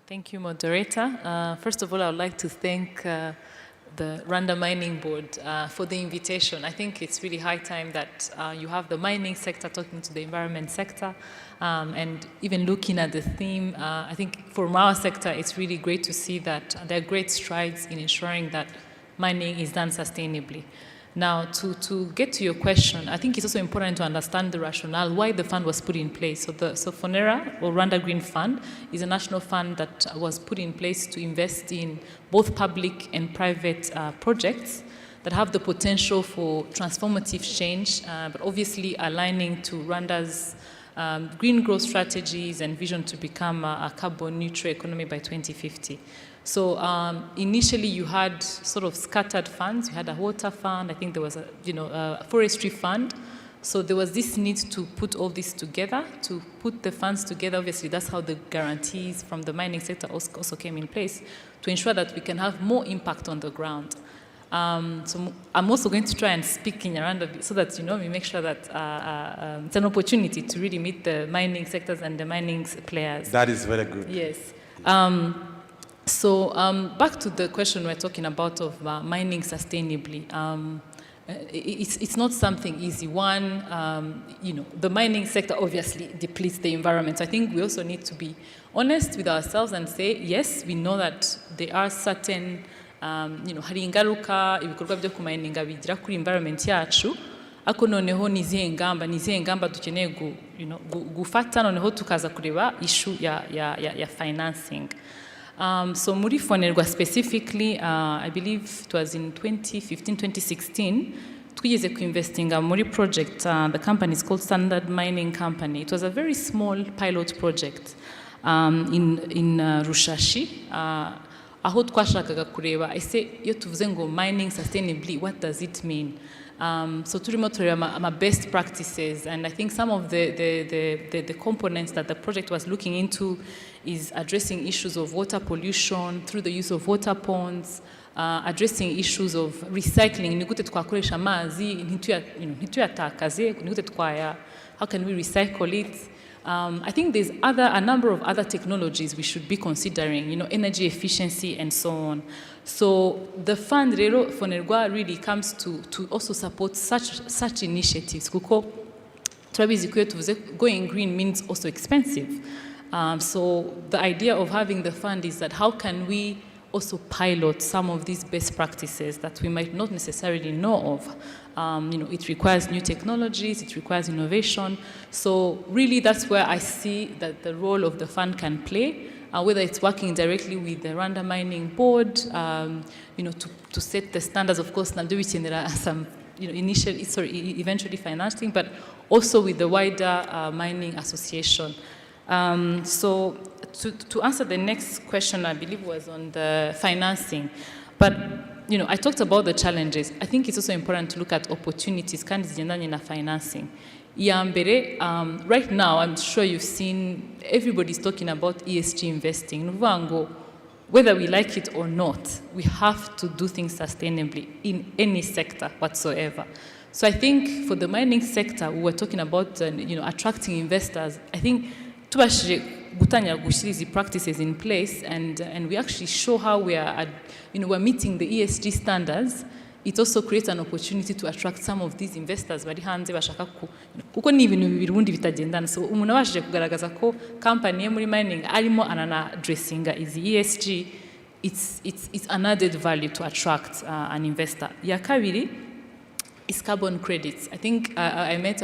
Thank you, moderator. First of all, I would like to thank the Rwanda Mining Board for the invitation. I think it's really high time that you have the mining sector talking to the environment sector. And even looking at the theme, I think from our sector, it's really great to see that there are great strides in ensuring that mining is done sustainably. Now, to get to your question, I think it's also important to understand the rationale, why the fund was put in place. So FONERA, or Rwanda Green Fund, is a national fund that was put in place to invest in both public and private projects that have the potential for transformative change, but obviously aligning to Rwanda's green growth strategies and vision to become a carbon neutral economy by 2050. So initially you had sort of scattered funds. You had a water fund. I think there was a forestry fund. So there was this need to put all this together, to put the funds together. Obviously, that's how the guarantees from the mining sector also came in place, to ensure that we can have more impact on the ground. So I'm also going to try and speak in Rwanda so that we make sure that it's an opportunity to really meet the mining sectors and the mining players.
That is very good.
Yes. So back to the question we're talking about of mining sustainably. It's not something easy. One, the mining sector obviously depletes the environment. So I think we also need to be honest with ourselves and say, yes, we know that there are certain, hari ingaruka ibikorwa byo kumayininga bigira kuri environment yacu, ako noneho ni izihe ngamba dukeneye gufata, noneho tukaza kureba issue ya financing. So muri Fonerwa specifically, I believe it was in 2015-2016, twigeze kuinvestinga muri project, the company is called Standard Mining Company. It was a very small pilot project in Rushashi, aho twashakaga kureba ese iyo tuvuze ngo mining sustainably, what does it mean? So turimo tureba my best practices, and I think some of the components that the project was looking into is addressing issues of water pollution through the use of water ponds, addressing issues of recycling. Nigute twakoresha amazi ntituyatakaze, nigute twaya, how can we recycle it? I think there's a number of other technologies we should be considering, energy efficiency and so on. So the fund rero Fonerwa really comes to also support such initiatives. Kuko turabizi ko tuvuze going green means also expensive. So the idea of having the fund is that how can we also pilot some of these best practices that we might not necessarily know of. It requires new technologies, it requires innovation. So really that's where I see that the role of the fund can play, whether it's working directly with the Rwanda Mining Board, to set the standards. Of course, there are some eventually financing, but also with the wider mining association. So to answer the next question, I believe was on the financing. But I talked about the challenges. I think it's also important to look at opportunities kandi zigendanye na financing. Right now, I'm sure you've seen everybody's talking about ESG investing. Whether we like it or not, we have to do things sustainably in any sector whatsoever. So I think for the mining sector, we were talking about attracting investors. I think these practices in place, and we actually show how we are, we're meeting the ESG standards. It also creates an opportunity to attract some of these investors bari hanze bashaka kuko ni ibintu bibiri bundi bitagendana. So umuntu abashije kugaragaza ko company muri mining arimo anana addressinga is ESG, it's an added value to attract an investor. Ya kabiri is carbon credits. I think I met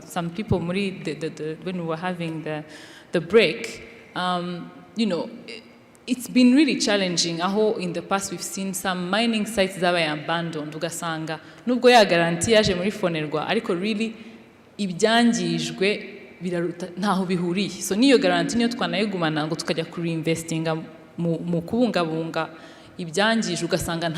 some people when we were having the break. It's been really challenging. In the past we've seen some mining sites that were abandoned. Ugasanga nubwo ya guarantee yaje muri Fonerwa ariko really ibyangijwe ntaho bihuriye. So niyo guarantee niyo twanayigumana ngo tukajya ku reinvestinga mu kubungabunga ibyangije ugasanga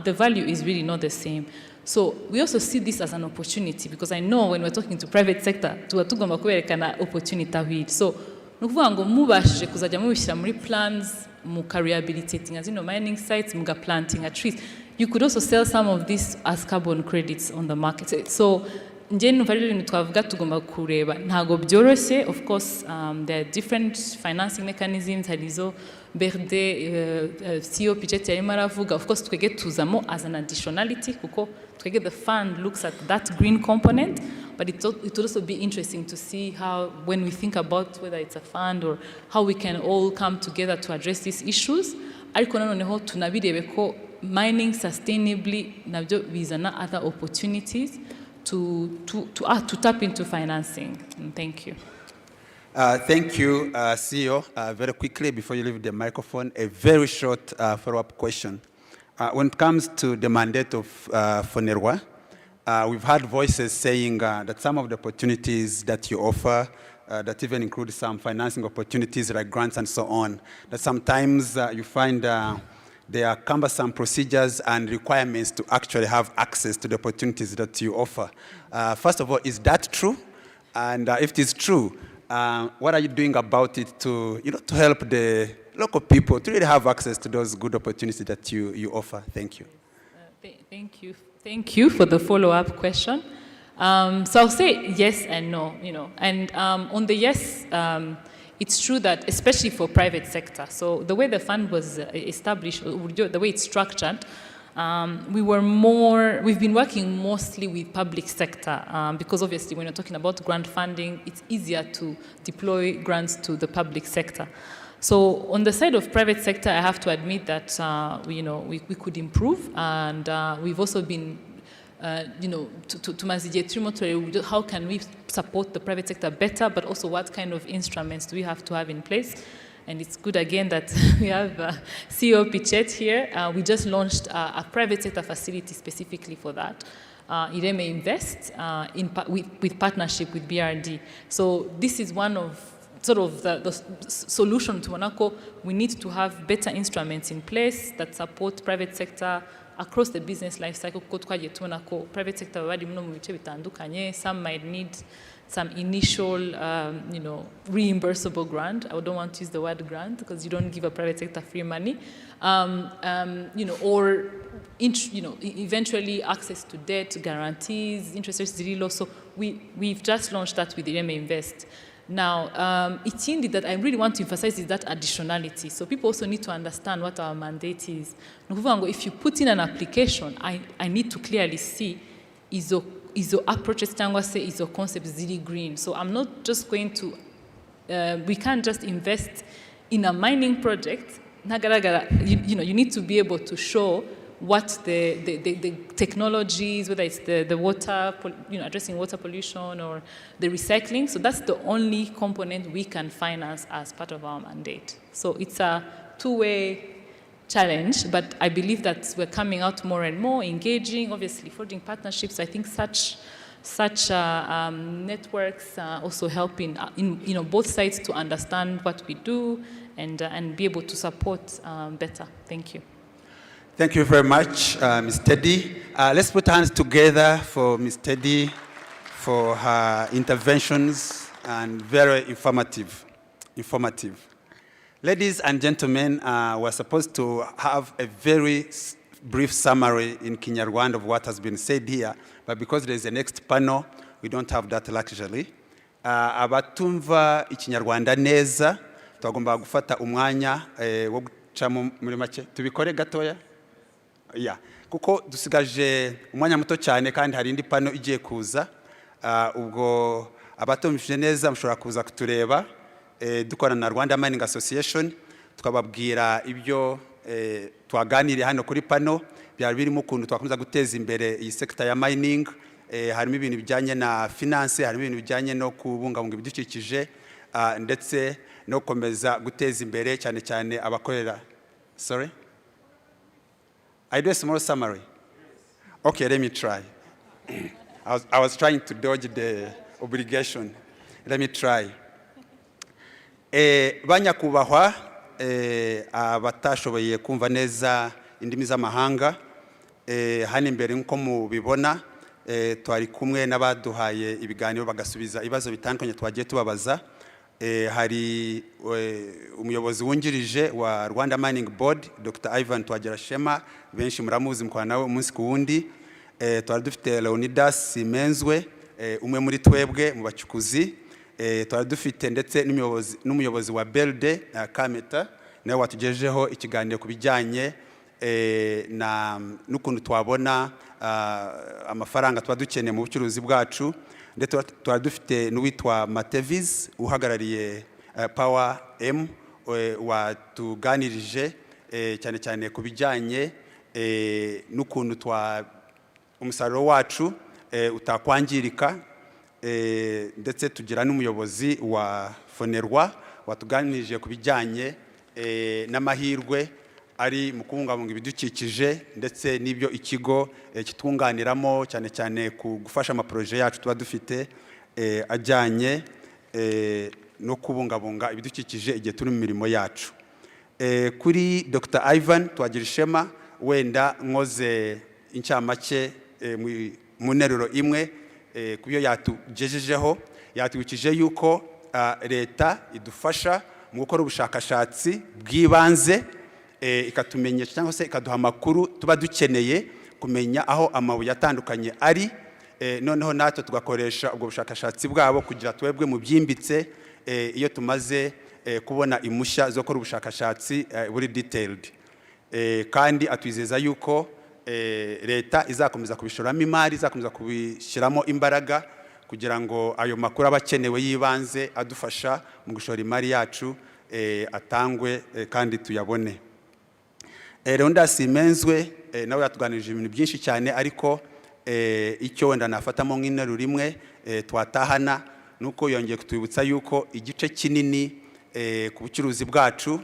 the value is really not the same. So we also see this as an opportunity, because I know when we're talking to private sector, tuba tugomba kuberekana opportunity ahiri. So nukuvuga ngo mubashije kuzajya mubishyira muri plans, muka-rehabilitating mining sites, muka-planting trees. You could also sell some of this as carbon credits on the market. So nje numva rero ibintu twavuga tugomba kureba ntago byoroshye. Of course, there are different financing mechanisms, harizo berde CEO Picheti yarimo aravuga. Of course twege tuzamo as an additionality kuko twege the fund looks at that green component, but it would also be interesting to see how, when we think about whether it's a fund or how we can all come together to address these issues. Ariko noneho tunabirebe ko mining sustainably nabyo bizana other opportunities to tap into financing. Thank you.
Thank you, CEO. Very quickly, before you leave the microphone, a very short follow-up question. When it comes to the mandate of Fonerwa, we've heard voices saying that some of the opportunities that you offer, that even include some financing opportunities like grants and so on, that sometimes you find there are cumbersome procedures and requirements to actually have access to the opportunities that you offer. First of all, is that true? And if it is true, what are you doing about it to help the local people to really have access to those good opportunities that you offer? Thank you.
Thank you for the follow-up question. So I'll say yes and no. And on the yes, it's true that especially for private sector. So the way the fund was established, the way it's structured, we've been working mostly with public sector because obviously when you're talking about grant funding, it's easier to deploy grants to the public sector. So on the side of private sector, I have to admit that we could improve, and we've also been how can we support the private sector better, but also what kind of instruments do we have to have in place? And it's good again that we have CEO Pichet here. We just launched a private sector facility specifically for that. Ireme Invest with partnership with BRD. So this is one of sort of the solution to Monaco. We need to have better instruments in place that support private sector across the business life cycle. Private sector, some might need some initial, reimbursable grant. I don't want to use the word grant because you don't give a private sector free money, or eventually access to debt, guarantees, interest rates really low. So we've just launched that with Ireme Invest. Now, it's indeed that I really want to emphasize is that additionality. So people also need to understand what our mandate is. If you put in an application, I need to clearly see is approaches is concepts really green. So I'm not just going to, we can't just invest in a mining project. You need to be able to show what the technologies, whether it's the water, addressing water pollution or the recycling. So that's the only component we can finance as part of our mandate. So it's a two-way challenge, but I believe that we're coming out more and more, engaging, obviously forging partnerships. I think such networks also help in both sides to understand what we do and be able to support better. Thank you.
Thank you very much, Ms. Teddy. Let's put hands together for Ms. Teddy for her interventions and very informative. Ladies and gentlemen, we're supposed to have a very brief summary in Kinyarwanda of what has been said here, but because there's a next panel, we don't have that luxury. Abatumva ikinyarwanda neza, twagomba gufata umwanya wo guca muri make. Tubikore gatoya? Yeah. Kuko dusigaje umwanya muto cyane kandi hari indi panel igiye kuza. Ubwo abatumvise neza mushobora kuza kutureba. Dukorana na Rwanda Mining Association, tukababwira ibyo twaganiriye hano kuri pano, byari birimo ukuntu twakomeza guteza imbere iyi sector ya mining, harimo ibintu bijyanye na finance, harimo ibintu bijyanye no kubungabunga ibidukikije, ndetse no komeza guteza imbere cyane cyane abakorera. Sorry? I do a small summary. Okay, let me try. I was trying to dodge the obligation. Let me try. Banyakubahwa abatashoboye kumva neza indimi z'amahanga, hano imbere nko mubibona twari kumwe n'abaduhaye ibiganiro bagasubiza ibibazo bitandukanye twagiye tubabaza. Hari umuyobozi wungirije wa Rwanda Mining Board, Dr. Ivan Twagerashema, benshi muramuzi mukwana nawe umunsi ku wundi. Twari dufite Leonidas Simenzwe, umwe muri twebwe mu bacukuzi. Twari dufite ndetse n'umuyobozi wa Belde Kameta, nawe watugejeho ikiganiro ku bijyanye n'ukuntu twabona amafaranga tuba dukeneye mu bucuruzi bwacu. Ndetse twari dufite n'uwitwa Matevis uhagarariye Power M, watuganirije cyane cyane ku bijyanye n'ukuntu umusaruro wacu utakwangirika. Ndetse tugira n'umuyobozi wa Fonerwa watuganirije ku bijyanye n'amahirwe ari mu kubungabunga ibidukikije ndetse n'ibyo ikigo kitwunganiramo cyane cyane ku gufasha amaproje yacu tuba dufite ajyanye no kubungabunga ibidukikije igihe turi mu mirimo yacu. Kuri Dr. Ivan Twagerashema, wenda nkoze incamake mu nteruro imwe kubyo yatugejejeho, yatwikije yuko leta idufasha mu gukora ubushakashatsi bw'ibanze, ikatumenyesha cyangwa se ikaduha amakuru tuba dukeneye kumenya aho amabuye atandukanye ari, noneho natwe tugakoresha ubwo bushakashatsi bwabo kugira twebwe mu byimbitse iyo tumaze kubona impushya zo gukora ubushakashatsi buri detailed. Kandi atwizeza yuko leta izakomeza kubishoramo imari, izakomeza kubishyiramo imbaraga kugira ngo ayo makuru aba akenewe y'ibanze adufasha mu gushora imari yacu atangwe kandi tuyabone. Rwanda Simenzwe nawe yatuganirije ibintu byinshi cyane, ariko icyo wenda nafatamo nk'interuro rimwe twatahana nuko yongeye kutwibutsa yuko igice kinini ku bucuruzi bwacu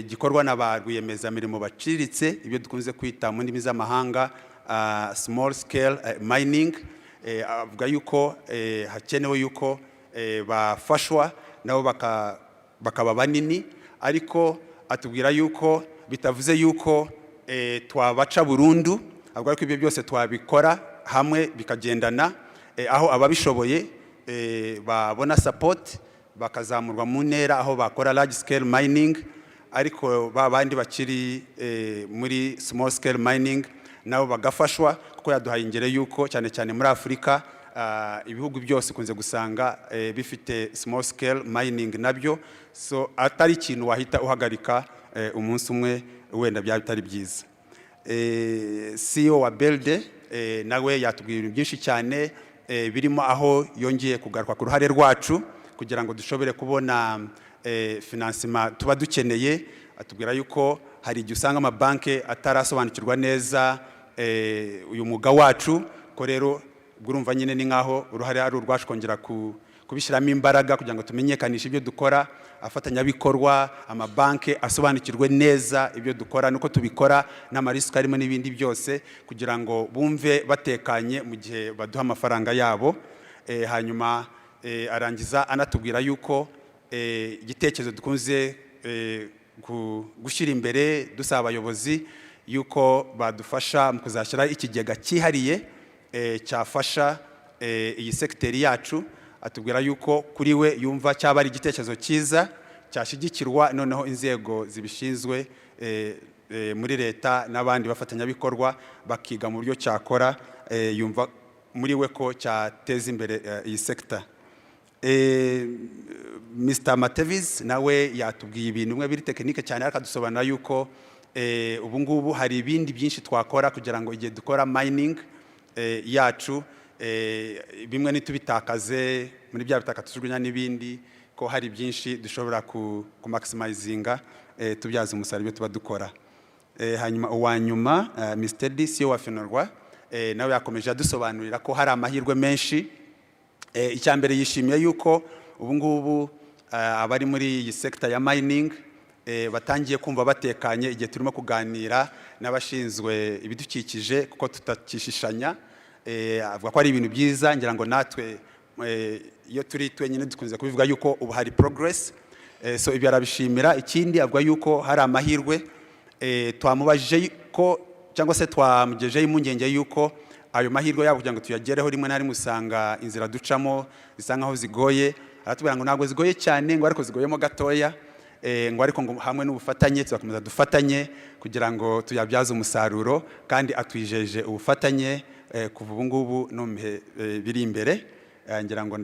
gikorwa na ba rwiyemezamirimo baciriritse, ibyo dukunze kwita mu ndimi z'amahanga small scale mining. Avuga yuko hakenewe yuko bafashwa nabo bakaba banini, ariko atubwira yuko bitavuze yuko twabaca burundu, avuga ko ibyo byose twabikora hamwe bikagendana, aho ababishoboye babona support bakazamurwa mu ntera aho bakora large scale mining, ariko babandi bakiri muri small scale mining nabo bagafashwa, kuko yaduhaye ingero yuko cyane cyane muri Afurika ibihugu byose kunze gusanga bifite small scale mining nabyo, so atari ikintu wahita uhagarika umunsi umwe, wenda byaba bitari byiza. CEO wa Belde nawe yatubwiye ibintu byinshi cyane birimo aho yongeye kugaruka ku ruhare rwacu kugira ngo dushobore kubona financement tuba dukeneye. Atubwira yuko hari igihe usanga amabanki atarasobanukirwa neza uyu mwuga wacu, ko rero urumva nyine ni nkaho uruhare ari urwacu kongera kubishyiramo imbaraga kugira ngo tumenyekanishe ibyo dukora, afatanyabikorwa amabanki asobanukirwe neza ibyo dukora nuko tubikora n'amarisiko arimo n'ibindi byose, kugira ngo bumve batekanye mu gihe baduha amafaranga yabo. Hanyuma arangiza anatubwira yuko igitekerezo dukunze gushyira imbere dusaba abayobozi yuko badufasha mu kuzashyira ikigega cyihariye cyafasha iyi sekiteri yacu. Atubwira yuko kuri we yumva cyaba ari igitekerezo cyiza cyashyigikirwa, noneho inzego zibishinzwe muri leta n'abandi bafatanyabikorwa bakiga mu buryo cyakora, yumva muri we ko cyateza imbere iyi sekita. Mr. Matevis nawe yatubwiye ibintu bimwe biri tekinike cyane, ariko adusobanura yuko ubu ngubu hari ibindi byinshi twakora kugira ngo igihe dukora mining yacu bimwe nitubitakaze muri bya bitaka tujugunya n'ibindi, ko hari byinshi dushobora kumaximizinga tubyaza umusaruro tuba dukora. Hanyuma uwanyuma Mr. DC wa Fenorwa nawe yakomeje adusobanurira ko hari amahirwe menshi. Icyambere yishimiye yuko ubu ngubu abari muri iyi sekta ya mining batangiye kumva batekanye igihe turimo kuganira n'abashinzwe ibidukikije, kuko tutakishishanya. Avuga ko ari ibintu byiza, ngira ngo natwe iyo turi twenyine dukunze kubivuga yuko ubu hari progress, so ibyo arabishimira. Ikindi avuga yuko hari amahirwe, twamubajije ko cyangwa se twamugejeje impungenge yuko ayo mahirwe yabo kugira ngo tuyagereho rimwe na rimwe usanga inzira ducamo zisa nkaho zigoye. Aratubwira ngo ntabwo zigoye cyane, ngo ariko zigoyemo gatoya, ngo ariko ngo hamwe n'ubufatanye tuzakomeza dufatanye kugira ngo tuyabyaze umusaruro, kandi atwijeje ubufatanye kuva ubu ngubu no mhe biri imbere. Ngira ngo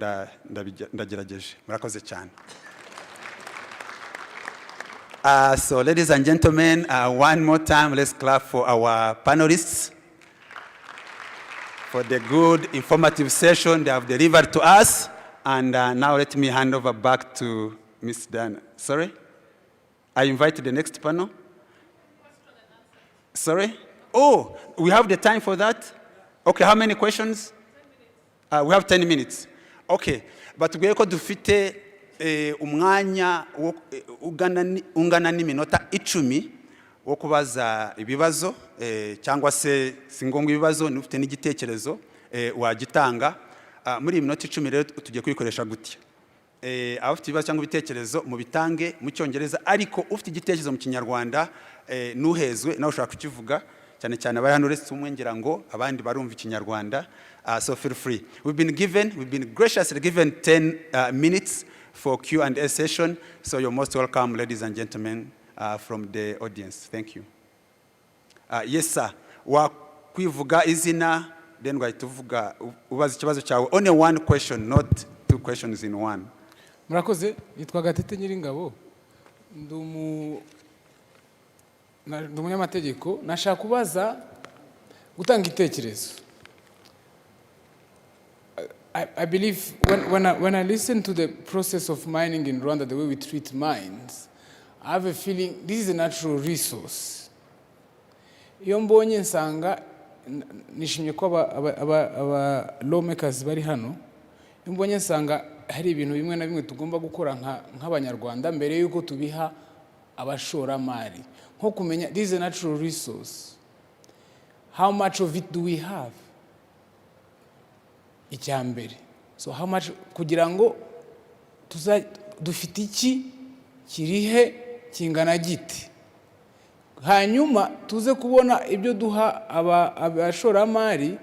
ndagerageje. Murakoze cyane. So ladies and gentlemen, one more time let's clap for our panelists for the good informative session they have delivered to us. And now let me hand over back to Ms. Dan. Sorry? I invite the next panel. Sorry? Oh, we have the time for that? Okay, how many questions? We have 10 minutes. Okay, but we ko dufite umwanya ungana n'iminota 10 wo kubaza ibibazo, cyangwa se singongo ibibazo, nufite n'igitekerezo wagitanga. Muri iyi minota 10 rero tugiye kwikoresha gutya. Abafite ibibazo cyangwa ibitekerezo mu bitange mu Cyongereza, ariko ufite igitekerezo mu Kinyarwanda nuhezwe nawe ushaka kukivuga, cyane cyane abari hano uretse umwe ngira ngo abandi barumva Ikinyarwanda. So feel free. We've been graciously given 10 minutes for Q&A session. So you're most welcome, ladies and gentlemen, from the audience. Thank you. Yes, sir. Wakwivuga izina, then wahituvuga ubaza ikibazo cyawe. Only one question, not two questions in one.
Murakoze, nitwa Gatete Nyiringabo. Ndi umunyamategeko. Nashaka kubaza gutanga igitekerezo. I believe when I listen to the process of mining in Rwanda, the way we treat mines, I have a feeling this is a natural resource. Iyo mbonye nsanga nishimye ko aba lawmakers bari hano, iyo mbonye nsanga hari ibintu bimwe na bimwe tugomba gukora nk'abanyarwanda mbere yuko tubiha abashoramari, nko kumenya this is a natural resource. How much of it do we have? Icyambere. So how much kugira ngo dufite iki kirihe kingana giti. Hanyuma tuze kubona ibyo duha abashoramari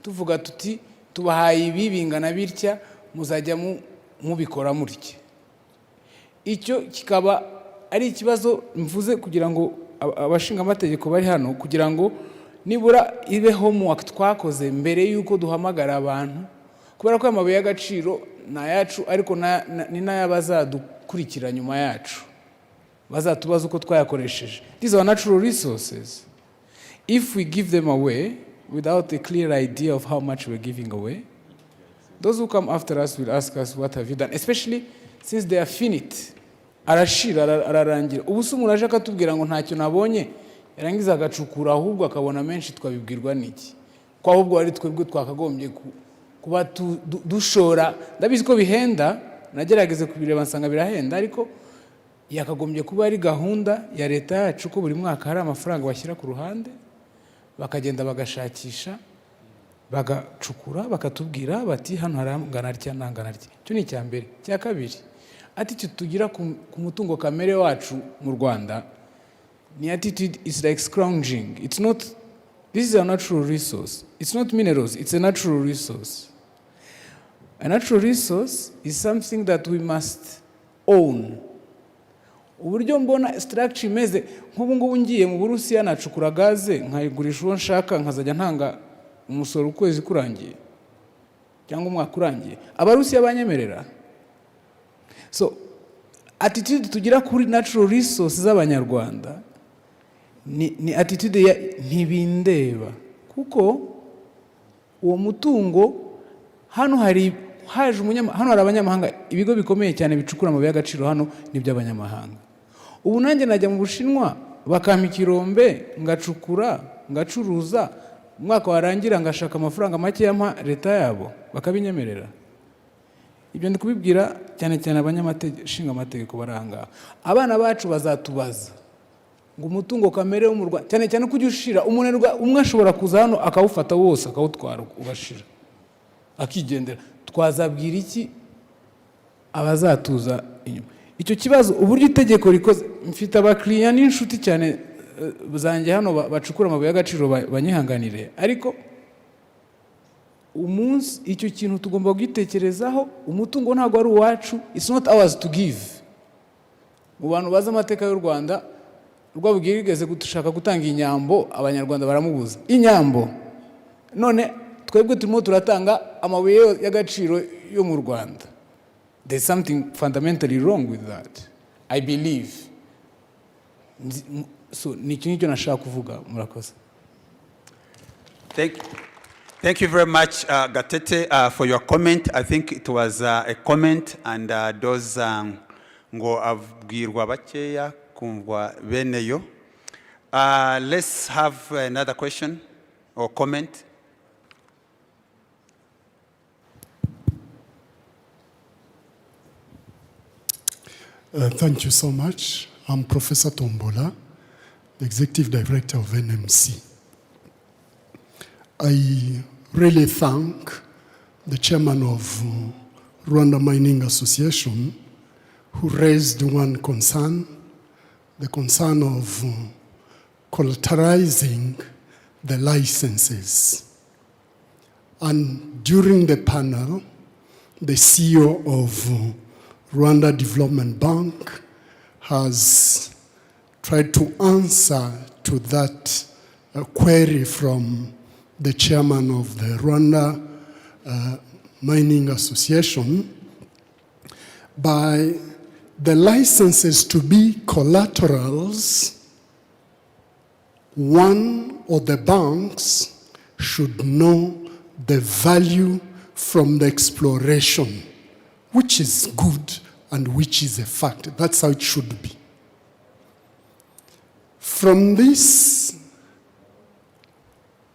tuvuga tuti tubahaye ibi bingana bitya muzajya mubikora mutya. Icyo kikaba ari ikibazo mvuze kugira ngo abashinga amategeko bari hano kugira ngo nibura ibe homework twakoze mbere yuko duhamagara abantu, kubera ko amabuye y'agaciro na yacu ariko ni n'ayabazadukurikira nyuma yacu bazatubaza uko twayakoresheje. These are natural resources. If we give them away without a clear idea of how much we're giving away, those who come after us will ask us, what have you done? Especially since they are finite. Arashira, ararangira. Ubu se umuntu aje akatubwira ngo ntacyo nabonye, yarangiza agacukura ahubwo akabona menshi, twabibwirwa n'iki? Ko ahubwo ari twebwe twakagombye kuba dushora. Ndabizi ko bihenda, nagerageze kubireba nsanga birahenda, ariko yakagombye kuba ari gahunda ya leta yacu ko buri mwaka hari amafaranga bashyira ku ruhande, bakagenda bagashakisha, bagacukura, bakatubwira bati hano harangana atya nangana atya. Cyo ni icyambere. Cya kabiri, attitude tugira ku mutungo kamere wacu mu Rwanda, ni attitude is like scrounging. It's not, this is a natural resource. It's not minerals, it's a natural resource. A natural resource is something that we must own. Uburyo mbona structure imeze nk'ubu ngubu ngiye mu Burusiya nacukura gaze nkayigurisha uwo nshaka nkazajya ntanga umusoro ukwezi kurangiye cyangwa umwaka urangiye, Abarusiya banyemerera. So attitude tugira kuri natural resources z'Abanyarwanda ni attitude ya ntibindeba, kuko uwo mutungo hano haje hano hari abanyamahanga, ibigo bikomeye cyane bicukura amabuye y'agaciro hano ni by'abanyamahanga. Ubu nanjye najya mu Bushinwa bakampa ikirombe ngacukura ngacuruza, umwaka warangira ngashaka amafaranga make yampa leta yabo bakabinyemerera. Ibyo ndi kubibwira cyane cyane abanyamategeko amategeko baranga. Abana bacu bazatubaza ngo umutungo kamere wo mu Rwanda cyane cyane kujya ushira, umunenwa umwe ashobora kuza hano akawufata wose akawutwara ugashira akigendera, twazabwira iki abazatuza inyuma? Icyo kibazo uburyo itegeko rikoze, mfite abakiriya n'inshuti cyane zanjye hano bacukura amabuye y'agaciro banyihanganire, ariko umunsi icyo kintu tugomba kugitekerezaho. Umutungo ntabwo ari uwacu, it's not ours to give. Mu bantu bazi amateka y'u Rwanda, rwabwirigeze gushaka gutanga inyambo, abanyarwanda baramubuza inyambo, none twebwe turimo turatanga amabuye y'agaciro yo mu Rwanda. There's something fundamentally wrong with that, I believe. So ni cyo nashaka kuvuga. Murakoze.
Thank you very much, Gatete, for your comment. I think it was a comment, and those ngo abwirwa bakeya kumva beneyo. Let's have another question or comment.
Thank you so much. I'm Professor Tombola, the Executive Director of NMC. I really thank the Chairman of Rwanda Mining Association who raised one concern, the concern of collateralizing the licenses. And during the panel, the CEO of Rwanda Development Bank has tried to answer to that query from the chairman of the Rwanda Mining Association by the licenses to be collaterals. One of the banks should know the value from the exploration, which is good and which is a fact. That's how it should be. From this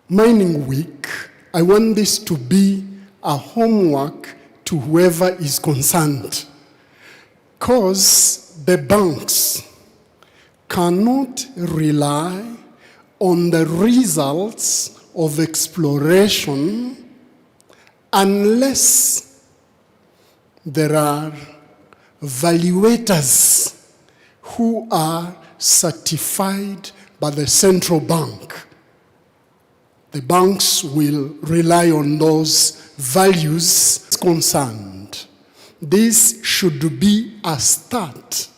mining week, I want this to be a homework to whoever is concerned, because the banks cannot rely on the results of exploration unless there are valuators who are certified by the central bank. The banks will rely on those values concerned. This should be a start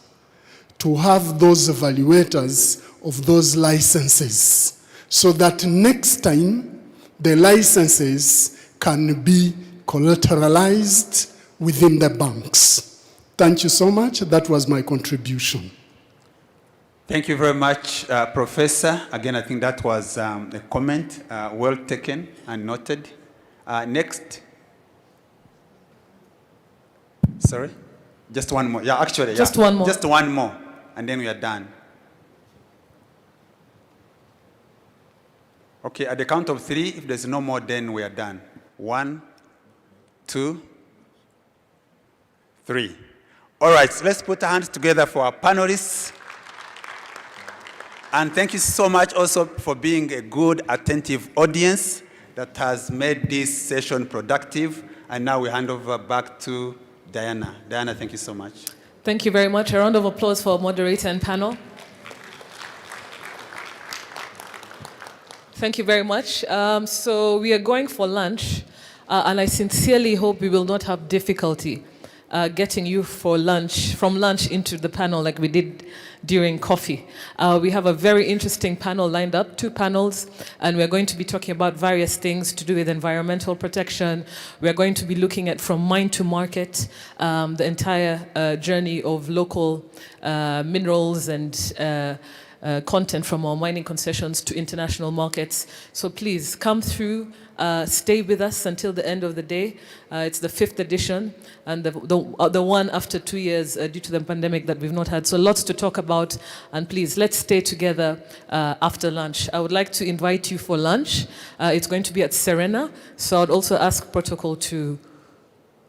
to have those evaluators of those licenses, so that next time the licenses can be collateralized within the banks. Thank you so much. That was my contribution.
Thank you very much, Professor. Again, I think that was a comment well taken and noted. Next. Sorry? Just one more. Yeah, actually.
Just one more.
Just one more, and then we are done. Okay, at the count of 3, if there's no more, then we are done. 1, 2, 3. All right, so let's put our hands together for our panelists. And thank you so much also for being a good, attentive audience that has made this session productive. And now we hand over back to Diana. Diana, thank you so much.
Thank you very much. A round of applause for moderator and panel. Thank you very much. So we are going for lunch, and I sincerely hope we will not have difficulty getting you for lunch, from lunch into the panel like we did during coffee. We have a very interesting panel lined up, 2 panels, and we're going to be talking about various things to do with environmental protection. We're going to be looking at from mine to market, the entire journey of local minerals and content from our mining concessions to international markets. So please come through, stay with us until the end of the day. It's the 5th edition, and the one after 2 years due to the pandemic that we've not had. So lots to talk about, and please, let's stay together after lunch. I would like to invite you for lunch. It's going to be at Serena, so I'd also ask protocol to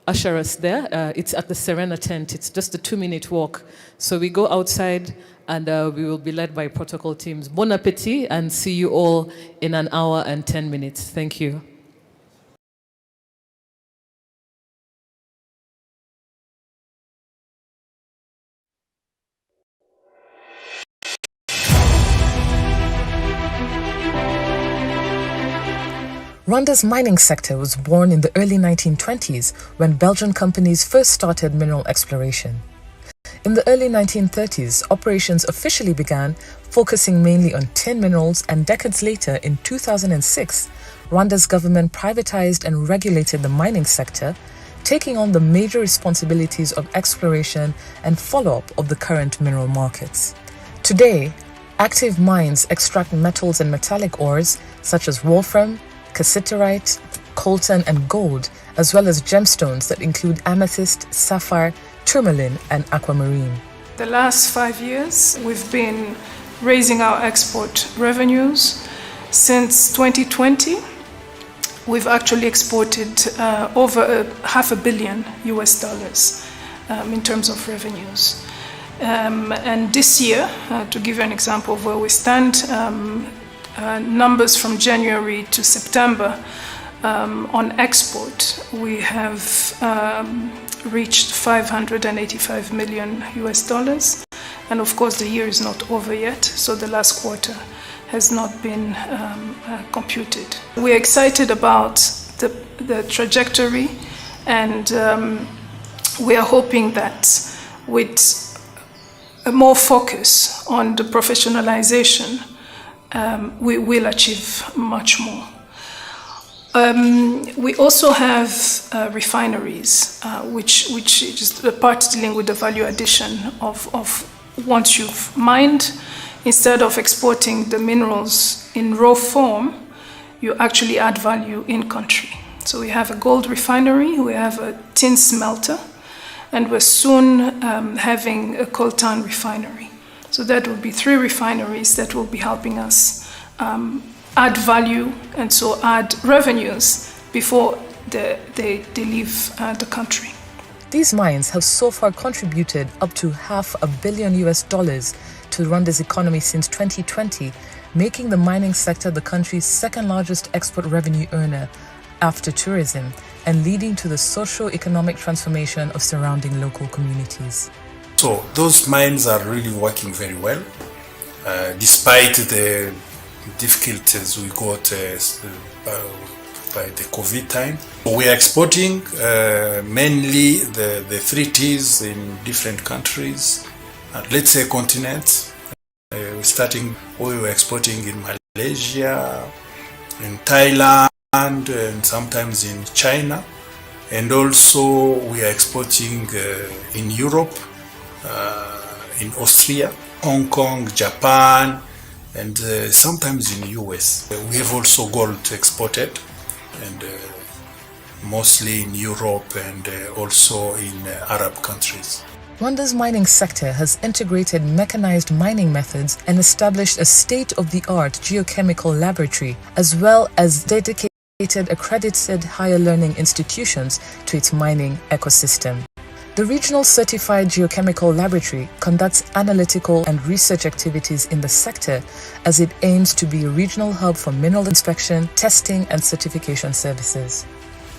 usher us there. It's at the Serena tent. It's just a 2-minute walk. So we go outside, and we will be led by protocol teams. Bon appetit, and see you all in an hour and 10 minutes. Thank you.
Rwanda's mining sector was born in the early 1920s when Belgian companies first started mineral exploration. In the early 1930s, operations officially began, focusing mainly on tin minerals, and decades later, in 2006, Rwanda's government privatized and regulated the mining sector, taking on the major responsibilities of exploration and follow-up of the current mineral markets. Today, active mines extract metals and metallic ores such as wolfram, cassiterite, coltan, and gold, as well as gemstones that include amethyst, sapphire, tourmaline, and aquamarine.
The last 5 years, we've been raising our export revenues. Since 2020, we've actually exported over $500 million in terms of revenues. And this year, to give you an example of where we stand, numbers from January to September on export, we have reached $585 million. And of course, the year is not over yet, so the last quarter has not been computed. We're excited about the trajectory, and we are hoping that with more focus on the professionalization, we will achieve much more. We also have refineries, which is the part dealing with the value addition of once you've mined, instead of exporting the minerals in raw form, you actually add value in country. So we have a gold refinery, we have a tin smelter, and we're soon having a coltan refinery. So that will be 3 refineries that will be helping us add value and so add revenues before they leave the country.
These mines have so far contributed up to $500 million to Rwanda's economy since 2020, making the mining sector the country's second largest export revenue earner after tourism, and leading to the socio-economic transformation of surrounding local communities.
So those mines are really working very well, despite the difficulties we got by the COVID time. We are exporting mainly the 3 Ts in different countries, let's say continents. We were exporting in Malaysia, in Thailand, and sometimes in China. And also we are exporting in Europe, in Austria, Hong Kong, Japan, and sometimes in the US. We have also gold exported, and mostly in Europe and also in Arab countries.
Rwanda's mining sector has integrated mechanized mining methods and established a state-of-the-art geochemical laboratory, as well as dedicated accredited higher learning institutions to its mining ecosystem. The Regional Certified Geochemical Laboratory conducts analytical and research activities in the sector as it aims to be a regional hub for mineral inspection, testing, and certification services.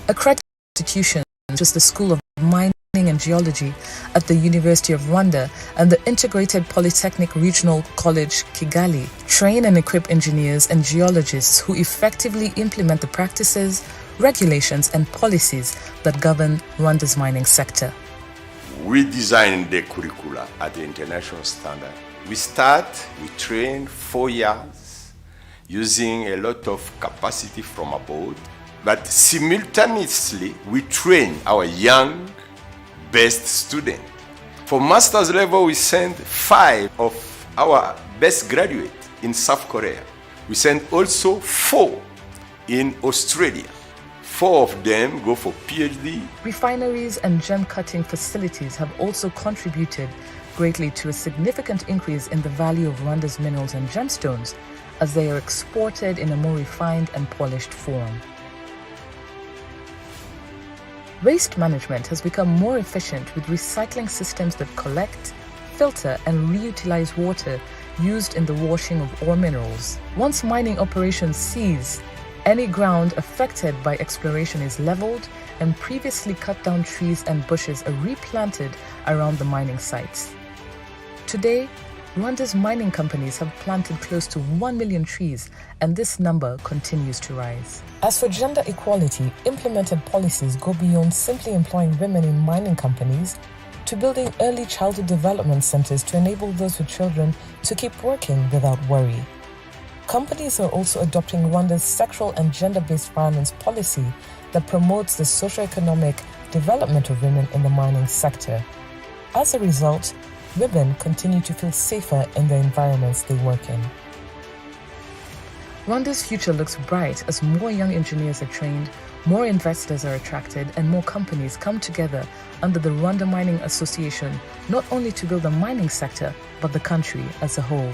Accredited institutions such as the School of Mining and Geology at the University of Rwanda and the Integrated Polytechnic Regional College Kigali train and equip engineers and geologists who effectively implement the practices, regulations, and policies that govern Rwanda's mining sector.
We design the curricula at the international standard. We train 4 years using a lot of capacity from abroad, but simultaneously we train our young best students. For master's level, we send 5 of our best graduates in South Korea. We send also 4 in Australia. 4 of them go for PhD.
Refineries and gem cutting facilities have also contributed greatly to a significant increase in the value of Rwanda's minerals and gemstones as they are exported in a more refined and polished form. Waste management has become more efficient with recycling systems that collect, filter, and reutilize water used in the washing of ore minerals. Once mining operations cease, any ground affected by exploration is leveled and previously cut down trees and bushes are replanted around the mining sites. Today, Rwanda's mining companies have planted close to 1 million trees, and this number continues to rise. As for gender equality, implemented policies go beyond simply employing women in mining companies to building early childhood development centers to enable those with children to keep working without worry. Companies are also adopting Rwanda's sexual and gender-based violence policy that promotes the socio-economic development of women in the mining sector. As a result, women continue to feel safer in the environments they work in. Rwanda's future looks bright as more young engineers are trained, more investors are attracted, and more companies come together under the Rwanda Mining Association, not only to build the mining sector, but the country as a whole.